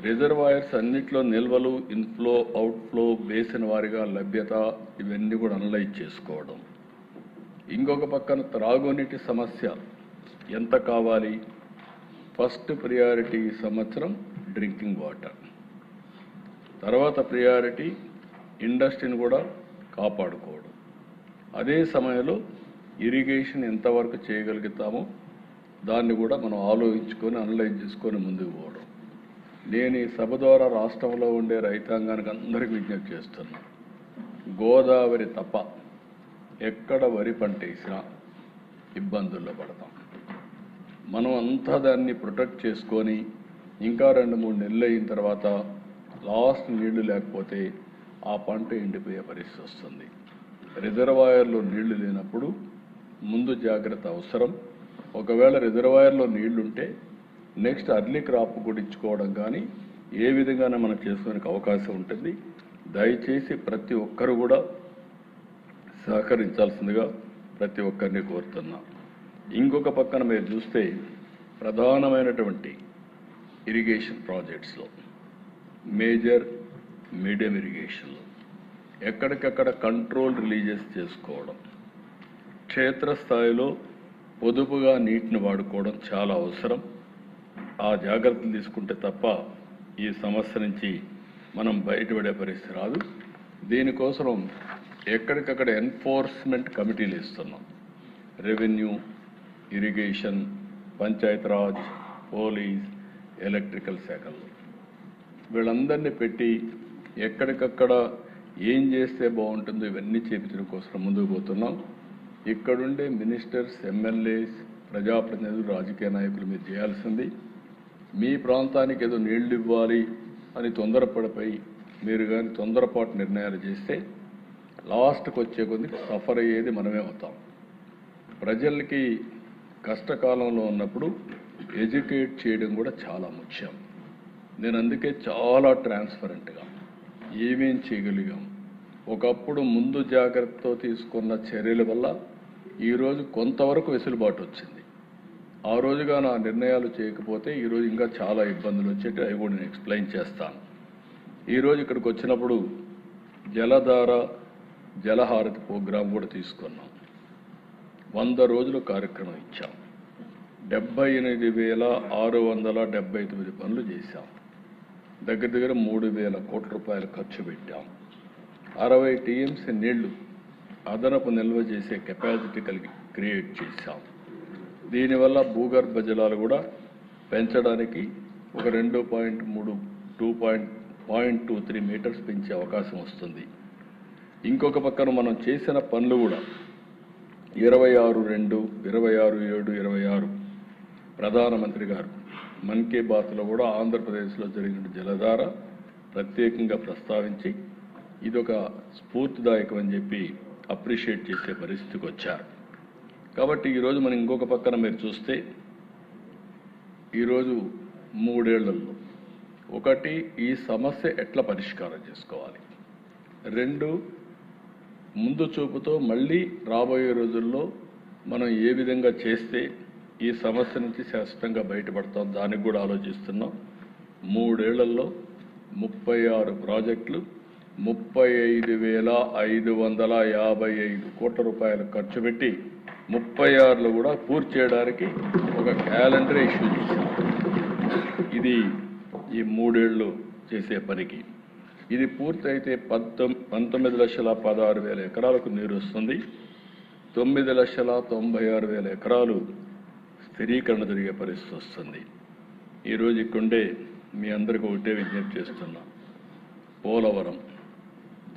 రిజర్వాయర్స్ అన్నిట్లో నిల్వలు, ఇన్ఫ్లో, అవుట్ఫ్లో, బేసిన్ వారిగా లభ్యత, ఇవన్నీ కూడా అనలైజ్ చేసుకోవడం. ఇంకొక పక్కన త్రాగునీటి సమస్య ఎంత కావాలి, ఫస్ట్ ప్రియారిటీ ఈ సంవత్సరం డ్రింకింగ్ వాటర్, తర్వాత ప్రియారిటీ ఇండస్ట్రీని కూడా కాపాడుకోవడం. అదే సమయంలో ఇరిగేషన్ ఎంతవరకు చేయగలుగుతామో దాన్ని కూడా మనం ఆలోచించుకొని అనలైజ్ చేసుకొని ముందుకు పోవడం. నేను ఈ సభ ద్వారా రాష్ట్రంలో ఉండే రైతాంగానికి అందరికీ విజ్ఞప్తి చేస్తున్నా, గోదావరి తప్ప ఎక్కడ వరి పంట వేసినా ఇబ్బందుల్లో పడతాం. మనం అంతా దాన్ని ప్రొటెక్ట్ చేసుకొని ఇంకా 2-3 నెలలు అయిన తర్వాత లాస్ట్ నీళ్లు లేకపోతే ఆ పంట ఎండిపోయే పరిస్థితి వస్తుంది. రిజర్వాయర్లో నీళ్లు లేనప్పుడు ముందు జాగ్రత్త అవసరం. ఒకవేళ రిజర్వాయర్లో నీళ్లుంటే నెక్స్ట్ అర్లీ క్రాప్ కూడా ఇచ్చుకోవడం కానీ ఏ విధంగానే మనం చేసుకోవడానికి అవకాశం ఉంటుంది. దయచేసి ప్రతి ఒక్కరు కూడా సహకరించాల్సిందిగా ప్రతి ఒక్కరిని కోరుతున్నా. ఇంకొక పక్కన మీరు చూస్తే ప్రధానమైనటువంటి ఇరిగేషన్ ప్రాజెక్ట్స్లో మేజర్, మీడియం ఇరిగేషన్లో ఎక్కడికక్కడ కంట్రోల్ రిలీజెస్ చేసుకోవడం, క్షేత్రస్థాయిలో పొదుపుగా నీటిని వాడుకోవడం చాలా అవసరం. ఆ జాగ్రత్తలు తీసుకుంటే తప్ప ఈ సమస్య నుంచి మనం బయటపడే పరిస్థితి రాదు. దీనికోసం ఎక్కడికక్కడ ఎన్ఫోర్స్మెంట్ కమిటీలు ఇస్తున్నాం. Revenue, irrigation, Panchayati Raj, police, electrical శాఖల్లో వీళ్ళందరినీ పెట్టి ఎక్కడికక్కడ ఏం చేస్తే బాగుంటుందో ఇవన్నీ చేపించడం కోసం ముందుకు పోతున్నాం. ఇక్కడుండే మినిస్టర్స్, ఎమ్మెల్యేస్, ప్రజాప్రతినిధులు, రాజకీయ నాయకులు మీరు చేయాల్సింది, మీ ప్రాంతానికి ఏదో నీళ్లు ఇవ్వాలి అని తొందరపడిపోయి మీరు కానీ తొందరపాటు నిర్ణయాలు చేస్తే లాస్ట్కి వచ్చే కొద్ది సఫర్ అయ్యేది మనమే అవుతాం. ప్రజలకి కష్టకాలంలో ఉన్నప్పుడు ఎడ్యుకేట్ చేయడం కూడా చాలా ముఖ్యం. నేను అందుకే చాలా ట్రాన్స్పరెంట్గా ఏమేం చేయగలిగాం, ఒకప్పుడు ముందు జాగ్రత్తతో తీసుకున్న చర్యల వల్ల ఈరోజు కొంతవరకు వెసులుబాటు వచ్చింది. ఆ రోజుగా నా నిర్ణయాలు చేయకపోతే ఈరోజు ఇంకా చాలా ఇబ్బందులు వచ్చేటి. అవి కూడా నేను ఎక్స్ప్లెయిన్ చేస్తాను. ఈరోజు ఇక్కడికి వచ్చినప్పుడు జలధార, జలహారతి ప్రోగ్రాం కూడా తీసుకున్నాం. 100 రోజుల కార్యక్రమం ఇచ్చాం. 78,679 పనులు చేశాం. దగ్గర 3,000 కోట్ల రూపాయలు ఖర్చు పెట్టాం. 60 టీఎంసీ నీళ్లు అదనపు నిల్వ చేసే కెపాసిటీ క్రియేట్ చేశాం. దీనివల్ల భూగర్భ జలాలు కూడా పెంచడానికి ఒక 2.23 మీటర్స్ పెంచే అవకాశం వస్తుంది. ఇంకొక పక్కన మనం చేసిన పనులు కూడా 26/2, 26/7, 26 ప్రధానమంత్రి గారు మన్ కీ బాత్లో కూడా ఆంధ్రప్రదేశ్లో జరిగిన జలధార ప్రత్యేకంగా ప్రస్తావించి ఇదొక స్ఫూర్తిదాయకం అని చెప్పి అప్రిషియేట్ చేసే పరిస్థితికి వచ్చారు. కాబట్టి ఈరోజు మనం ఇంకొక పక్కన మీరు చూస్తే ఈరోజు 3 ఏళ్లలో ఒకటి, ఈ సమస్య ఎట్లా పరిష్కారం చేసుకోవాలి, 2 ముందు చూపుతో మళ్ళీ రాబోయే రోజుల్లో మనం ఏ విధంగా చేస్తే ఈ సమస్య నుంచి శాశ్వతంగా బయటపడతాం దానికి కూడా ఆలోచిస్తున్నాం. 3 ఏళ్లలో 36 ప్రాజెక్టులు 35,555 కోట్ల రూపాయలు ఖర్చు పెట్టి 36లో కూడా పూర్తి చేయడానికి ఒక క్యాలెండర్ ఇష్యూ చేశాం. ఇది ఈ 3 ఏళ్ళు చేసే పనికి. ఇది పూర్తయితే 19,16,000 ఎకరాలకు నీరు వస్తుంది. 9,96,000 ఎకరాలు స్థిరీకరణ జరిగే పరిస్థితి వస్తుంది. ఈరోజు ఇక్కడే మీ అందరికీ ఒకటే విజ్ఞప్తి చేస్తున్నా, పోలవరం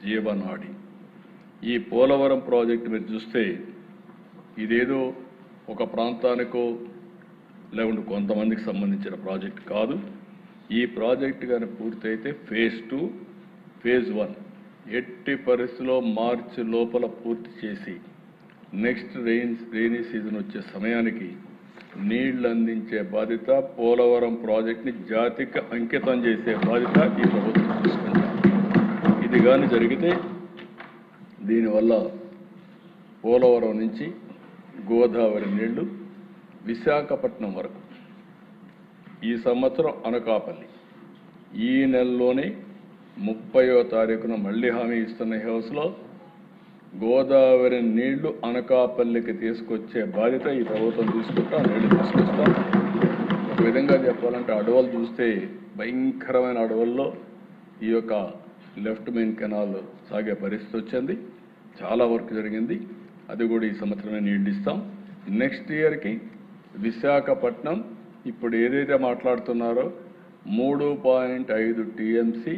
జీవనాడి. ఈ పోలవరం ప్రాజెక్టు మీరు చూస్తే ఇదేదో ఒక ప్రాంతానికో లేకుంటే కొంతమందికి సంబంధించిన ప్రాజెక్ట్ కాదు. ఈ ప్రాజెక్టు కానీ పూర్తయితే ఫేజ్ 2, ఫేజ్ 1 ఎట్టి పరిస్థితిలో మార్చి లోపల పూర్తి చేసి నెక్స్ట్ రెయినీ సీజన్ వచ్చే సమయానికి నీళ్లు అందించే బాధ్యత, పోలవరం ప్రాజెక్ట్ని జాతికి అంకితం చేసే బాధ్యత ఈ ప్రభుత్వం తీసుకుంటాం. ఇది కానీ జరిగితే దీనివల్ల పోలవరం నుంచి గోదావరి నీళ్లు విశాఖపట్నం వరకు, ఈ సంవత్సరం అనకాపల్లి, ఈ నెలలోనే 30వ తారీఖున మళ్ళీ హామీ ఇస్తున్న హౌస్లో గోదావరి నీళ్లు అనకాపల్లికి తీసుకొచ్చే బాధ్యత ఈ ప్రభుత్వం తీసుకుంటా. నీళ్లు తీసుకొస్తాం. ఒక విధంగా చెప్పాలంటే అడవులు చూస్తే భయంకరమైన అడవుల్లో ఈ యొక్క లెఫ్ట్ మెయిన్ కెనాల్ సాగే పరిస్థితి వచ్చింది. చాలా వర్క్ జరిగింది. అది కూడా ఈ సంవత్సరమే నీళ్లు ఇస్తాం. నెక్స్ట్ ఇయర్కి విశాఖపట్నం ఇప్పుడు ఏదైతే మాట్లాడుతున్నారో 3.5 టీఎంసీ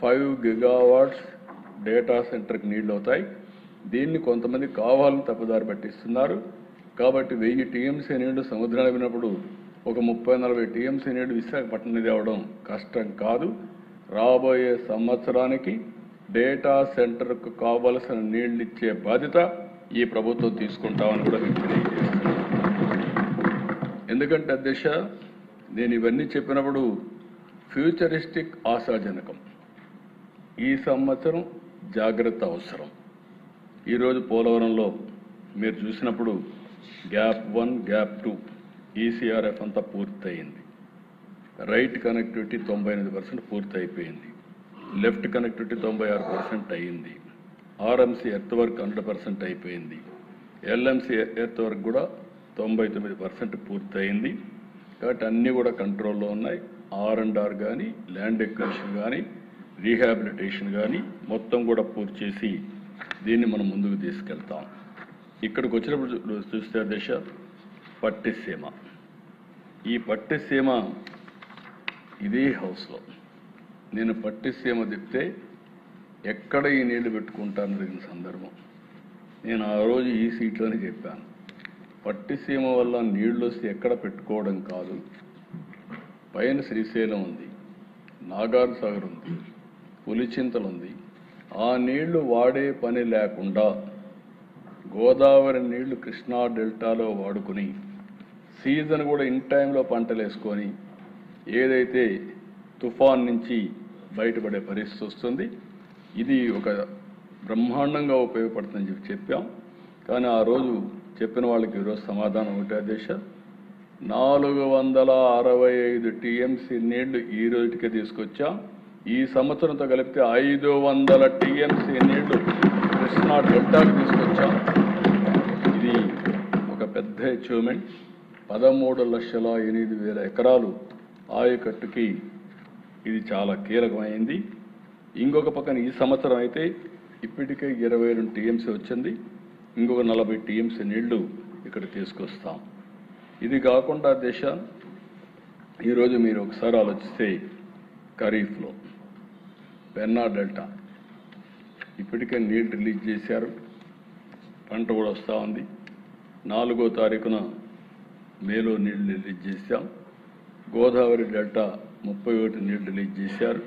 5 గిగావాట్స్ డేటా సెంటర్కి నీళ్ళు అవుతాయి. దీన్ని కొంతమంది కావాలని తప్పుదారి పట్టిస్తున్నారు. కాబట్టి 1000 టీఎంసీ నీళ్లు సముద్రానికి వెళ్ళినప్పుడు ఒక 30-40 టీఎంసీ నీళ్లు విశాఖపట్నం తేవడం కష్టం కాదు. రాబోయే సంవత్సరానికి డేటా సెంటర్కు కావలసిన నీళ్లు ఇచ్చే బాధ్యత ఈ ప్రభుత్వం తీసుకుంటామని కూడా మీకు తెలియజేస్తున్నాను. ఎందుకంటే అధ్యక్ష, నేను ఇవన్నీ చెప్పినప్పుడు ఫ్యూచరిస్టిక్ ఆశాజనకం. ఈ సంవత్సరం జాగ్రత్త అవసరం. ఈరోజు పోలవరంలో మీరు చూసినప్పుడు గ్యాప్ 1, గ్యాప్ 2 ఈసీఆర్ఎఫ్ అంతా పూర్తయింది. రైట్ కనెక్టివిటీ 98% పూర్తి అయిపోయింది. లెఫ్ట్ కనెక్టివిటీ 96% అయ్యింది. ఆర్ఎంసీ ఎర్త్ వర్క్ 100% అయిపోయింది. ఎల్ఎంసీ ఎర్త్ వర్క్ కూడా 99% పూర్తయింది. కాబట్టి అన్నీ కూడా కంట్రోల్లో ఉన్నాయి. R&R కానీ, ల్యాండ్ ఎక్విజిషన్ కానీ, రీహాబిలిటేషన్ కానీ మొత్తం కూడా పూర్తి చేసి దీన్ని మనం ముందుకు తీసుకెళ్తాం. ఇక్కడికి వచ్చినప్పుడు చూస్తే దిశ పట్టిసీమ. ఈ పట్టిసీమ ఇదే హౌస్లో నేను పట్టిసీమ తిప్పితే ఎక్కడ ఈ నీళ్లు పెట్టుకుంటాను జరిగిన సందర్భం. నేను ఆ రోజు ఈ సీట్లోనే చెప్పాను, పట్టిసీమ వల్ల నీళ్లు వస్తే ఎక్కడ పెట్టుకోవడం కాదు. పైన శ్రీశైలం ఉంది, నాగార్ సాగర్ ఉంది, పులిచింతలు ఉంది. ఆ నీళ్లు వాడే పని లేకుండా గోదావరి నీళ్లు కృష్ణా డెల్టాలో వాడుకుని సీజన్ కూడా ఇన్ టైంలో పంటలు వేసుకొని ఏదైతే తుఫాన్ నుంచి బయటపడే పరిస్థితి వస్తుంది. ఇది ఒక బ్రహ్మాండంగా ఉపయోగపడుతుందని చెప్పాం. కానీ ఆ రోజు చెప్పిన వాళ్ళకి ఈరోజు సమాధానం ఒకటే అధ్యక్ష, 465 టీఎంసీ నీళ్లు ఈ రోజుకే తీసుకొచ్చాం. ఈ సంవత్సరంతో కలిపితే 500 టీఎంసీ నీళ్లు కృష్ణా డెల్టాకు తీసుకొచ్చాం. ఇది ఒక పెద్ద అచీవ్మెంట్. 13,08,000 ఎకరాలు ఆయకట్టుకి ఇది చాలా కీలకమైంది. ఇంకొక పక్కన ఈ సంవత్సరం అయితే ఇప్పటికే 22 టీఎంసీ వచ్చింది. ఇంకొక 40 టీఎంసీ నీళ్లు ఇక్కడ తీసుకొస్తాం. ఇది కాకుండా దేశ ఈరోజు మీరు ఒకసారి ఆలోచిస్తే ఖరీఫ్లో పెన్నా డెల్టా ఇప్పటికే నీళ్లు రిలీజ్ చేశారు. పంట కూడా వస్తూ ఉంది. 4వ తారీఖున మేలో నీళ్లు రిలీజ్ చేశాం. గోదావరి డెల్టా 31 నీళ్లు రిలీజ్ చేశారు.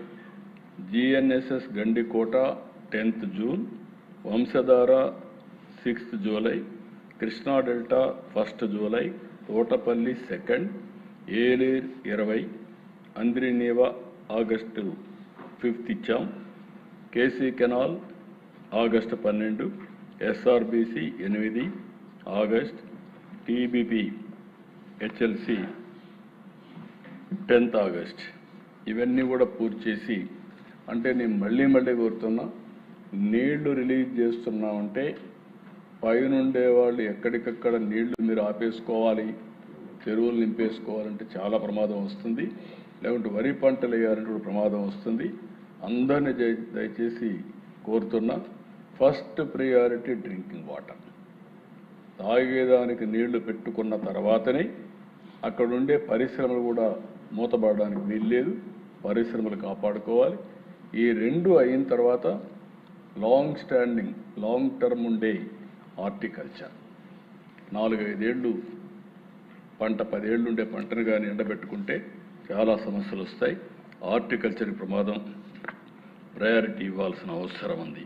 GNSS Gandikota 10th June, Vamsadhara 6th July, Krishna delta 1st July, Thotapalli 2nd, Yeleru 20, Handrineeva August 5th ఇచ్చాం. KC canal August 12, SRBC 8 August, TBP HLC 10th August. ఇవన్నీ కూడా పూర్తి చేసి, అంటే నేను మళ్ళీ కోరుతున్నా, నీళ్లు రిలీజ్ చేస్తున్నామంటే పైనుండే వాళ్ళు ఎక్కడికక్కడ నీళ్లు మీరు ఆపేసుకోవాలి, చెరువులు నింపేసుకోవాలంటే చాలా ప్రమాదం వస్తుంది. లేకుంటే వరి పంటలు వేయాలంటే కూడా ప్రమాదం వస్తుంది. అందరినీ దయచేసి కోరుతున్నా, ఫస్ట్ ప్రియారిటీ డ్రింకింగ్ వాటర్. తాగేదానికి నీళ్లు పెట్టుకున్న తర్వాతనే అక్కడుండే పరిశ్రమలు కూడా మూతపడడానికి వీల్లేదు. పరిశ్రమలు కాపాడుకోవాలి. ఈ రెండు అయిన తర్వాత లాంగ్ స్టాండింగ్, లాంగ్ టర్మ్ ఉండే హార్టికల్చర్, 4-5 ఏళ్ళు పంట, 10 ఏళ్ళు ఉండే పంటను కానీ ఎండబెట్టుకుంటే చాలా సమస్యలు వస్తాయి. హార్టికల్చర్ ప్రమాదం ప్రయారిటీ ఇవ్వాల్సిన అవసరం ఉంది.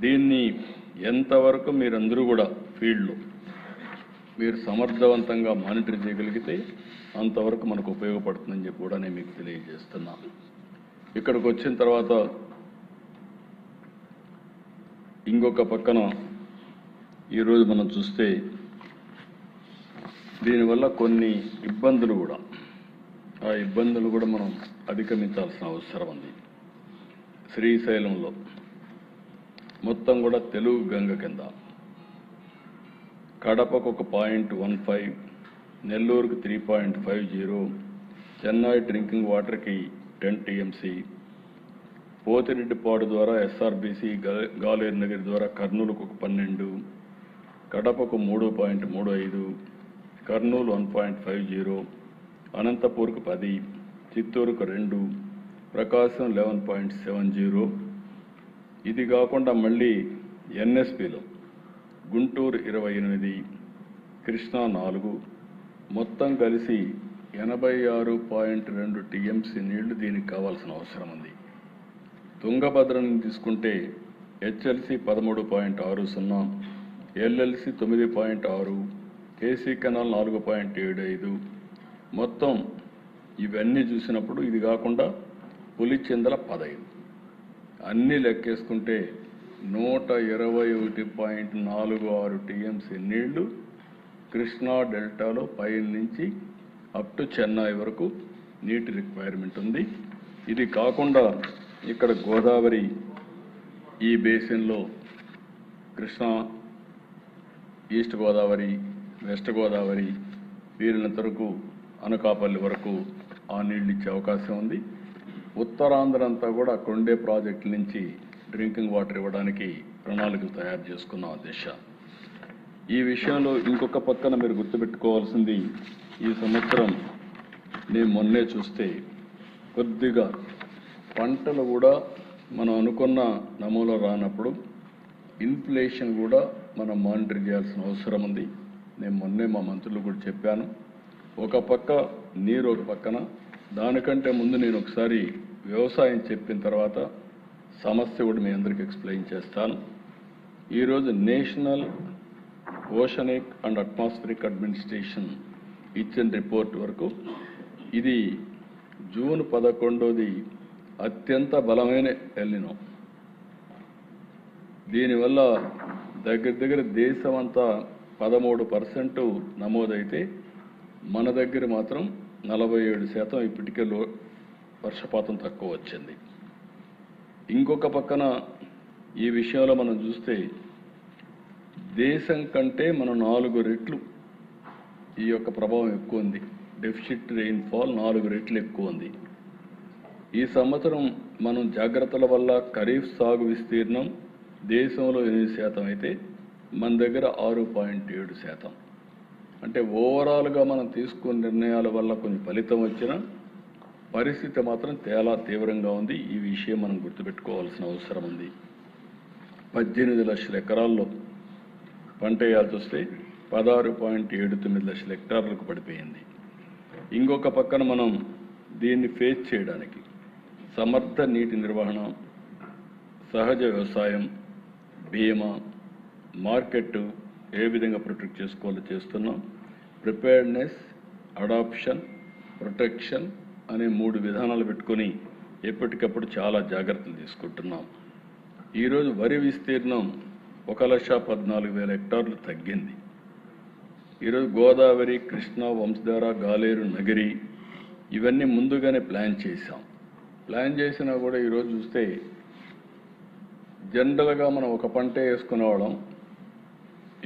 దీన్ని ఎంతవరకు మీరందరూ కూడా ఫీల్డ్లో మీరు సమర్థవంతంగా మానిటర్ చేయగలిగితే అంతవరకు మనకు ఉపయోగపడుతుందని చెప్పి కూడా నేను మీకు తెలియజేస్తున్నాను. ఇక్కడికి వచ్చిన తర్వాత ఇంకొక పక్కన ఈరోజు మనం చూస్తే దీనివల్ల కొన్ని ఇబ్బందులు కూడా, ఆ ఇబ్బందులు కూడా మనం అధిగమించాల్సిన అవసరం ఉంది. శ్రీశైలంలో మొత్తం కూడా తెలుగు గంగ కింద కడపకు 1.15, నెల్లూరుకు 3.50, చెన్నై డ్రింకింగ్ వాటర్కి 10 TMC, పోతిరెడ్డిపాడు ద్వారా SRBC, గాలేరు నగర్ ద్వారా కర్నూలుకు 12, కడపకు 3.35, కర్నూలు 1.50, అనంతపూర్కు 10, చిత్తూరుకు 2, ప్రకాశం 11.70. ఇది కాకుండా మళ్ళీ NSPలో గుంటూరు 28, కృష్ణా 4, మొత్తం కలిసి 86.2 TMC నీళ్లు దీనికి కావాల్సిన అవసరం ఉంది. తుంగభద్రని తీసుకుంటే HLC 13.60, LLC 9.6, KC కెనాల్ 4.75. మొత్తం ఇవన్నీ చూసినప్పుడు ఇది కాకుండా పులిచెందల 15, అన్నీ లెక్కేసుకుంటే 121.46 TMC నీళ్లు కృష్ణా డెల్టాలో పై నుంచి అప్ టు చెన్నై వరకు నీటి రిక్వైర్మెంట్ ఉంది. ఇది కాకుండా ఇక్కడ గోదావరి ఈ బేసిన్లో కృష్ణా, ఈస్ట్ గోదావరి, వెస్ట్ గోదావరి వీరినంత వరకు అనకాపల్లి వరకు ఆ నీళ్ళు ఇచ్చే అవకాశం ఉంది. ఉత్తరాంధ్ర అంతా కూడా అక్కడుండే ప్రాజెక్టుల నుంచి డ్రింకింగ్ వాటర్ ఇవ్వడానికి ప్రణాళికలు తయారు చేసుకున్నాం దిశ. ఈ విషయంలో ఇంకొక పక్కన మీరు గుర్తుపెట్టుకోవాల్సింది, ఈ సంవత్సరం నేను మొన్నే చూస్తే కొద్దిగా పంటలు కూడా మనం అనుకున్న నమూనా రానప్పుడు ఇన్ఫ్లేషన్ కూడా మనం మానిటర్ చేయాల్సిన అవసరం ఉంది. నేను మొన్నే మా మంత్రులు కూడా చెప్పాను. ఒక పక్క నీరు, ఒక పక్కన దానికంటే ముందు నేను ఒకసారి వ్యవసాయం చెప్పిన తర్వాత సమస్య కూడా మీ అందరికీ ఎక్స్ప్లెయిన్ చేస్తాను. ఈరోజు national oceanic and atmospheric administration ఇచ్చిన రిపోర్ట్ వరకు ఇది జూన్ 11ది అత్యంత బలమైన ఎల్నినో. దీనివల్ల దగ్గర దేశమంతా 13% నమోదైతే మన దగ్గర మాత్రం 47% ఇప్పటికే వర్షపాతం తక్కువ వచ్చింది. ఇంకొక పక్కన ఈ విషయంలో మనం చూస్తే దేశం కంటే మనం 4 రెట్లు ఈ యొక్క ప్రభావం ఎక్కువ ఉంది. డెఫిసిట్ రెయిన్ఫాల్ 4 రెట్లు ఎక్కువ ఉంది. ఈ సంవత్సరం మనం జాగ్రత్తల వల్ల ఖరీఫ్ సాగు విస్తీర్ణం దేశంలో 8% అయితే మన దగ్గర 6.7%. అంటే ఓవరాల్గా మనం తీసుకున్న నిర్ణయాల వల్ల కొంచెం ఫలితం వచ్చినా పరిస్థితి మాత్రం చాలా తీవ్రంగా ఉంది. ఈ విషయం మనం గుర్తుపెట్టుకోవాల్సిన అవసరం ఉంది. 18 లక్షల ఎకరాల్లో పంట వేయాల్సి వస్తే 16.79 లక్షల హెక్టార్లకు పడిపోయింది. ఇంకొక పక్కన మనం దీన్ని ఫేస్ చేయడానికి సమర్థ నీటి నిర్వహణ, సహజ వ్యవసాయం, బీమా, మార్కెట్ ఏ విధంగా ప్రొటెక్ట్ చేసుకోవాలో చేస్తున్నాం. ప్రిపేర్డ్నెస్, అడాప్షన్, ప్రొటెక్షన్ అనే 3 విధానాలు పెట్టుకొని ఎప్పటికప్పుడు చాలా జాగ్రత్తలు తీసుకుంటున్నాం. ఈరోజు వరి విస్తీర్ణం 1,14,000 హెక్టార్లు తగ్గింది. ఈరోజు గోదావరి, కృష్ణా, వంశధార, గాలేరు, నగరి ఇవన్నీ ముందుగానే ప్లాన్ చేశాం. ప్లాన్ చేసినా కూడా ఈరోజు చూస్తే జనరల్గా మనం ఒక పంటే వేసుకునేవాళ్ళం.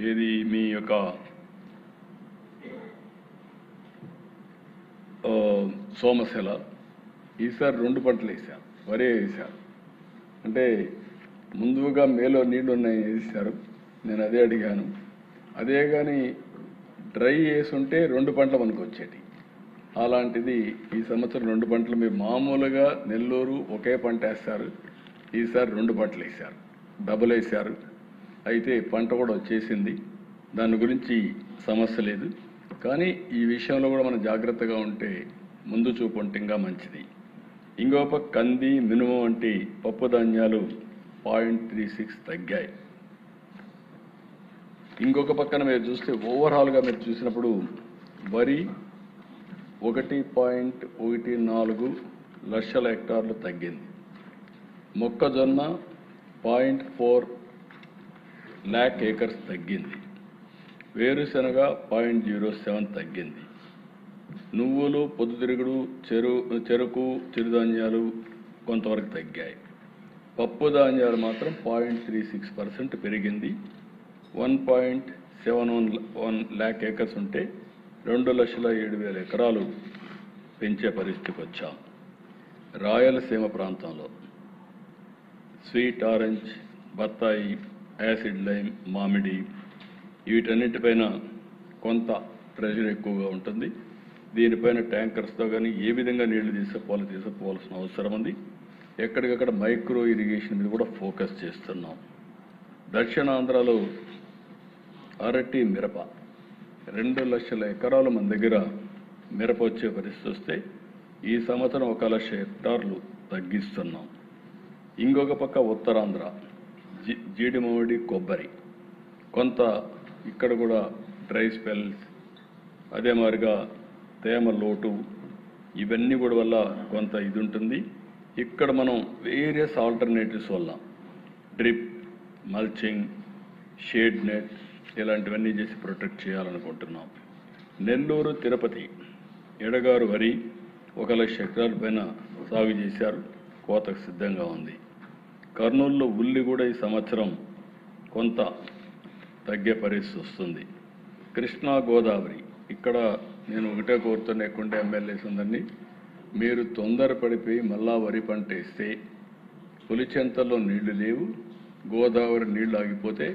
ఏది మీ యొక్క సోమశిల ఈసారి 2 పంటలు వేశారు, వరే వేశారు. అంటే ముందుగా మేలో నీళ్లు ఉన్నాయి వేశారు. నేను అదే అడిగాను. అదే కానీ డ్రై వేసుంటే 2 పంటలు మనకు వచ్చేటి. అలాంటిది ఈ సంవత్సరం 2 పంటలు. మీరు మామూలుగా నెల్లూరు ఒకే పంట వేస్తారు, ఈసారి 2 పంటలు వేశారు, డబుల్ వేశారు. అయితే పంట కూడా వచ్చేసింది, దాని గురించి సమస్య లేదు. కానీ ఈ విషయంలో కూడా మనం జాగ్రత్తగా ఉంటే ముందు చూపు ఉంటే ఇంకా మంచిది. ఇంకో పక్క కంది, మినుము వంటి పప్పు ధాన్యాలు 0.36 తగ్గాయి. ఇంకొక పక్కన మీరు చూస్తే ఓవరాల్గా మీరు చూసినప్పుడు వరి 1.14 లక్షల హెక్టార్లు తగ్గింది. మొక్కజొన్న 0.4 lakh ఏకర్స్ తగ్గింది. వేరుశనగ 0.07 తగ్గింది. నువ్వులు, పొద్దుతిరుగుడు, చెరుకు, చిరుధాన్యాలు కొంతవరకు తగ్గాయి. పప్పు ధాన్యాలు మాత్రం 0.36% పెరిగింది. 1.71 lakh ఏకర్స్ ఉంటే 2,07,000 ఎకరాలు పెంచే పరిస్థితికి వచ్చాం. రాయలసీమ ప్రాంతంలో స్వీట్ ఆరెంజ్, బత్తాయి, యాసిడ్ లైమ్, మామిడి వీటన్నిటిపైన కొంత ప్రెషర్ ఎక్కువగా ఉంటుంది. దీనిపైన ట్యాంకర్స్తో కానీ ఏ విధంగా నీళ్లు తీసుకుపోవాల్సిన అవసరం ఉంది. ఎక్కడికక్కడ మైక్రో ఇరిగేషన్ మీద కూడా ఫోకస్ చేస్తున్నాం. దక్షిణాంధ్రలో అరటి, మిరప 2 లక్షల ఎకరాలు మన దగ్గర మిరప వచ్చే పరిస్థితి వస్తే ఈ సంవత్సరం 1 లక్ష హెక్టార్లు తగ్గిస్తున్నాం. ఇంకొక పక్క ఉత్తరాంధ్ర జీడి, మామిడి, కొబ్బరి కొంత ఇక్కడ కూడా డ్రై స్పెల్స్, అదే మాదిరిగా తేమ లోటు, ఇవన్నీ కూడా వల్ల కొంత ఇది ఉంటుంది. ఇక్కడ మనం వేరియస్ ఆల్టర్నేటివ్స్ వల్ల డ్రిప్, మల్చింగ్, షేడ్ నెట్ ఇలాంటివన్నీ చేసి ప్రొటెక్ట్ చేయాలనుకుంటున్నాం. నెల్లూరు, తిరుపతి ఎడగారు వరి 1 లక్ష హెక్టార్ల పైన సాగు చేశారు, కోతకు సిద్ధంగా ఉంది. కర్నూలులో ఉల్లి కూడా ఈ సంవత్సరం కొంత తగ్గే పరిస్థితి వస్తుంది. కృష్ణా, గోదావరి ఇక్కడ నేను ఒకటే కోరుతున్న ఎక్కుంటే ఎమ్మెల్యేస్ అందరినీ, మీరు తొందరపడిపోయి మళ్ళా వరి పంట వేస్తే పులిచెంతల్లో నీళ్లు లేవు, గోదావరి నీళ్లు ఆగిపోతే